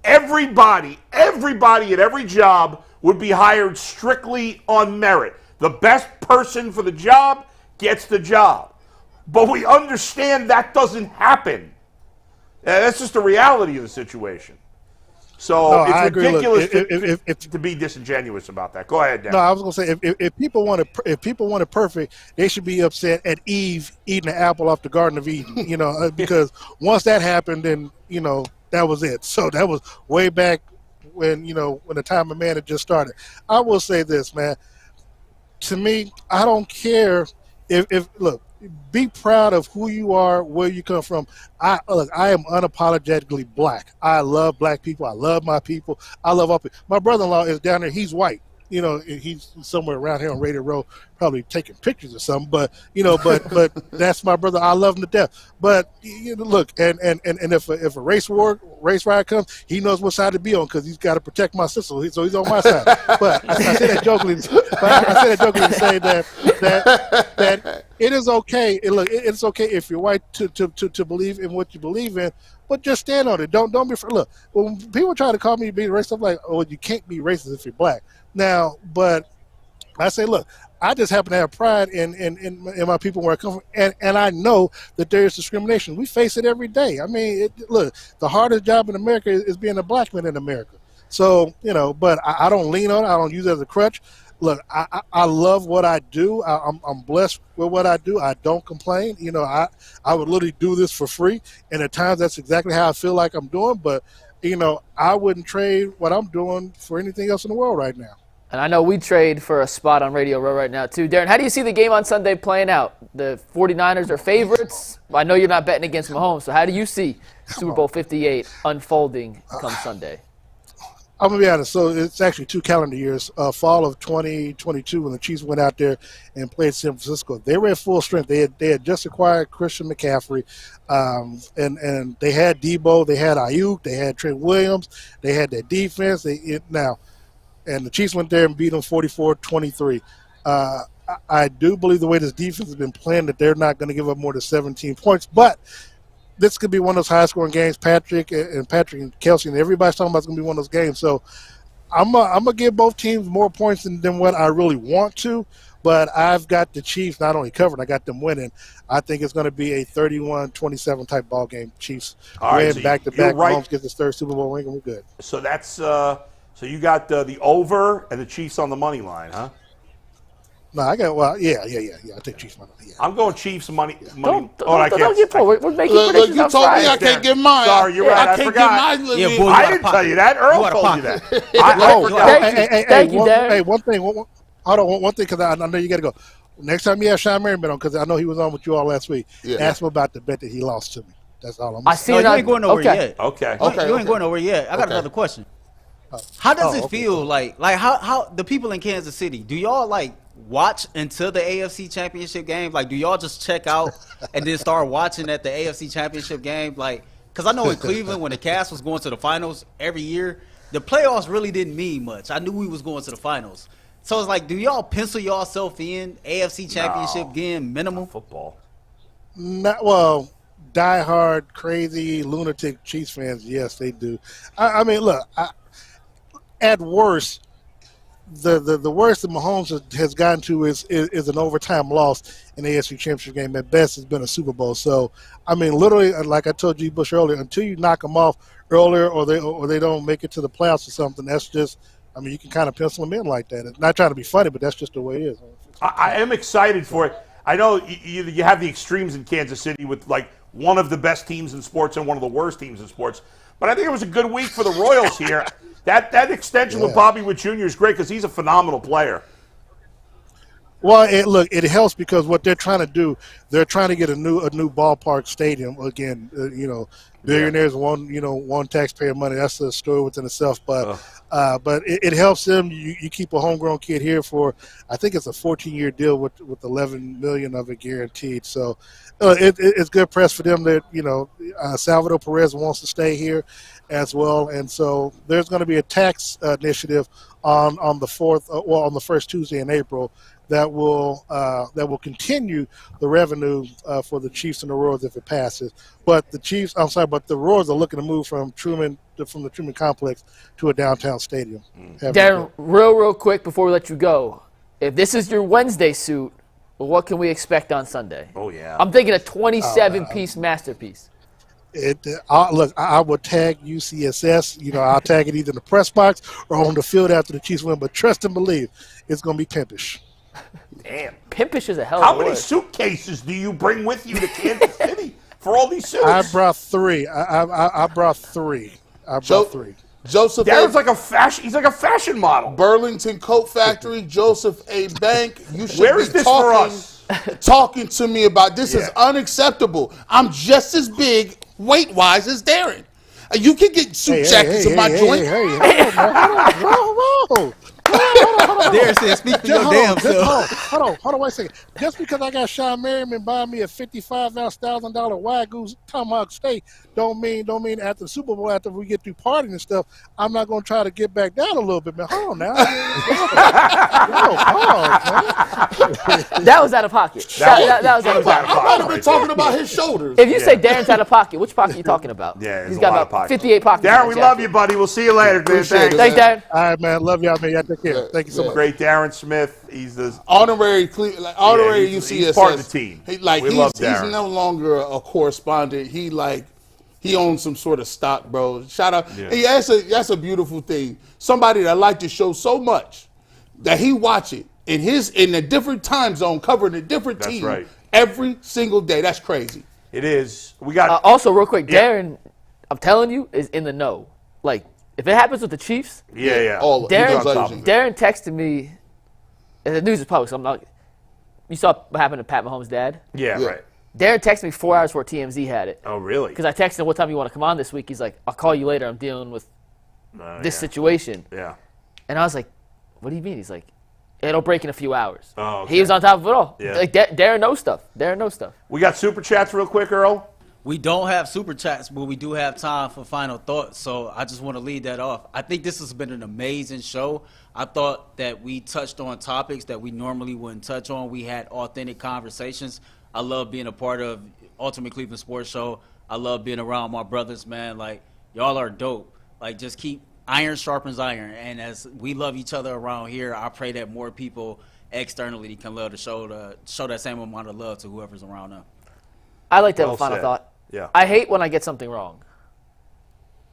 everybody at every job would be hired strictly on merit. The best person for the job gets the job. But we understand that doesn't happen. That's just the reality of the situation. So it's ridiculous to be disingenuous about that. Go ahead, Dan. No, I was going to say if people want it perfect, they should be upset at Eve eating an apple off the Garden of Eden. Because once that happened, then that was it. So that was way back when the time of man had just started. I will say this, man. To me, I don't care if look. Be proud of who you are, where you come from. I am unapologetically black. I love black people. I love my people. I love all people. My brother-in-law is down there. He's white. He's somewhere around here on Radio Row, probably taking pictures or something. But but that's my brother. I love him to death. But look, and if a race riot comes, he knows what side to be on because he's got to protect my sister. So he's on my side. But I say that jokingly. To say that it is okay. It's okay if you're white to believe in what you believe in. But just stand on it. Don't be. Look, when people try to call me being racist, I'm like, oh, you can't be racist if you're black. Now, but I say, look, I just happen to have pride in my people where I come from, and I know that there is discrimination. We face it every day. I mean, look, the hardest job in America is being a black man in America. So, but I don't lean on it. I don't use it as a crutch. Look, I love what I do. I'm blessed with what I do. I don't complain. I would literally do this for free, and at times that's exactly how I feel like I'm doing. But, I wouldn't trade what I'm doing for anything else in the world right now. And I know we trade for a spot on Radio Row right now, too. Darren, how do you see the game on Sunday playing out? The 49ers are favorites. I know you're not betting against Mahomes, so how do you see Super Bowl 58 unfolding come Sunday? I'm going to be honest. So it's actually 2 calendar years. Fall of 2022 when the Chiefs went out there and played San Francisco. They were at full strength. They had just acquired Christian McCaffrey, and they had Debo, they had Ayuk, they had Trent Williams, they had their defense. And the Chiefs went there and beat them 44-23. I do believe the way this defense has been playing that they're not going to give up more than 17 points. But this could be one of those high-scoring games. Patrick and Kelsey and everybody's talking about it's going to be one of those games. So I'm gonna give both teams more points than what I really want to. But I've got the Chiefs not only covered, I got them winning. I think it's going to be a 31-27 type ball game. Chiefs win back-to-back. Mahomes gets his 3rd Super Bowl ring, and we're good. So that's so you got the over and the Chiefs on the money line, huh? No, I take Chiefs money. Yeah. I'm going Chiefs money. Don't get pulled. We're making predictions. You told me I can't get mine. Sorry, you're right. I forgot. Yeah, boy, I didn't tell you that. Earl told you that. I forgot. Thank you, Darren. Hey, one thing. Hold on, one thing, because I know you got to go. Next time you have Sean Merriman on, because I know he was on with you all last week, ask him about the bet that he lost to me. That's all I'm going to say. You ain't going nowhere yet. Okay. You ain't going nowhere yet. I got another question. How does it feel like how the people in Kansas City, do y'all watch until the AFC Championship game? Do y'all just check out and then start watching at the AFC Championship game? Because I know in Cleveland when the Cavs was going to the finals every year, the playoffs really didn't mean much. I knew we was going to the finals. So it's do y'all pencil yourself in AFC Championship game minimum? Football. Well, diehard, crazy, lunatic Chiefs fans, yes, they do. I mean, look, at worst, the worst that Mahomes has gotten to is an overtime loss in the AFC Championship game. At best, it's been a Super Bowl. So, I mean, literally, like I told G. Bush earlier, until you knock them off earlier or they don't make it to the playoffs or something, that's just, I mean, you can kind of pencil them in like that. It's not trying to be funny, but that's just the way it is. I am excited for it. I know you have the extremes in Kansas City with like one of the best teams in sports and one of the worst teams in sports. But I think it was a good week for the Royals here. That extension with Bobby Witt Jr. is great because he's a phenomenal player. Well, it helps because what they're trying to do, they're trying to get a new ballpark stadium again. Billionaires want taxpayer money. That's a story within itself. But it helps them. You keep a homegrown kid here for, I think it's a 14-year deal with $11 million of it guaranteed. So it's good press for them that Salvador Perez wants to stay here as well, and so there's going to be a tax initiative on the 4th, on the first Tuesday in April. That will continue the revenue for the Chiefs and the Royals if it passes. But the Royals are looking to move from the Truman Complex to a downtown stadium. Darren, real quick before we let you go, if this is your Wednesday suit, what can we expect on Sunday? Oh yeah, I'm thinking a 27-piece masterpiece. I would tag UCSS. I'll tag it either in the press box or on the field after the Chiefs win. But trust and believe, it's going to be pimpish. Damn. Pimpish is a hell of a How many word. suitcases do you bring with you to Kansas City for all these suits? I brought 3. I brought 3. Joseph Darren's like a fashion. He's like a fashion model. Burlington Coat Factory, Joseph A. Bank. You should Where be is this for us? talking to me about this is unacceptable. I'm just as big weight-wise as Darren. You can get suit jackets in my joint. Hold on. Darren said, speak for your damn self. Hold on, wait a second. Just because I got Sean Merriman buying me a $55,000 Wagyu tomahawk steak, don't mean after the Super Bowl, after we get through partying and stuff, I'm not going to try to get back down a little bit, man. Hold on now. That was out of pocket. That was out of pocket. I might have been talking about his shoulders. If you say Darren's out of pocket, which pocket are you talking about? Yeah, he's got a lot of about pockets. 58 pockets. Darren, we love you, buddy. We'll see you later, man. Appreciate it. Thanks, Darren. All right, man. Love y'all, man. Y'all take care. Thank you so much. Great Darren Smith. He's the Honorary he's UCSS. part of the team. He's Darren. no longer a correspondent. He owns some sort of stock, bro. Shout out. Yeah. Hey, that's a beautiful thing. Somebody that liked the show so much that he watch it in a different time zone, covering a different team right. every single day. That's crazy. It is. We got also real quick, Darren, I'm telling you, is in the know. Like, if it happens with the Chiefs, Darren texted me, and the news is public, so I'm not. You saw what happened to Pat Mahomes' dad? Yeah, right. Darren texted me 4 hours before TMZ had it. Oh, really? Because I texted him, what time you want to come on this week? He's like, I'll call you later. I'm dealing with this situation. Yeah. And I was like, what do you mean? He's like, it'll break in a few hours. Oh, okay. He was on top of it all. Yeah. Like, Darren knows stuff. We got super chats real quick, Earl. We don't have super chats, but we do have time for final thoughts. So I just want to lead that off. I think this has been an amazing show. I thought that we touched on topics that we normally wouldn't touch on. We had authentic conversations. I love being a part of Ultimate Cleveland Sports Show. I love being around my brothers, man. Like, y'all are dope. Like, just keep iron sharpens iron. And as we love each other around here, I pray that more people externally can love the show to show that same amount of love to whoever's around them. I like to have a final thought. Yeah. I hate when I get something wrong.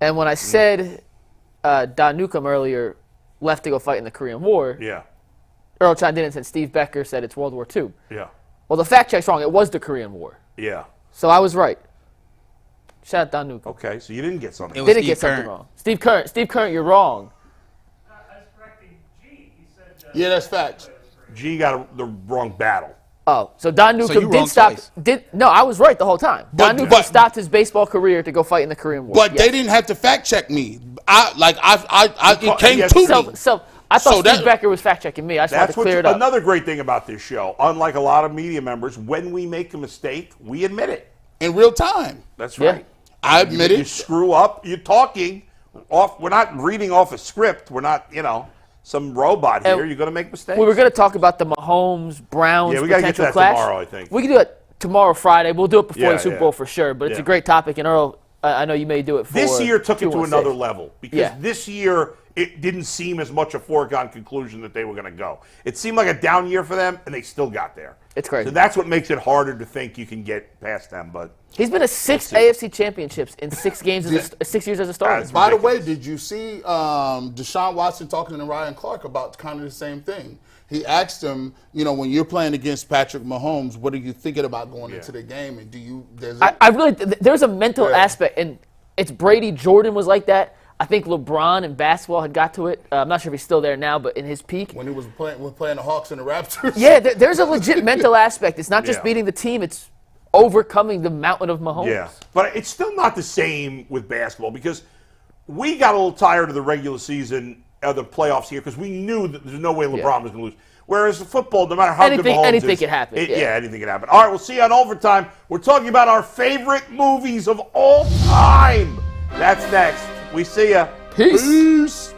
And when I said Don Newcomb earlier left to go fight in the Korean War, Earl chimed in and said Steve Becker said it's World War II. Yeah. Well, the fact check's wrong. It was the Korean War. Yeah. So I was right. Shout out Don Newcomb. Okay, so you didn't get something. Didn't get something wrong. Steve Current, you're wrong. I was correcting G. He said. Yeah, that's facts. G got the wrong battle. Oh, so Don Newcomb did stop. No, I was right the whole time. Don Newcomb stopped his baseball career to go fight in the Korean War. But they didn't have to fact check me. It came to me. So I thought Steve Becker was fact checking me. I just wanted to clear it up. Another great thing about this show, unlike a lot of media members, when we make a mistake, we admit it In real time. That's right. I admit it. You screw up. You're talking off. We're not reading off a script. We're not, some robot here. You're going to make mistakes. We were going to talk about the Mahomes-Browns we got to get to potential that clash. tomorrow, I think. We can do it tomorrow, Friday. We'll do it before the Super yeah. Bowl for sure. But it's a great topic, and Earl, I know you may do it for This year took it to 216. another level because this year it didn't seem as much a foregone conclusion that they were going to go. It seemed like a down year for them, and they still got there. It's crazy. So that's what makes it harder to think you can get past them. But he's been to 6 AFC championships in 6 games, 6 years as a starter. By the way, did you see Deshaun Watson talking to Ryan Clark about kind of the same thing? he asked him, when you're playing against Patrick Mahomes, what are you thinking about going into the game? And there's a mental aspect, and it's Brady. Jordan was like that. I think LeBron in basketball had got to it. I'm not sure if he's still there now, but in his peak. When he was playing the Hawks and the Raptors. Yeah, there's a legit mental aspect. It's not just beating the team, it's overcoming the mountain of Mahomes. Yeah, but it's still not the same with basketball because we got a little tired of the regular season, of the playoffs here, because we knew that there's no way LeBron was going to lose. Whereas the football, no matter how good Mahomes is, anything can happen. Anything can happen. All right, we'll see you on Overtime. We're talking about our favorite movies of all time. That's next. We see ya. Peace. Peace.